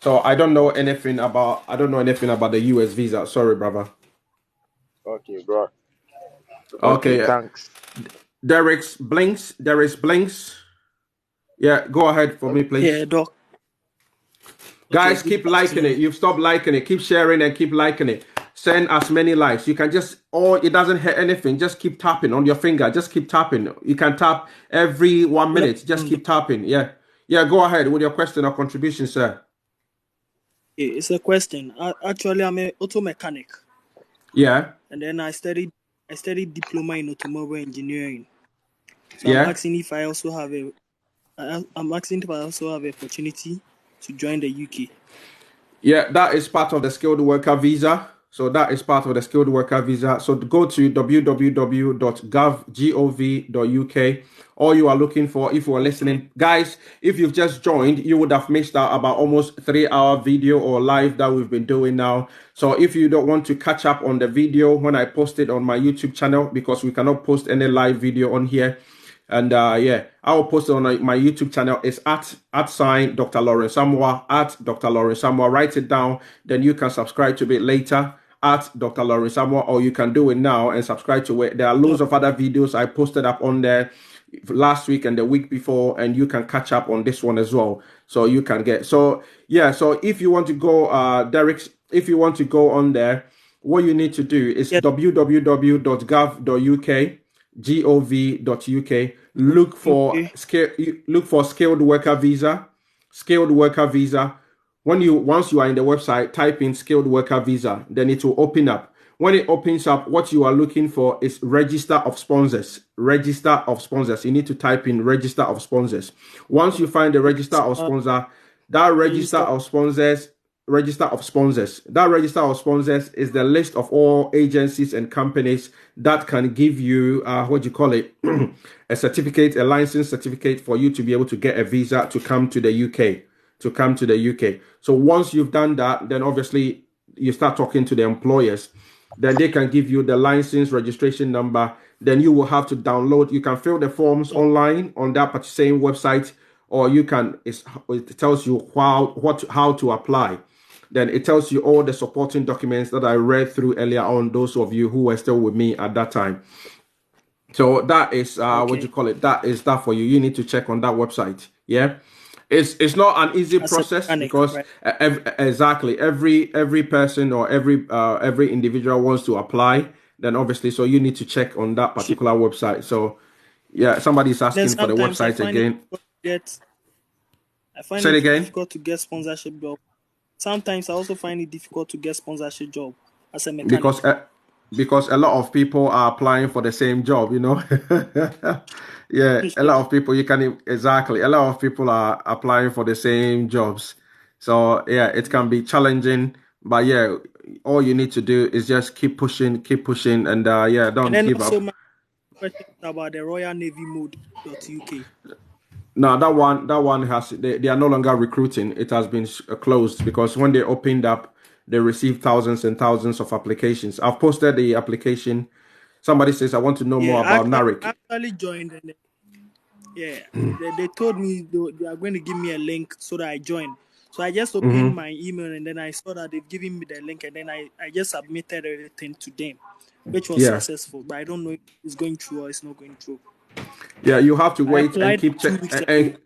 So I don't know anything about the US visa. Sorry, brother. Okay, bro. Okay, Okay. thanks. Derek's Blinks. Yeah, go ahead for me, Yeah, please. Doc. Okay, Guys, good keep liking it. afternoon. You've stopped liking it. Keep sharing and keep liking it. Send as many likes. You can just, or it doesn't hurt anything. Just keep tapping on your finger. Just keep tapping. You can tap every 1 minute. Just keep tapping. Yeah. Yeah, go ahead with your question or contribution, sir. It's a question. Actually, I'm a auto mechanic, Yeah. and then I studied diploma in automobile engineering. So I'm Yeah. asking if I also have I'm asking if I also have a opportunity to join the UK. Yeah, that is part of the skilled worker visa. So that is part of the skilled worker visa. So go to www.gov.uk. All you are looking for, if you are Okay. listening, guys, if you've just joined, you would have missed out about almost 3 hour video or live that we've been doing now. So if you don't want to catch up on the video when I post it on my YouTube channel, because we cannot post any live video on here, and yeah, I will post it on my YouTube channel. It's at sign Dr. Lawrence Samoa, at Dr. Lawrence Samoa. Write it down, then you can subscribe to it later at Dr. Lawrence Samoa, or you can do it now and subscribe to it. There are loads of other videos I posted up on there last week and the week before, and you can catch up on this one as well. So you can get, so yeah, so if you want to go, Derek, if you want to go on there, what you need to do is Yes. www.gov.uk, gov.uk. Okay. Look for skilled worker visa. Skilled worker visa. Once you are in the website, type in skilled worker visa, then it will open up. When it opens up, what you are looking for is register of sponsors. Register of sponsors. You need to type in register of sponsors. Once you find the register of sponsor, that register Register. of sponsors register of sponsors. That register of sponsors is the list of all agencies and companies that can give you what do you call it, a certificate, a license certificate for you to be able to get a visa to come to the UK. To come to the UK. So once you've done that, then obviously you start talking to the employers. Then they can give you the license registration number. Then you will have to download. You can fill the forms online on that same website, or you can. It tells you how to apply. Then it tells you all the supporting documents that I read through earlier on, those of you who were still with me at that time. So that is what you Okay. call it. That is that for you. You need to check on that website. Yeah. It's not an easy As a process mechanic, because right? exactly every person or every individual wants to apply. Then obviously, so you need to check on that particular website. So yeah, somebody's Then asking for the sometimes I website find it again. difficult to get Say it again. sponsorship job. Sometimes I also find it difficult to get sponsorship job as a because mechanic. uh, because a lot of people are applying for the same job, you know. Yeah, a lot of people exactly, a lot of people are applying for the same jobs, so yeah, it can be challenging, but yeah, all you need to do is just keep pushing, and yeah, And don't then give also up. my question is about the Royal Navy Mode.uk. No, that one they are no longer recruiting. It has been closed because when they opened up, they received thousands and thousands of applications. I've posted the application. Somebody says, I want to know more Yeah, about I NARIC. actually joined, and yeah, they told me they are going to give me a link so that I joined. So I just opened Mm-hmm. my email, and then I saw that they've given me the link, and then I just submitted everything to them, which was Yeah. successful. But I don't know if it's going through or it's not going through. Yeah, you have to I wait and applied keep 2 weeks ago. and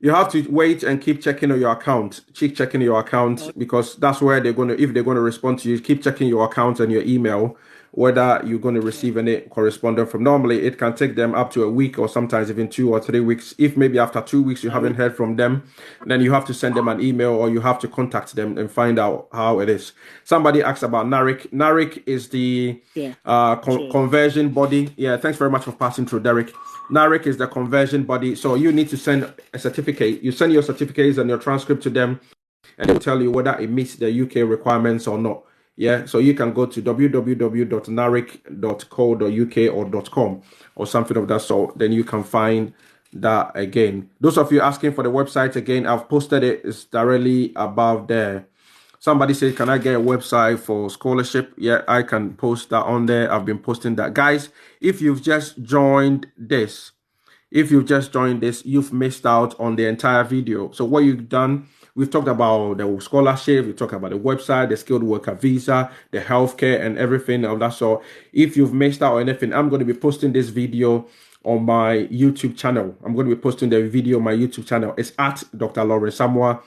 you have to wait and keep checking on your account. Keep checking your account Uh, because that's where if they're gonna respond to you, keep checking your account and your email. whether you're going to receive any correspondence from. Normally, it can take them up to a week or sometimes even 2 or 3 weeks. If maybe after 2 weeks you haven't heard from them, then you have to send them an email or you have to contact them and find out how it is. Somebody asked about NARIC. NARIC is the conversion body. Yeah, thanks very much for passing through, Derek. NARIC is the conversion body. So you need to send a certificate. You send your certificates and your transcript to them, and they'll tell you whether it meets the UK requirements or not. Yeah, so you can go to www.naric.co.uk or .com or something of that sort. Then you can find that again. Those of you asking for the website again, I've posted it. It's directly above there. Somebody said, can I get a website for scholarship? Yeah, I can post that on there. I've been posting that. Guys, if you've just joined this, you've missed out on the entire video. So what you've done, we've talked about the scholarship, we talked about the website, the skilled worker visa, the healthcare and everything of that sort. If you've missed out on anything, I'm going to be posting this video on my YouTube channel. I'm going to be posting the video on my YouTube channel. It's at Dr. Lawrence Samoa,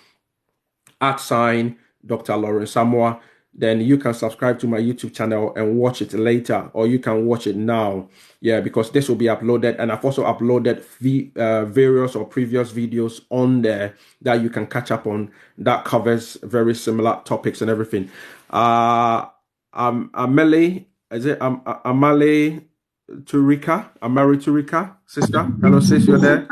@ Dr. Lawrence Samoa. Then you can subscribe to my YouTube channel and watch it later, or you can watch it now. Yeah, because this will be uploaded, and I've also uploaded various or previous videos on there that you can catch up on that covers very similar topics and everything. Amele, is it Amale Turika? Amari Turika, sister? Hello, sis, you're there?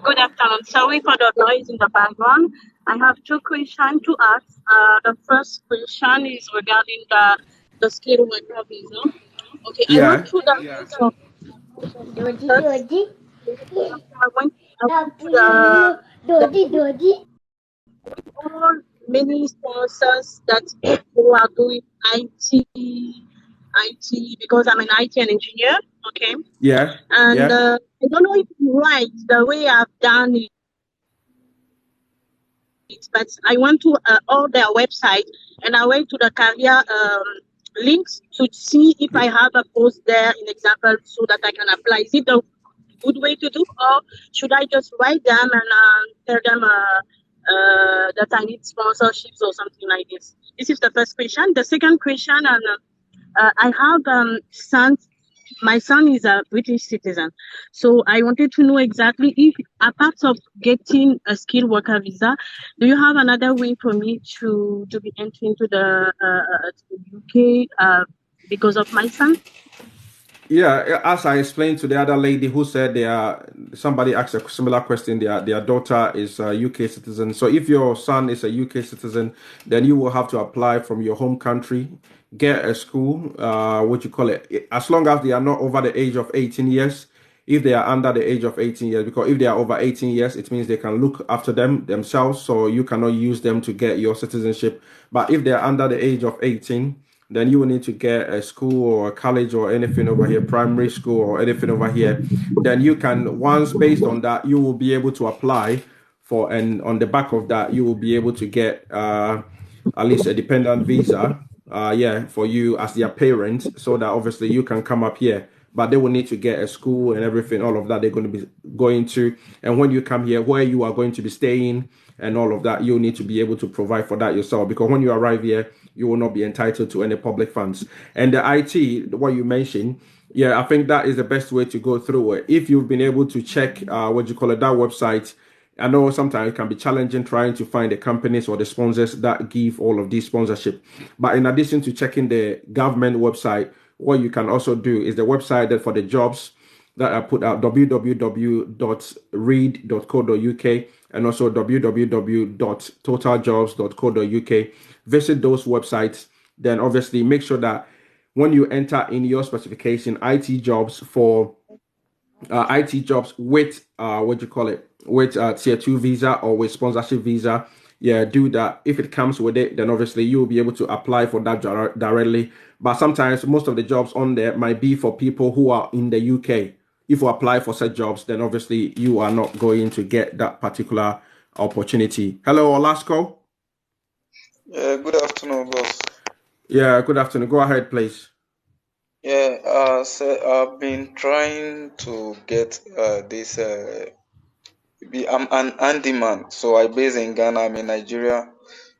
Good afternoon. Sorry for the noise in the background. I have two questions to ask. The first question is regarding the skilled worker visa. Okay, I Yeah. went through the list of methods. I went to the all many sponsors that who are doing IT because I'm an IT and engineer. Okay, Yeah. and Yeah. I don't know if it's right the way I've done it, but I went to all their website and I went to the career links to see if I have a post there in example so that I can apply. Is it a good way to do, or should I just write them and tell them that I need sponsorships or something like this? This is the first question. The second question, and I have sons. My son is a British citizen, so I wanted to know exactly if, apart of getting a skilled worker visa, do you have another way for me to be entering into the UK because of my son? Yeah, as I explained to the other lady who said somebody asked a similar question. Their daughter is a UK citizen. So if your son is a UK citizen, then you will have to apply from your home country, get a school, what you call it, as long as they are not over the age of 18 years. If they are under the age of 18 years, because if they are over 18 years, it means they can look after themselves. So you cannot use them to get your citizenship. But if they are under the age of 18, then you will need to get a school or a college or anything over here, primary school or anything over here. Then you can, once based on that, you will be able to apply for, and on the back of that, you will be able to get at least a dependent visa, for you as their parent, so that obviously you can come up here. But they will need to get a school and everything, all of that they're going to be going to. And when you come here, where you are going to be staying and all of that, you'll need to be able to provide for that yourself. Because when you arrive here, you will not be entitled to any public funds. And the IT, what you mentioned, yeah, I think that is the best way to go through it. If you've been able to check, that website, I know sometimes it can be challenging trying to find the companies or the sponsors that give all of these sponsorship. But in addition to checking the government website, what you can also do is the website that for the jobs that I put out, www.read.co.uk and also www.totaljobs.co.uk. Visit those websites. Then obviously make sure that when you enter in your specification, IT jobs with with tier 2 visa or with sponsorship visa, yeah, do that. If it comes with it, then obviously you'll be able to apply for that directly. But sometimes most of the jobs on there might be for people who are in the UK. If you apply for such jobs, then obviously you are not going to get that particular opportunity. Hello, Olasco. Good afternoon, boss. Yeah, good afternoon. Go ahead, please. Yeah, so I've been trying to get this. I'm an handyman, so I base in Ghana. I'm in Nigeria.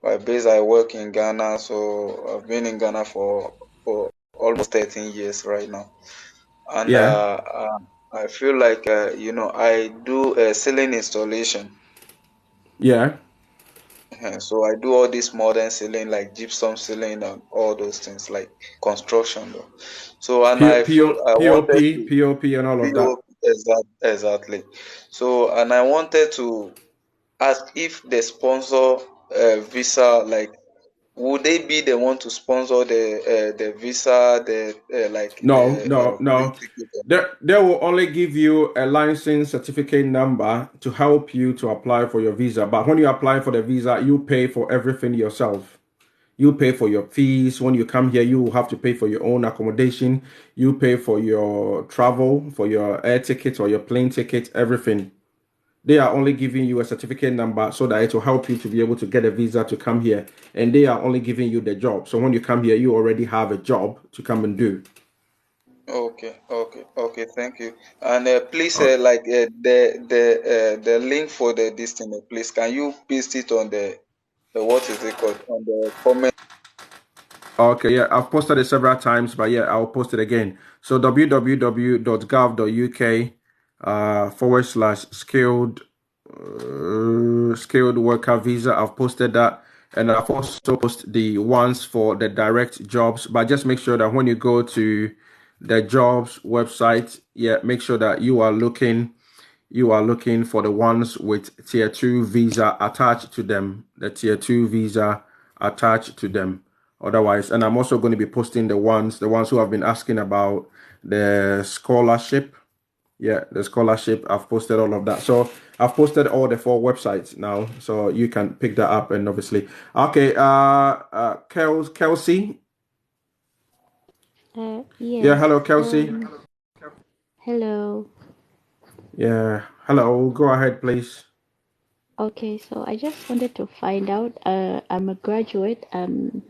by base I work in Ghana, so I've been in Ghana for almost 13 years right now, and Yeah, I feel like I do ceiling installation. yeah. So I do all this modern ceiling like gypsum ceiling and all those things like construction though. So and I feel I wanted to POP, and all of that. PO exactly. So and I wanted to ask if the sponsor visa, like would they be the one to sponsor the visa, the like No, the no, plane no. ticket? They will only give you a license certificate number to help you to apply for your visa. But when you apply for the visa, you pay for everything yourself. You pay for your fees. When you come here, you will have to pay for your own accommodation. You pay for your travel, for your air ticket or your plane ticket, everything. They are only giving you a certificate number so that it will help you to be able to get a visa to come here. And they are only giving you the job. So when you come here, you already have a job to come and do. Okay. Thank you. And please, Uh, like the link for the this thing, please can you paste it on the what is it called on the comment? Okay, yeah, I've posted it several times, but yeah, I'll post it again. So www.gov.uk / skilled worker visa. I've posted that, and I've also posted the ones for the direct jobs. But just make sure that when you go to the jobs website, yeah, make sure that you are looking for the ones with tier 2 visa attached to them, the tier 2 visa attached to them. Otherwise, and I'm also going to be posting the ones who have been asking about the scholarship. Yeah, the scholarship. I've posted all of that. So I've posted all the 4 websites now, so you can pick that up. And obviously, okay. Kelsey. Yeah, Yes. hello, Kelsey. Hello. Yeah, hello. Go ahead, please. Okay, so I just wanted to find out. I'm a graduate. I'm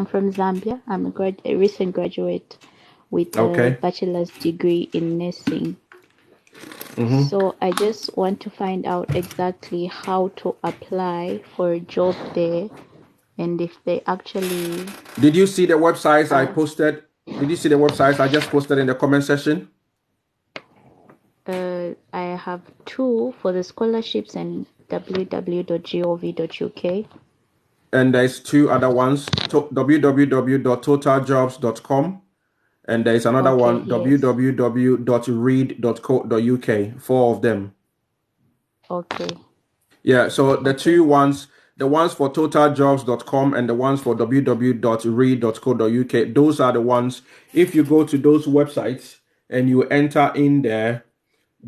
from Zambia. I'm a recent graduate with a Okay. bachelor's degree in nursing. Mm-hmm. So I just want to find out exactly how to apply for a job there, and if they actually Did you see the websites I uh, posted? Did you see the websites I just posted in the comment section? I have two for the scholarships and www.gov.uk. And there's 2 other ones, www.totaljobs.com, and there's another Okay, one, yes. www.read.co.uk. 4 of them. Okay. Yeah, so the Okay. 2 ones, the ones for totaljobs.com and the ones for www.read.co.uk, those are the ones. If you go to those websites and you enter in there,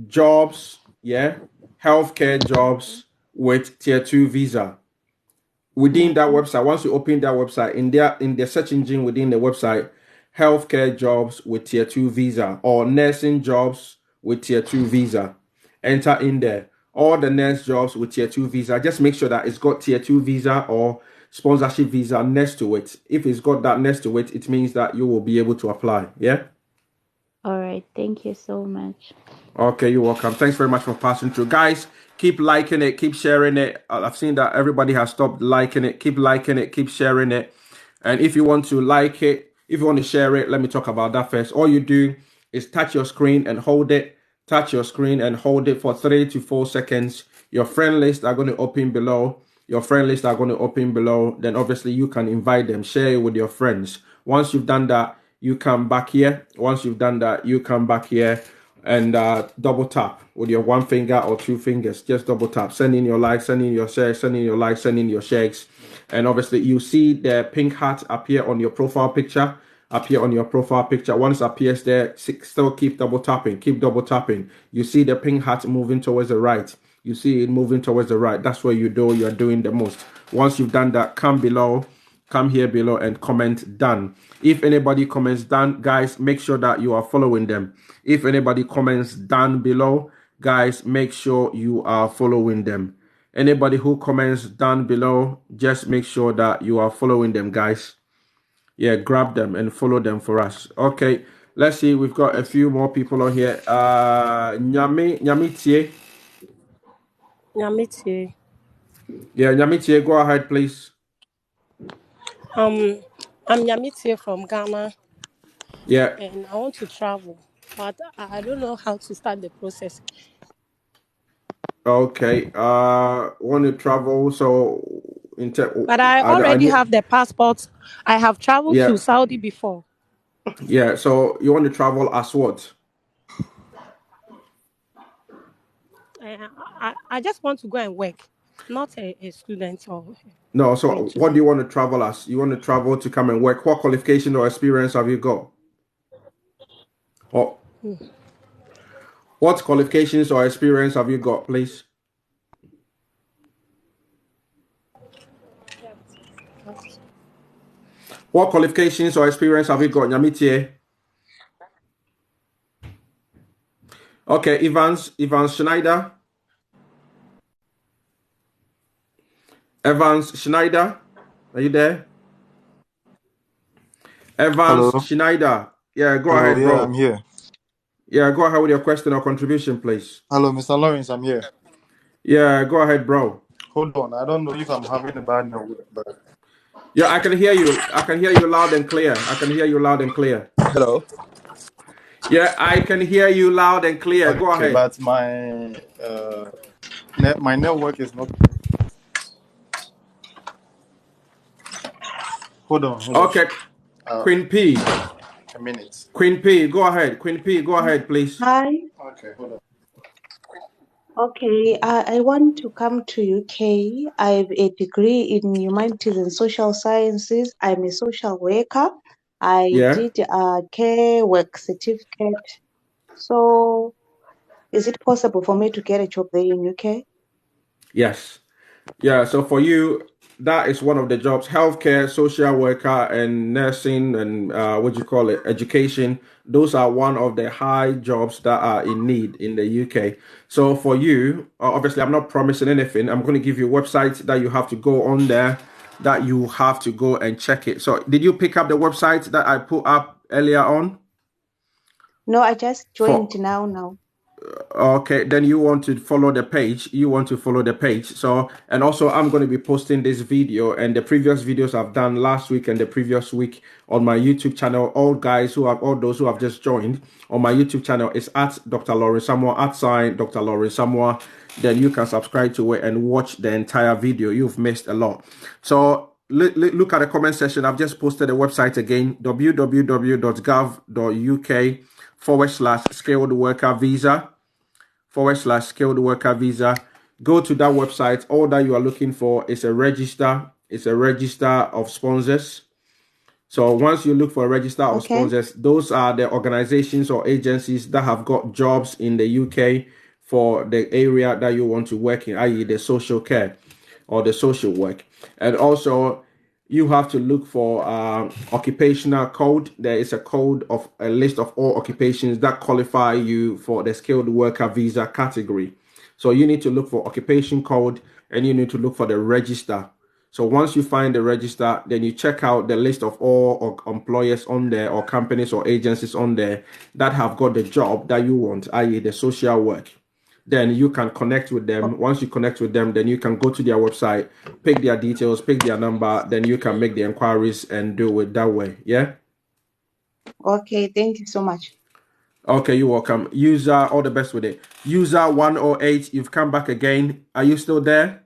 jobs, yeah, healthcare Okay. jobs with tier 2 visa. Within that Okay. website, once you open that website, in the search engine within the website, healthcare jobs with tier 2 visa or nursing jobs with tier 2 visa. Enter in there. All the nurse jobs with tier 2 visa. Just make sure that it's got tier 2 visa or sponsorship visa next to it. If it's got that next to it, it means that you will be able to apply. Yeah. All right. Thank you so much. Okay, you're welcome. Thanks very much for passing through. Guys, keep liking it, keep sharing it. I've seen that everybody has stopped liking it. Keep liking it, keep sharing it. And if you want to like it, if you want to share it, let me talk about that first. All you do is touch your screen and hold it. Touch your screen and hold it for 3 to 4 seconds. Your friend list are going to open below. Your friend list are going to open below. Then obviously you can invite them, share it with your friends. Once you've done that, you come back here. Once you've done that, you come back here and double tap with your 1 finger or 2 fingers. Just double tap. Send in your likes, send in your shares, send in your likes, send in your shares. And obviously, you see the pink heart appear on your profile picture. Appear on your profile picture. Once it appears there, still keep double tapping. Keep double tapping. You see the pink heart moving towards the right. You see it moving towards the right. That's where you're doing the most. Once you've done that, come here below and comment done. If anybody comments done, guys, make sure that you are following them. If anybody comments done below, guys, make sure you are following them. Anybody who comments down below, just make sure that you are following them, guys. Yeah, grab them and follow them for us. Okay, let's see. We've got a few more people on here. Nyamitie. Nyamitie. Yeah, Nyamitie, go ahead, please. I'm Yamitie from Ghana, Yeah. and I want to travel, but I don't know how to start the process. Okay. Want to travel? So, But I I already need. have the passport. I have traveled Yeah. to Saudi before. Yeah. So you want to travel as what? I just want to go and work, not a student or No. going So to what do work. you want to travel as? You want to travel to come and work? What qualification or experience have you got? Or Hmm. what qualifications or experience have you got, please? What qualifications or experience have you got, Nyamitie? Okay, Evans Schneider. Evans Schneider. Are you there? Hello. Evans Schneider. Yeah, go Hello. ahead, Yeah, I'm bro. here. Yeah, go ahead with your question or contribution, please. Hello, Mr. Lawrence. I'm here. Yeah, go ahead, bro. Hold on. I don't know if I'm having a bad network, but Yeah, I can hear you. I can hear you loud and clear. I can hear you loud and clear. hello. Yeah, I can hear you loud and clear. Go Okay, ahead. but my network is not. Hold on. Hold on. Okay, Uh, Queen P. a minute. Queen P, go ahead. Queen P, go ahead, please. Hi. Okay. Hold on. Okay, I want to come to UK. I have a degree in humanities and social sciences. I'm a social worker. I Yeah. did a care work certificate. So, is it possible for me to get a job there in UK? Yes. Yeah, so for you, that is one of the jobs: healthcare, social worker, and nursing, and what do you call it, education. Those are one of the high jobs that are in need in the UK. So for you, obviously, I'm not promising anything. I'm going to give you websites that you have to go on there, that you have to go and check it. So did you pick up the website that I put up earlier on? No, I just For joined now. Okay, then you want to follow the page. You want to follow the page. So, and also, I'm going to be posting this video and the previous videos I've done last week and the previous week on my YouTube channel. All those who have just joined on my YouTube channel is at Dr. Lauren Samoa, at sign Dr. Lauren Samoa. Then you can subscribe to it and watch the entire video. You've missed a lot. So, look at the comment section. I've just posted the website again: www.gov.uk/skilled worker visa /skilled worker visa. Go to that website. All that you are looking for is a register. It's a register of sponsors. So once you look for a register of Okay. sponsors, those are the organizations or agencies that have got jobs in the UK for the area that you want to work in, i.e. the social care or the social work. And also you have to look for occupational code. There is a list of all occupations that qualify you for the skilled worker visa category. So you need to look for occupation code and you need to look for the register. So once you find the register, then you check out the list of all employers on there or companies or agencies on there that have got the job that you want, i.e. the social work. Then you can connect with them. Once you connect with them, then you can go to their website, pick their details, pick their number, then you can make the inquiries and do it that way. Yeah? Okay, thank you so much. Okay, you're welcome. User, all the best with it. User 108, you've come back again. Are you still there?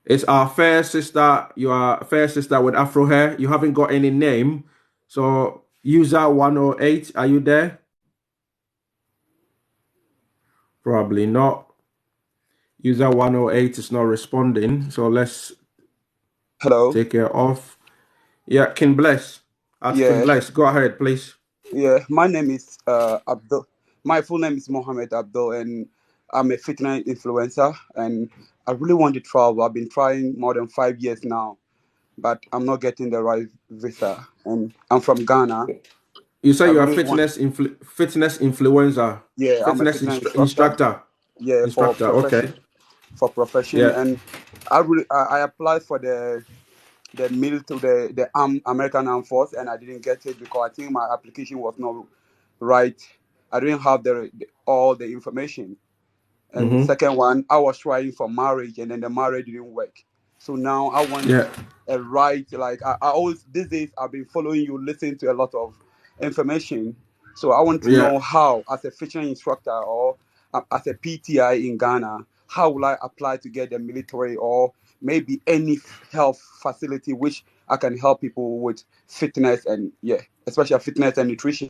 It's our fair sister. You are a fair sister with Afro hair. You haven't got any name. So, user 108, are you there? Probably not. User 108 is not responding. So, let's Hello. take her off. Yeah, King Bless. At King Yeah, Bless. Go ahead, please. yeah. My name is Abdul. My full name is Mohammed Abdul, and I'm a fitness influencer. And I really want to travel. I've been trying more than 5 years now, but I'm not getting the right visa. And I'm from Ghana. You say I you're a really want. fitness influencer, Yeah, I'm a fitness fitness instructor. instructor. Yeah, for Instructor, okay. profession. For profession, Yeah. and I applied for the American Armed Force, and I didn't get it because I think my application was not right. I didn't have all the information. And Mm-hmm. second one, I was trying for marriage, and then the marriage didn't work. So now I want Yeah. a right, like I always these days I've been following you, listening to a lot of information. So I want to Yeah. know how, as a fishing instructor or as a PTI in Ghana, how will I apply to get the military or maybe any health facility which I can help people with fitness and especially fitness and nutrition.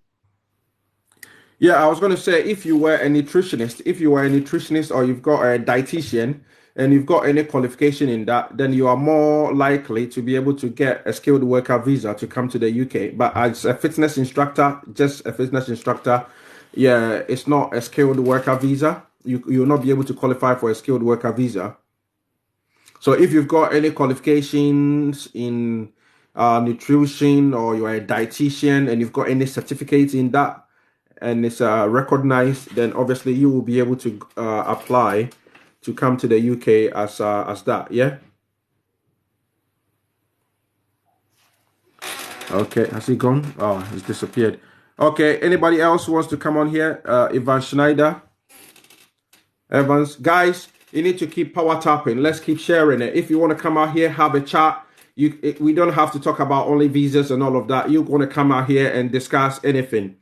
Yeah, I was going to say if you were a nutritionist or you've got a dietitian and you've got any qualification in that, then you are more likely to be able to get a skilled worker visa to come to the UK. But as a fitness instructor, just a fitness instructor, yeah, it's not a skilled worker visa. You will not be able to qualify for a skilled worker visa. So if you've got any qualifications in nutrition or you're a dietitian and you've got any certificates in that, and it's recognized, then obviously you will be able to apply to come to the UK as that. Yeah. Okay. Has he gone? Oh, he's disappeared. Okay. Anybody else who wants to come on here? Ivan Schneider, Evans, guys, you need to keep power tapping. Let's keep sharing it. If you want to come out here, have a chat. We don't have to talk about only visas and all of that. You want to come out here and discuss anything.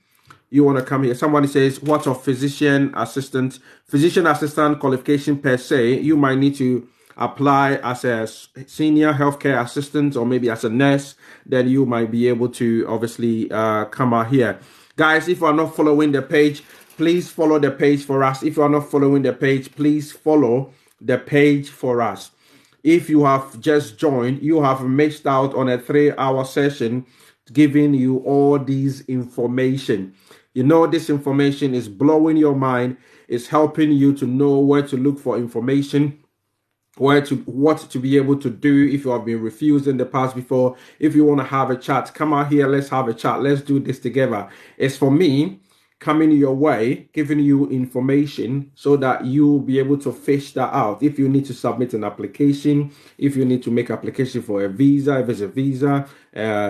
You want to come here. Somebody says, what of physician assistant? Physician assistant qualification per se, you might need to apply as a senior healthcare assistant or maybe as a nurse. Then you might be able to obviously come out here. Guys, if you are not following the page, please follow the page for us. If you are not following the page, please follow the page for us. If you have just joined, you have missed out on a 3-hour session giving you all these information. You know, this information is blowing your mind. It's helping you to know where to look for information, what to be able to do if you have been refused in the past before. If you want to have a chat, come out here. Let's have a chat. Let's do this together. It's for me coming your way, giving you information so that you'll be able to fish that out. If you need to submit an application, if you need to make application for a visa, if it's a visa,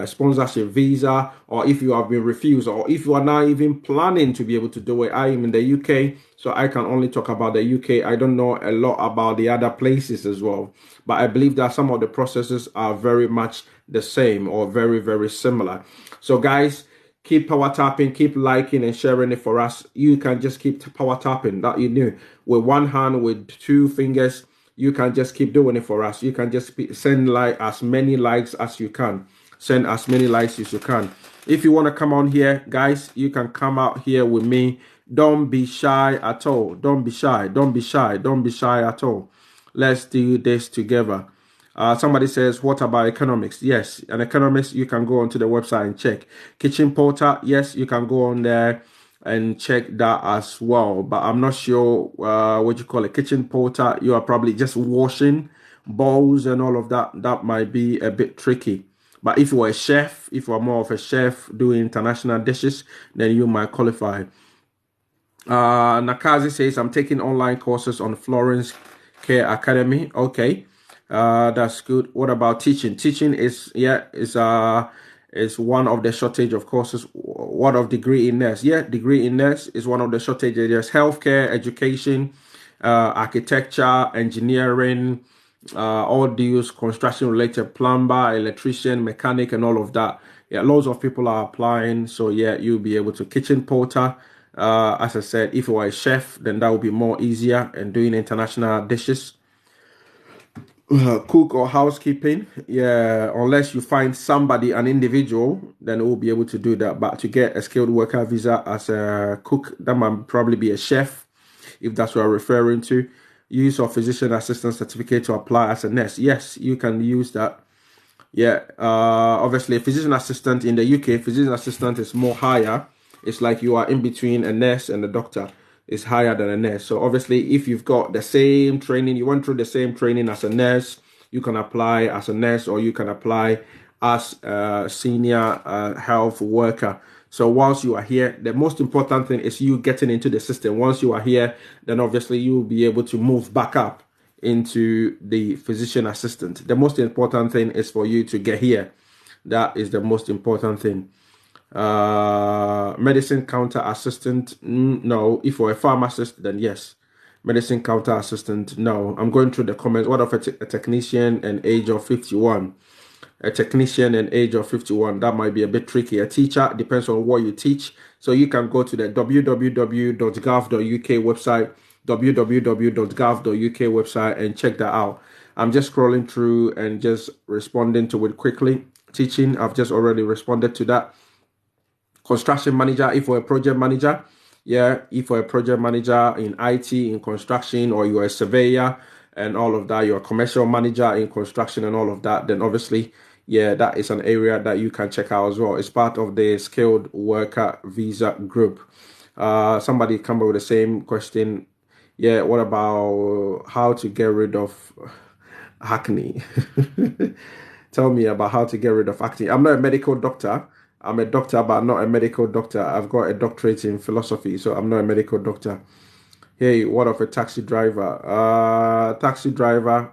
sponsorship visa, or if you have been refused, or if you are now even planning to be able to do it. I am in the UK, so I can only talk about the UK. I don't know a lot about the other places as well, but I believe that some of the processes are very much the same or very, very similar. So guys, keep power tapping, keep liking and sharing it for us. You can just keep power tapping that you knew with one hand, with 2 fingers. You can just keep doing it for us. You can just send as many likes as you can. Send as many likes as you can. If you want to come on here, guys, you can come out here with me. Don't be shy at all. Don't be shy. Don't be shy. Don't be shy at all. Let's do this together. Somebody says, what about economics? Yes, an economist, you can go onto the website and check. Kitchen porter, yes, you can go on there and check that as well. But I'm not sure what you call it. Kitchen porter, you are probably just washing bowls and all of that. That might be a bit tricky. But if you are a chef, if you are more of a chef doing international dishes, then you might qualify. Nakazi says, I'm taking online courses on Florence Care Academy. Okay. That's good. What about teaching? Teaching is one of the shortage of courses. What of degree in nurse? Yeah, degree in nurse is one of the shortages. There's healthcare, education, architecture, engineering, all these construction related, plumber, electrician, mechanic, and all of that. Yeah, loads of people are applying. So yeah, you'll be able to. Kitchen porter. As I said, if you are a chef, then that would be more easier and doing international dishes. Cook or housekeeping, yeah, unless you find somebody, an individual, then it will be able to do that. But to get a skilled worker visa as a cook, that might probably be a chef, if that's what I'm referring to. Use of physician assistant certificate to apply as a nurse. Yes, you can use that. Yeah, obviously, a physician assistant in the UK, physician assistant is more higher. It's like you are in between a nurse and a doctor. It's higher than a nurse. So obviously, if you've got the same training, you went through the same training as a nurse, you can apply as a nurse or you can apply as a senior health worker. So once you are here, the most important thing is you getting into the system. Once you are here, then obviously you will be able to move back up into the physician assistant. The most important thing is for you to get here. That is the most important thing. Medicine counter assistant, no. If you're a pharmacist, then yes. Medicine counter assistant. No, I'm going through the comments. What of a technician and age of 51? A technician and age of 51. That might be a bit tricky. A teacher, depends on what you teach. So you can go to the www.gov.uk website, www.gov.uk website, and check that out. I'm just scrolling through and just responding to it quickly. Teaching, I've just already responded to that. Construction manager, if you're a project manager, yeah, if you're a project manager in IT, in construction, or you're a surveyor and all of that, you're a commercial manager in construction and all of that, then obviously, yeah, that is an area that you can check out as well. It's part of the skilled worker visa group. Somebody come up with the same question. Yeah, what about how to get rid of acne? Tell me about how to get rid of acne. I'm not a medical doctor. I'm a doctor, but I'm not a medical doctor. I've got a doctorate in philosophy, so I'm not a medical doctor. Hey, what of a taxi driver? Taxi driver,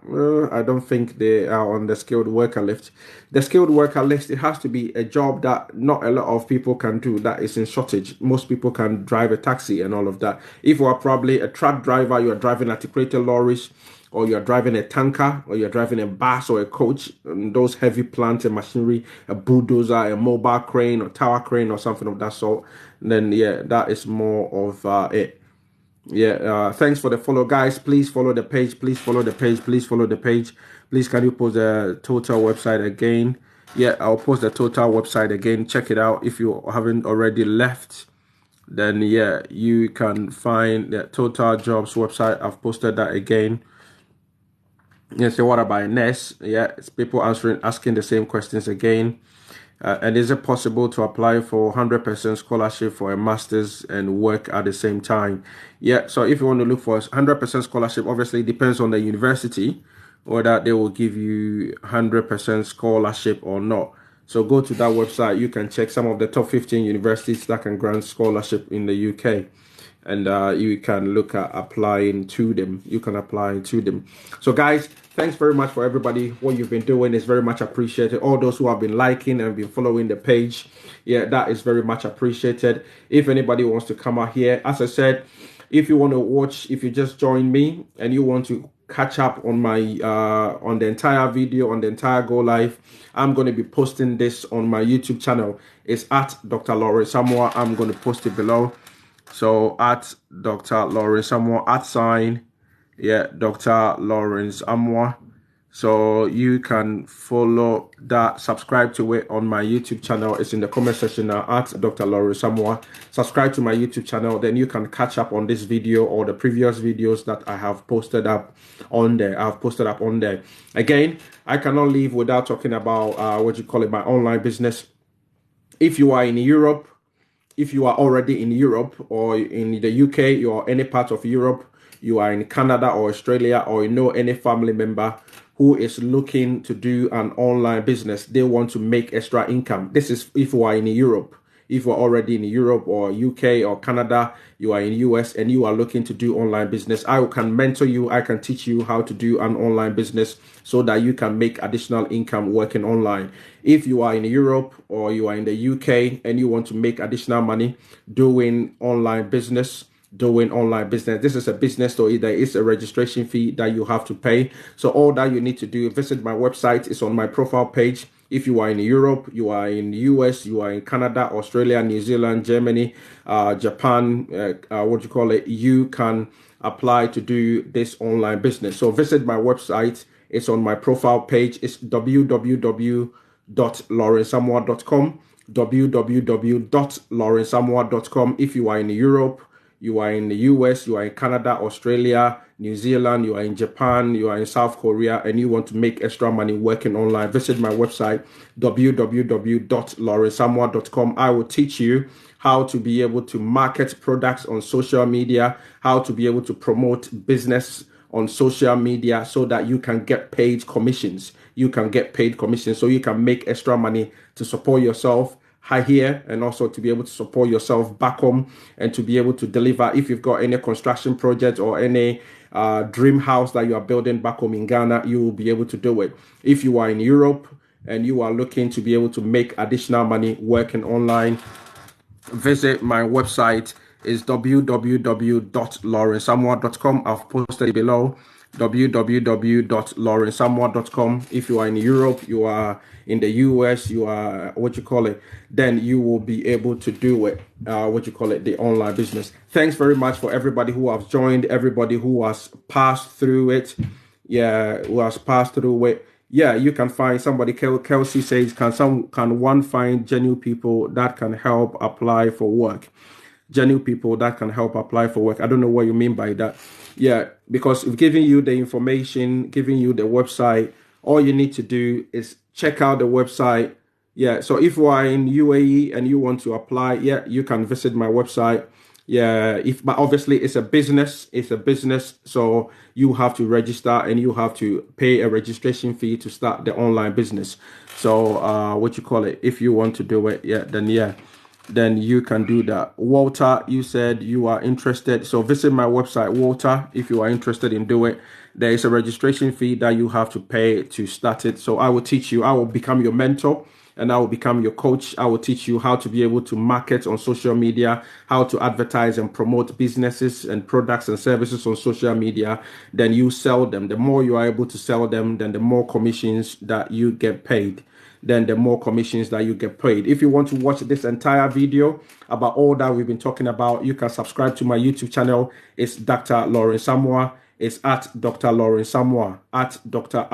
I don't think they are on the skilled worker list. The skilled worker list, it has to be a job that not a lot of people can do, that is in shortage. Most people can drive a taxi and all of that. If you are probably a truck driver, you are driving articulated lorries, or you're driving a tanker, or you're driving a bus or a coach, those heavy plant and machinery, a bulldozer, a mobile crane or tower crane or something of that sort, then yeah, that is more of it. Yeah, thanks for the follow, guys. Please follow the page. Please follow the page. Please follow the page. Please, can you post the total website again? Yeah, I'll post the total website again. Check it out. If you haven't already left, then yeah, you can find the total jobs website. I've posted that again. Yeah, so what about Ness? Yeah, it's people asking the same questions again. And is it possible to apply for 100% scholarship for a master's and work at the same time? Yeah, so if you want to look for 100% scholarship, obviously it depends on the university whether they will give you 100% scholarship or not. So go to that website. You can check some of the top 15 universities that can grant scholarship in the UK. And you can look at applying to them. You can apply to them. So guys, thanks very much for everybody. What you've been doing is very much appreciated. All those who have been liking and been following the page, yeah, that is very much appreciated. If anybody wants to come out here, as I said, if you want to watch, if you just joined me and you want to catch up on my on the entire video, on the entire go live, I'm going to be posting this on my YouTube channel. It's at Dr. Lawrence Samoa. I'm going to post it below. So at Dr. Lawrence Amwa, at sign, yeah, Dr. Lawrence Amwa. So you can follow that, subscribe to it on my YouTube channel. It's in the comment section now, at Dr. Lawrence Amwa. Subscribe to my YouTube channel, then you can catch up on this video or the previous videos that I have posted up on there. I've posted up on there. Again, I cannot leave without talking about my online business. If you are in Europe, if you are already in Europe or in the UK or any part of Europe, you are in Canada or Australia, or you know any family member who is looking to do an online business, they want to make extra income. This is if you are in Europe. If you're already in Europe or UK or Canada, you are in US and you are looking to do online business, I can mentor you. I can teach you how to do an online business so that you can make additional income working online. If you are in Europe or you are in the UK and you want to make additional money doing online business, this is a business, so there is a registration fee that you have to pay. So all that you need to do, visit my website. It's on my profile page. If you are in Europe, you are in the US, you are in Canada, Australia, New Zealand, Germany, Japan, you can apply to do this online business. So visit my website. It's on my profile page. It's www.lawrencesamoa.com, www.lawrencesamoa.com. If you are in Europe, you are in the US, you are in Canada, Australia, New Zealand, you are in Japan, you are in South Korea, and you want to make extra money working online, visit my website, www.lawrencesamoa.com. I will teach you how to be able to market products on social media, how to be able to promote business on social media so that you can get paid commissions. You can get paid commissions so you can make extra money to support yourself here and also to be able to support yourself back home and to be able to deliver. If you've got any construction project or any dream house that you are building back home in Ghana, you will be able to do it. If you are in Europe and you are looking to be able to make additional money working online, visit my website. is www.laurensamoa.com. I've posted it below. www.laurensamoa.com. If you are in Europe, you are in the US, you are then you will be able to do it. The online business. Thanks very much for everybody who has joined, everybody who has passed through it. Yeah, who has passed through it. Yeah, you can find somebody. Kelsey says, can one find genuine people that can help apply for work? Genuine people that can help apply for work. I don't know what you mean by that. Yeah, because we've given you the information, giving you the website. All you need to do is check out the website. Yeah, so if you are in UAE and you want to apply, yeah, you can visit my website. Yeah, but obviously it's a business. So you have to register and you have to pay a registration fee to start the online business. So if you want to do it, then you can do that. Walter, you said you are interested. So visit my website, Walter, if you are interested in doing it. There is a registration fee that you have to pay to start it. So I will teach you. I will become your mentor and I will become your coach. I will teach you how to be able to market on social media, how to advertise and promote businesses and products and services on social media. Then you sell them. The more you are able to sell them, then the more commissions that you get paid, then the more commissions that you get paid. If you want to watch this entire video about all that we've been talking about, you can subscribe to my YouTube channel. It's Dr. Lauren Samoa. It's at Dr. Lauren Samoa, at Dr.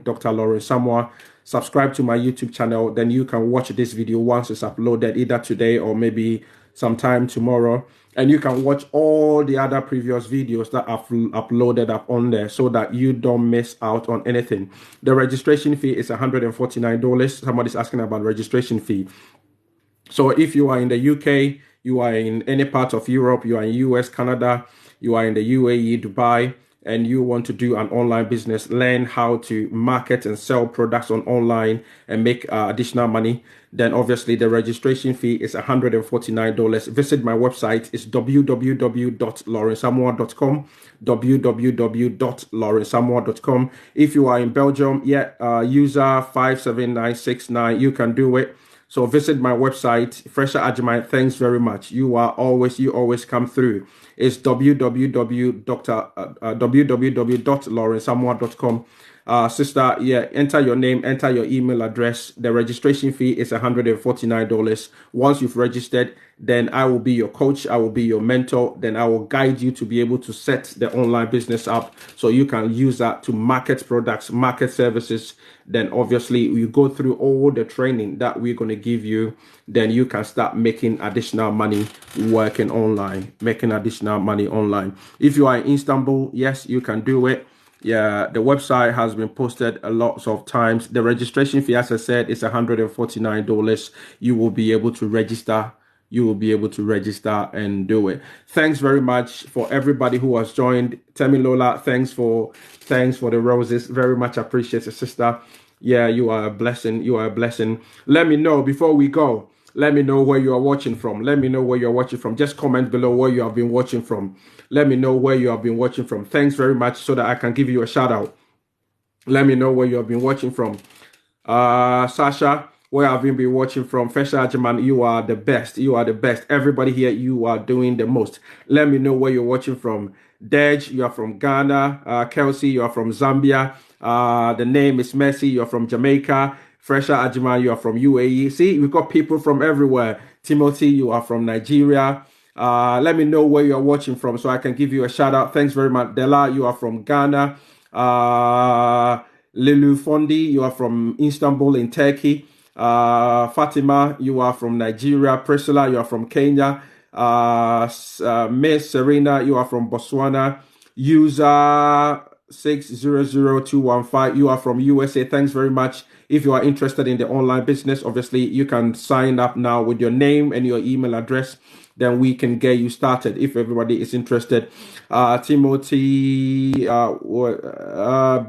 Dr. Lauren Samoa. Subscribe to my YouTube channel. Then you can watch this video once it's uploaded, either today or maybe sometime tomorrow. And you can watch all the other previous videos that I've uploaded up on there so that you don't miss out on anything. The registration fee is $149. Somebody's asking about registration fee. So if you are in the UK, you are in any part of Europe, you are in US, Canada, you are in the UAE, Dubai, and you want to do an online business, learn how to market and sell products on online and make additional money, then obviously the registration fee is $149. Visit my website. It's www.laurensamoa.com, www.laurensamoa.com. If you are in Belgium, user 57969, you can do it. So visit my website, Fresher Ajimai. Thanks very much. You always come through. It's www.laurensamoa.com. Sister, enter your name, enter your email address. The registration fee is $149. Once you've registered, then I will be your coach. I will be your mentor. Then I will guide you to be able to set the online business up so you can use that to market products, market services. Then obviously you go through all the training that we're going to give you. Then you can start making additional money working online, making additional money online. If you are in Istanbul, yes, you can do it. Yeah, the website has been posted a lot of times. The registration fee, as I said, is $149. You will be able to register. You will be able to register and do it. Thanks very much for everybody who has joined. Temi Lola, thanks for the roses. Very much appreciated, sister. Yeah, you are a blessing. You are a blessing. Let me know before we go. Let me know where you are watching from. Let me know where you're watching from. Just comment below where you have been watching from. Let me know where you have been watching from. Thanks very much so that I can give you a shout out. Let me know where you have been watching from. Sasha, where have you been watching from? Fesha Ajiman, you are the best. You are the best. Everybody here, you are doing the most. Let me know where you're watching from. Dej, you are from Ghana. Kelsey, you are from Zambia. The name is Messi, you're from Jamaica. Fresha Ajiman, you are from UAE. See, we've got people from everywhere. Timothy, you are from Nigeria. Let me know where you're watching from so I can give you a shout out. Thanks very much. Della, you are from Ghana. Lilu Fondi, you are from Istanbul in Turkey. Fatima, you are from Nigeria. Priscilla, you are from Kenya. Miss Serena, you are from Botswana. User 600215, you are from USA. Thanks very much. If you are interested in the online business, obviously you can sign up now with your name and your email address. Then we can get you started if everybody is interested. Timothy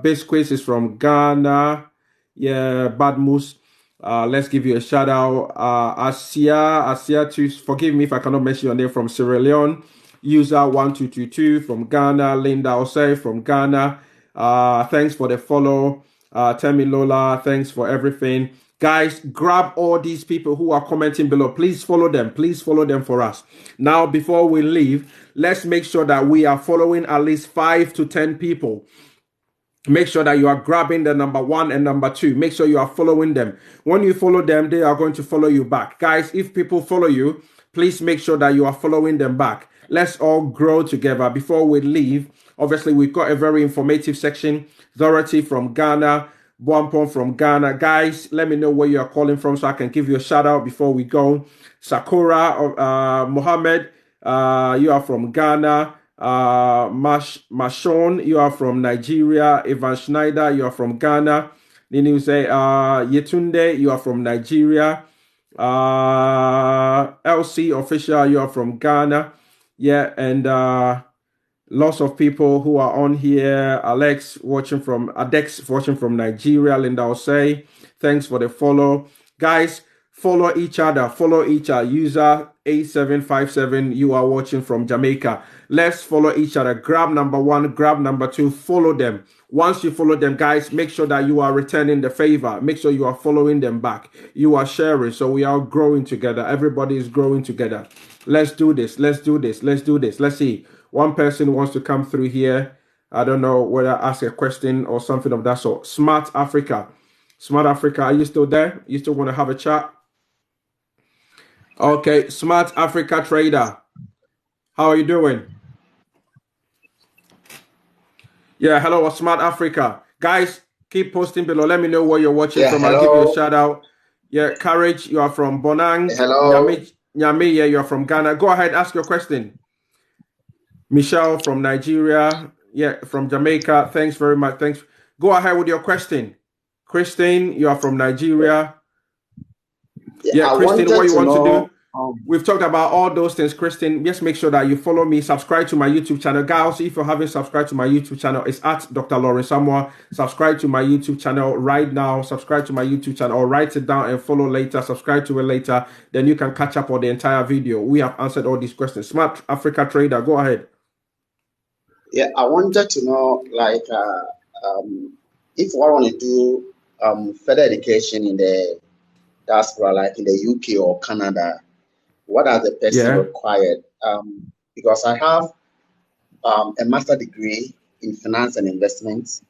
Biscuits is from Ghana. Yeah, Bad Moose. Let's give you a shout out. Asia, to forgive me if I cannot mention your name, from Sierra Leone. User 1222 from Ghana. Linda Osei from Ghana. Thanks for the follow. Temi Lola, thanks for everything. Guys, grab all these people who are commenting below. Please follow them. Please follow them for us. Now, before we leave, let's make sure that we are following at least 5 to 10 people. Make sure that you are grabbing the number 1 and number 2. Make sure you are following them. When you follow them, they are going to follow you back. Guys, if people follow you, please make sure that you are following them back. Let's all grow together. Before we leave, obviously, we've got a very informative section. Dorothy from Ghana, Boampon from Ghana. Guys, let me know where you are calling from so I can give you a shout out before we go. Sakura, Mohammed, you are from Ghana. Mashon, you are from Nigeria. Evan Schneider, you are from Ghana. Then you say Yetunde, you are from Nigeria. LC official, you are from Ghana. Yeah, and lots of people who are on here. Adex watching from Nigeria. Linda Osei, thanks for the follow. Guys, follow each other. Follow each other. User 8757, you are watching from Jamaica. Let's follow each other. Grab number 1, grab number 2, follow them. Once you follow them, guys, make sure that you are returning the favor. Make sure you are following them back. You are sharing, so we are growing together. Everybody is growing together. Let's do this. Let's do this. Let's do this. Let's see. One person wants to come through here. I don't know whether ask a question or something of that sort. Smart Africa. Smart Africa, are you still there? You still want to have a chat? Okay, Smart Africa Trader. How are you doing? Yeah, hello, Smart Africa. Guys, keep posting below. Let me know where you're watching from. I'll give you a Hello. shout out. Yeah, Courage, you are from Bonang. Hello. Nyame, yeah, you are from Ghana. Go ahead, ask your question. Michelle from Nigeria. Yeah, from Jamaica. Thanks very much. Thanks. Go ahead with your question. Christine, you are from Nigeria. Yeah, I Christine, wanted what you to want to know. do? We've talked about all those things, Christine. Just make sure that you follow me, subscribe to my YouTube channel. Guys, if you haven't subscribed to my YouTube channel, it's at Dr. Lawrence Samoa. Subscribe to my YouTube channel right now. Subscribe to my YouTube channel or write it down and follow later. Subscribe to it later. Then you can catch up on the entire video. We have answered all these questions. Smart Africa Trader, go ahead. Yeah, I wanted to know, like, if I want to do further education in the diaspora, like in the UK or Canada, what are the person required? Because I have a master degree in finance and investments,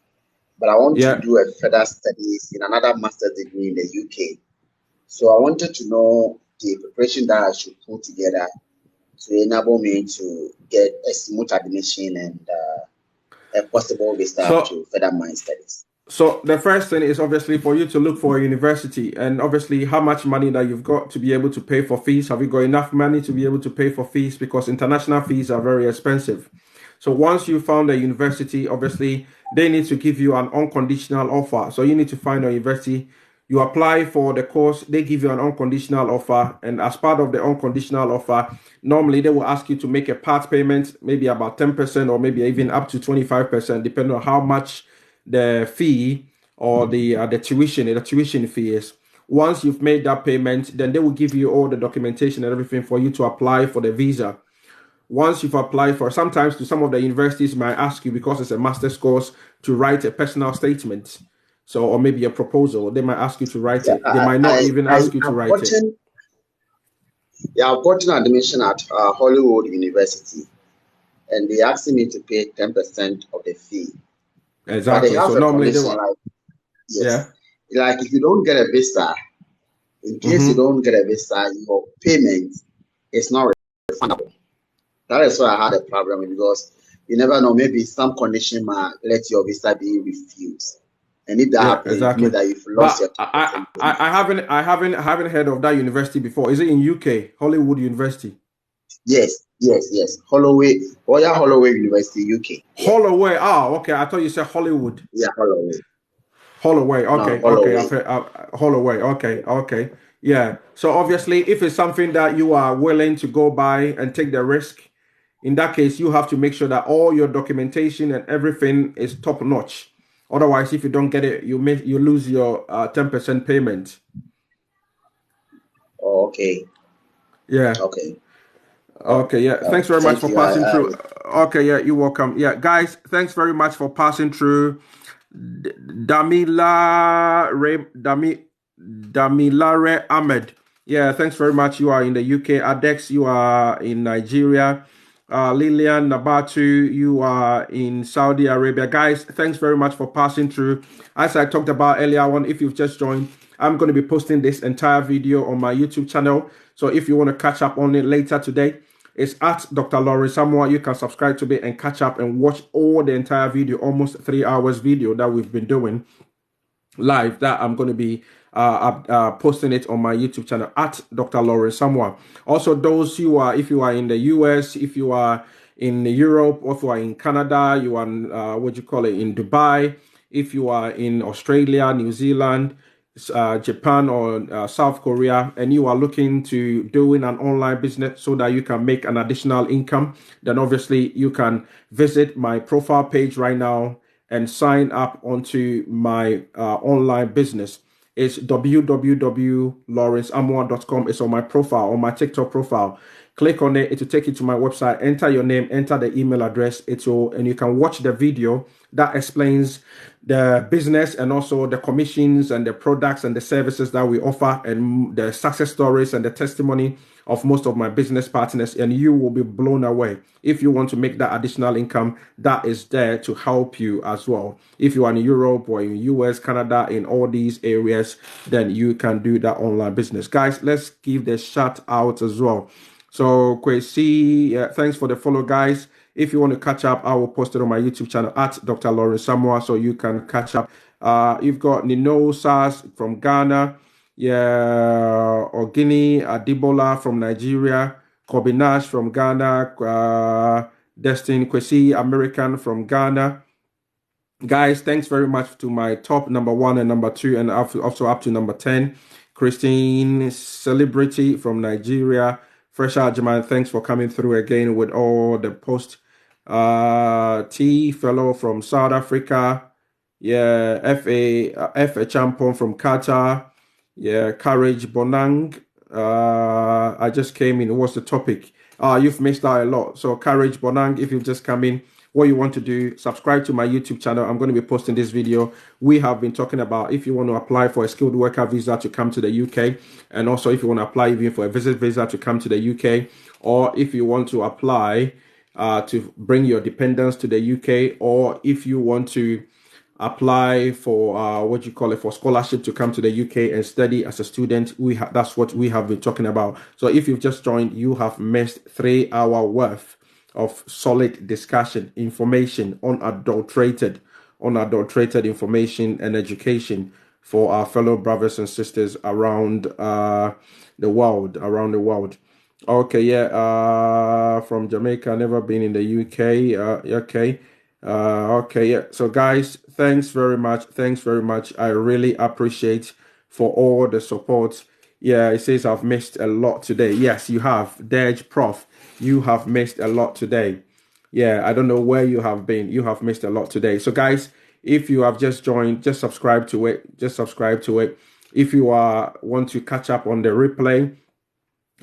but I want to do a further studies in another master's degree in the UK. So I wanted to know the preparation that I should put together to enable me to get a smooth admission and a possible visa to further my studies. So the first thing is obviously for you to look for a university, and obviously how much money that you've got to be able to pay for fees. Have you got enough money to be able to pay for fees? Because international fees are very expensive. So once you found a university, obviously they need to give you an unconditional offer. So you need to find a university. You apply for the course, they give you an unconditional offer. And as part of the unconditional offer, normally they will ask you to make a part payment, maybe about 10% or maybe even up to 25%, depending on how much the fee or the tuition fee is. Once you've made that payment, then they will give you all the documentation and everything for you to apply for the visa. Once you've applied for, sometimes to some of the universities might ask you, because it's a master's course, to write a personal statement. So, or maybe a proposal. They might ask you to write it. They might not even ask you to write it. Yeah, I've gotten admission at Hollywood University, and they asked me to pay 10% of the fee. Exactly. But they have so a normally condition, they like, yes, like if you don't get a visa, in case you don't get a visa, your payment is not refundable. That is why I had a problem, because you never know, maybe some condition might let your visa be refused. And if that happens, exactly. it means that you've lost your I haven't heard of that university before. Is it in UK? Hollywood University? Yes. Holloway University, UK. Holloway. Oh, okay. I thought you said Hollywood. Yeah, Holloway. Holloway. Okay. No, Holloway. Okay. I've heard, Holloway. Okay. Yeah. So obviously, if it's something that you are willing to go by and take the risk, in that case, you have to make sure that all your documentation and everything is top notch. Otherwise, if you don't get it, you lose your 10% payment. Oh, okay. Yeah. Okay, yeah. Thanks very much for passing through. Okay, yeah, you're welcome. Yeah, guys, thanks very much for passing through. Damilare Ahmed. Yeah, thanks very much. You are in the UK. Adex, you are in Nigeria. Lilian Nabatu, you are in Saudi Arabia. Guys, thanks very much for passing through. As I talked about earlier on, if you've just joined, I'm going to be posting this entire video on my YouTube channel. So if you want to catch up on it later today, it's at Dr. Lauren Samoa. You can subscribe to it and catch up and watch all the entire video, almost 3 hours video that we've been doing live, that I'm going to be posting it on my YouTube channel at Dr. Lauren Samoa. Also, those who are, if you are in the US, if you are in Europe, or if you are in Canada, you are in Dubai, if you are in Australia, New Zealand, Japan, or South Korea, and you are looking to doing an online business so that you can make an additional income, then obviously you can visit my profile page right now and sign up onto my online business. It's www.lawrenceamwa.com. It's on my profile, on my TikTok profile. Click on it. It will take you to my website. Enter your name, enter the email address. And you can watch the video that explains the business and also the commissions and the products and the services that we offer and the success stories and the testimony of most of my business partners, and you will be blown away. If you want to make that additional income, that is there to help you as well. If you are in Europe or in US, Canada, in all these areas, then you can do that online business. Guys, let's give the shout out as well. So Kwesi, thanks for the follow, guys. If you want to catch up, I will post it on my YouTube channel at Dr. Lauren Samoa, so you can catch up. You've got Nino Sars from Ghana. Yeah, Ogini Adibola from Nigeria, Kobinash from Ghana, Destin Kwesi American from Ghana. Guys, thanks very much to my top number 1 and number 2, and also up to number 10. Christine Celebrity from Nigeria. Fresh Arjaman, thanks for coming through again with all the post. T fellow from South Africa. Yeah, F.A. Champon from Qatar. Yeah, Courage Bonang. I just came in. What's the topic? You've missed out a lot. So Courage Bonang, if you've just come in, what you want to do, subscribe to my YouTube channel. I'm going to be posting this video. We have been talking about if you want to apply for a skilled worker visa to come to the UK, and also if you want to apply even for a visit visa to come to the UK, or if you want to apply to bring your dependents to the UK, or if you want to apply for for scholarship to come to the UK and study as a student. That's what we have been talking about. So if you've just joined, you have missed 3 hour worth of solid discussion, information, unadulterated information and education for our fellow brothers and sisters around the world. Okay, yeah, from Jamaica, never been in the UK. Okay. Okay, yeah. So guys, thanks very much. I really appreciate for all the support. Yeah, it says I've missed a lot today. Yes, you have. Dej Prof, you have missed a lot today. Yeah, I don't know where you have been. You have missed a lot today. So guys, if you have just joined, just subscribe to it. If you want to catch up on the replay,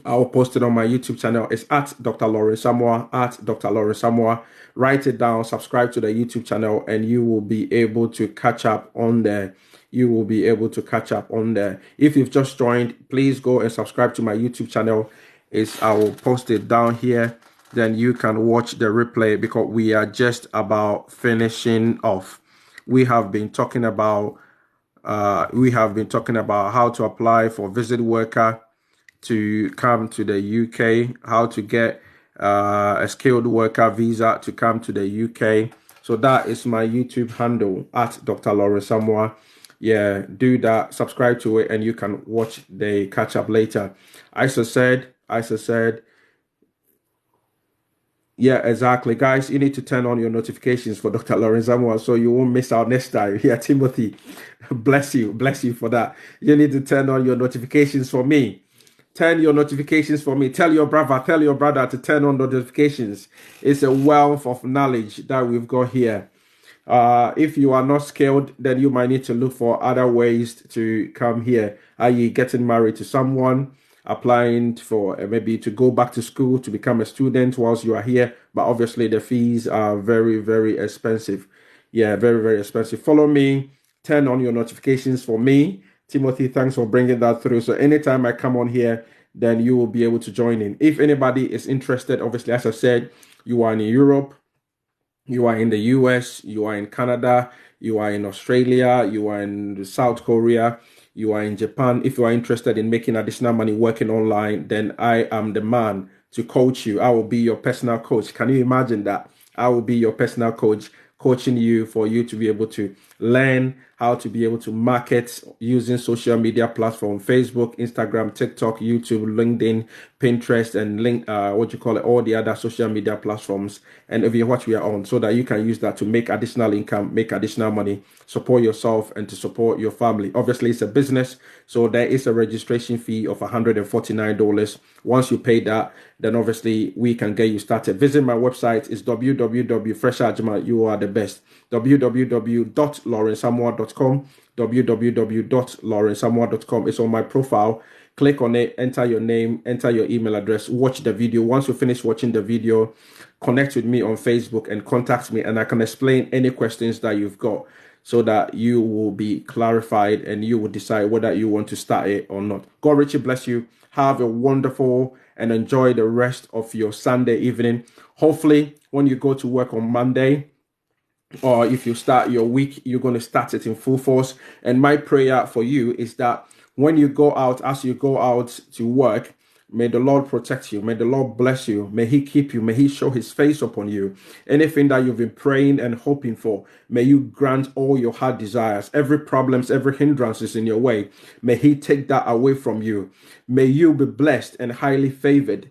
I'll post it on my YouTube channel. It's at Dr. Lauren Samoa, at Dr. Lauren Samoa. Write it down, subscribe to the YouTube channel, and you will be able to catch up on there. If you've just joined, please go and subscribe to my YouTube channel. I will post it down here. Then you can watch the replay because we are just about finishing off. We have been talking about how to apply for visit worker to come to the UK, how to get a skilled worker visa to come to the UK. So that is my YouTube handle at Dr. Lauren Samoa. Yeah, do that, subscribe to it, and you can watch the catch up later. Isa said, yeah, exactly. Guys, you need to turn on your notifications for Dr. Lauren Samoa so you won't miss out next time. Yeah, Timothy, bless you for that. You need to turn on your notifications for me. Turn your notifications for me. Tell your brother to turn on notifications. It's a wealth of knowledge that we've got here. If you are not skilled, then you might need to look for other ways to come here. Are you getting married to someone, applying for maybe to go back to school to become a student whilst you are here? But obviously the fees are very, very expensive. Yeah, very, very expensive. Follow me. Turn on your notifications for me. Timothy, thanks for bringing that through. So anytime I come on here, then you will be able to join in. If anybody is interested, obviously, as I said, you are in Europe, you are in the US, you are in Canada, you are in Australia, you are in South Korea, you are in Japan. If you are interested in making additional money working online, then I am the man to coach you. I will be your personal coach. Can you imagine that? I will be your personal coach, coaching you for you to be able to learn how to be able to market using social media platform, Facebook, Instagram, TikTok, YouTube, LinkedIn, Pinterest, and all the other social media platforms, and even what we are on, so that you can use that to make additional income, make additional money, support yourself, and to support your family. Obviously, it's a business, so there is a registration fee of $149. Once you pay that, then obviously we can get you started. Visit my website. It's www.freshajima. You are the best. www.laurensamoa.com. www.laurensamoa.com. It's on my profile. Click on it, enter your name, enter your email address, watch the video. Once you finish watching the video, connect with me on Facebook and contact me, and I can explain any questions that you've got, so that you will be clarified and you will decide whether you want to start it or not. God richly bless you. Have a wonderful and enjoy the rest of your Sunday evening. Hopefully, when you go to work on Monday, or if you start your week, you're going to start it in full force. And my prayer for you is that when you go out, as you go out to work, may the Lord protect you. May the Lord bless you. May He keep you. May He show His face upon you. Anything that you've been praying and hoping for, may you grant all your heart desires. Every problems, every hindrances in your way, may He take that away from you. May you be blessed and highly favored.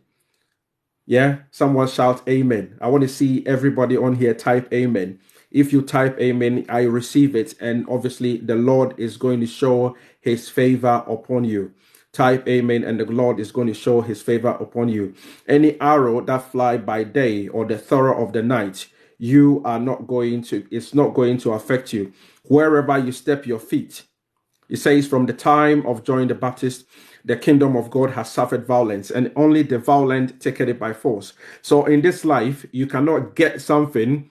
Yeah, someone shout amen. I want to see everybody on here type amen. If you type amen, I receive it. And obviously, the Lord is going to show His favor upon you. Type amen, and the Lord is going to show His favor upon you. Any arrow that fly by day or the thorough of the night, it's not going to affect you. Wherever you step your feet, it says, from the time of John the Baptist, the kingdom of God has suffered violence, and only the violent take it by force. So in this life, you cannot get something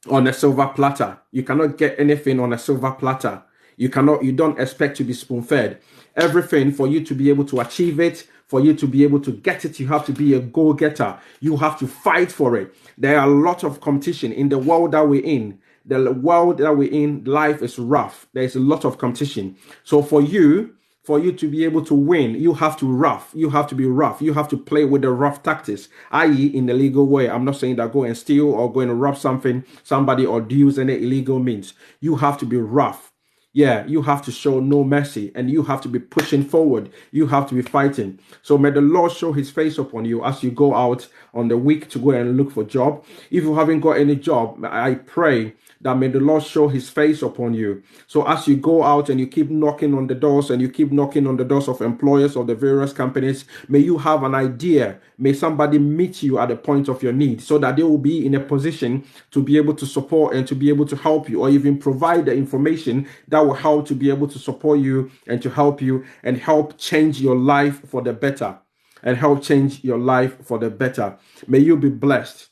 on a silver platter. You cannot get anything on a silver platter. You don't expect to be spoon-fed. Everything, for you to be able to achieve it, for you to be able to get it, you have to be a go-getter. You have to fight for it. There are a lot of competition in the world that we're in. The world that we're in, life is rough. There's a lot of competition. So for you to be able to win, you have to be rough. You have to play with the rough tactics, i.e. in the legal way. I'm not saying that go and steal or go and rob somebody or use any illegal means. You have to be rough. Yeah, you have to show no mercy, and you have to be pushing forward. You have to be fighting. So may the Lord show His face upon you as you go out on the week to go and look for a job. If you haven't got any job, I pray that may the Lord show His face upon you. So as you go out and you keep knocking on the doors, and you keep knocking on the doors of employers of the various companies, may you have an idea. May somebody meet you at the point of your need, so that they will be in a position to be able to support and to be able to help you, or even provide the information that will help to be able to support you and to help you and help change your life for the better. And help change your life for the better. May you be blessed.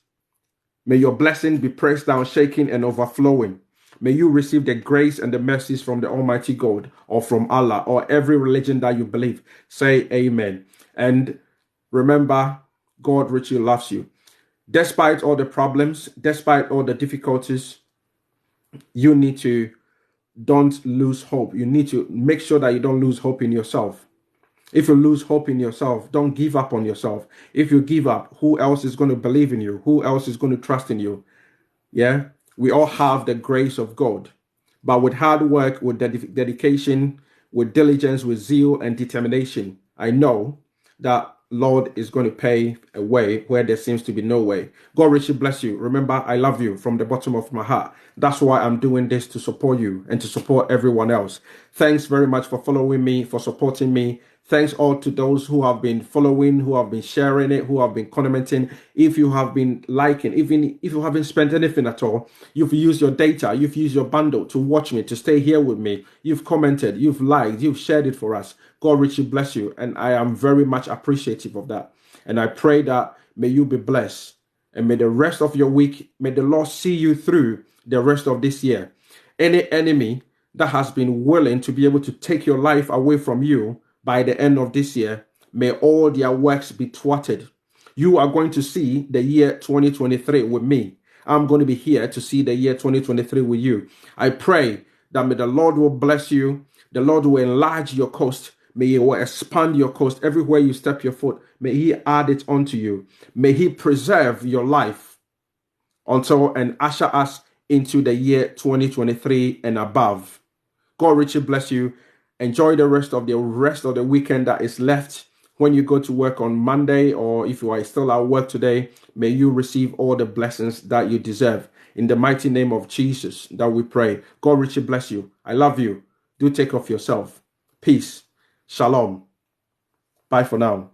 May your blessing be pressed down, shaking, and overflowing. May you receive the grace and the mercies from the Almighty God, or from Allah, or every religion that you believe. Say amen. And remember, God richly loves you. Despite all the problems, despite all the difficulties, you need to don't lose hope. You need to make sure that you don't lose hope in yourself. If you lose hope in yourself, don't give up on yourself. If you give up, who else is going to believe in you? Who else is going to trust in you? Yeah, we all have the grace of God, but with hard work, with dedication, with diligence, with zeal and determination, I know that Lord is going to pay a way where there seems to be no way. God richly bless you. Remember, I love you from the bottom of my heart. That's why I'm doing this, to support you and to support everyone else. Thanks very much for following me, for supporting me. Thanks all to those who have been following, who have been sharing it, who have been commenting. If you have been liking, even if you haven't spent anything at all, you've used your data, you've used your bundle to watch me, to stay here with me. You've commented, you've liked, you've shared it for us. God richly bless you. And I am very much appreciative of that. And I pray that may you be blessed. And may the rest of your week, may the Lord see you through the rest of this year. Any enemy that has been willing to be able to take your life away from you by the end of this year, may all their works be thwarted. You are going to see the year 2023 with me. I'm going to be here to see the year 2023 with you. I pray that may the Lord will bless you. The Lord will enlarge your coast. May He will expand your coast. Everywhere you step your foot, may He add it onto you. May He preserve your life until and usher us into the year 2023 and above. God richly bless you. Enjoy the rest of the weekend that is left. When you go to work on Monday, or if you are still at work today, may you receive all the blessings that you deserve. In the mighty name of Jesus that we pray. God richly bless you. I love you. Do take care of yourself. Peace. Shalom. Bye for now.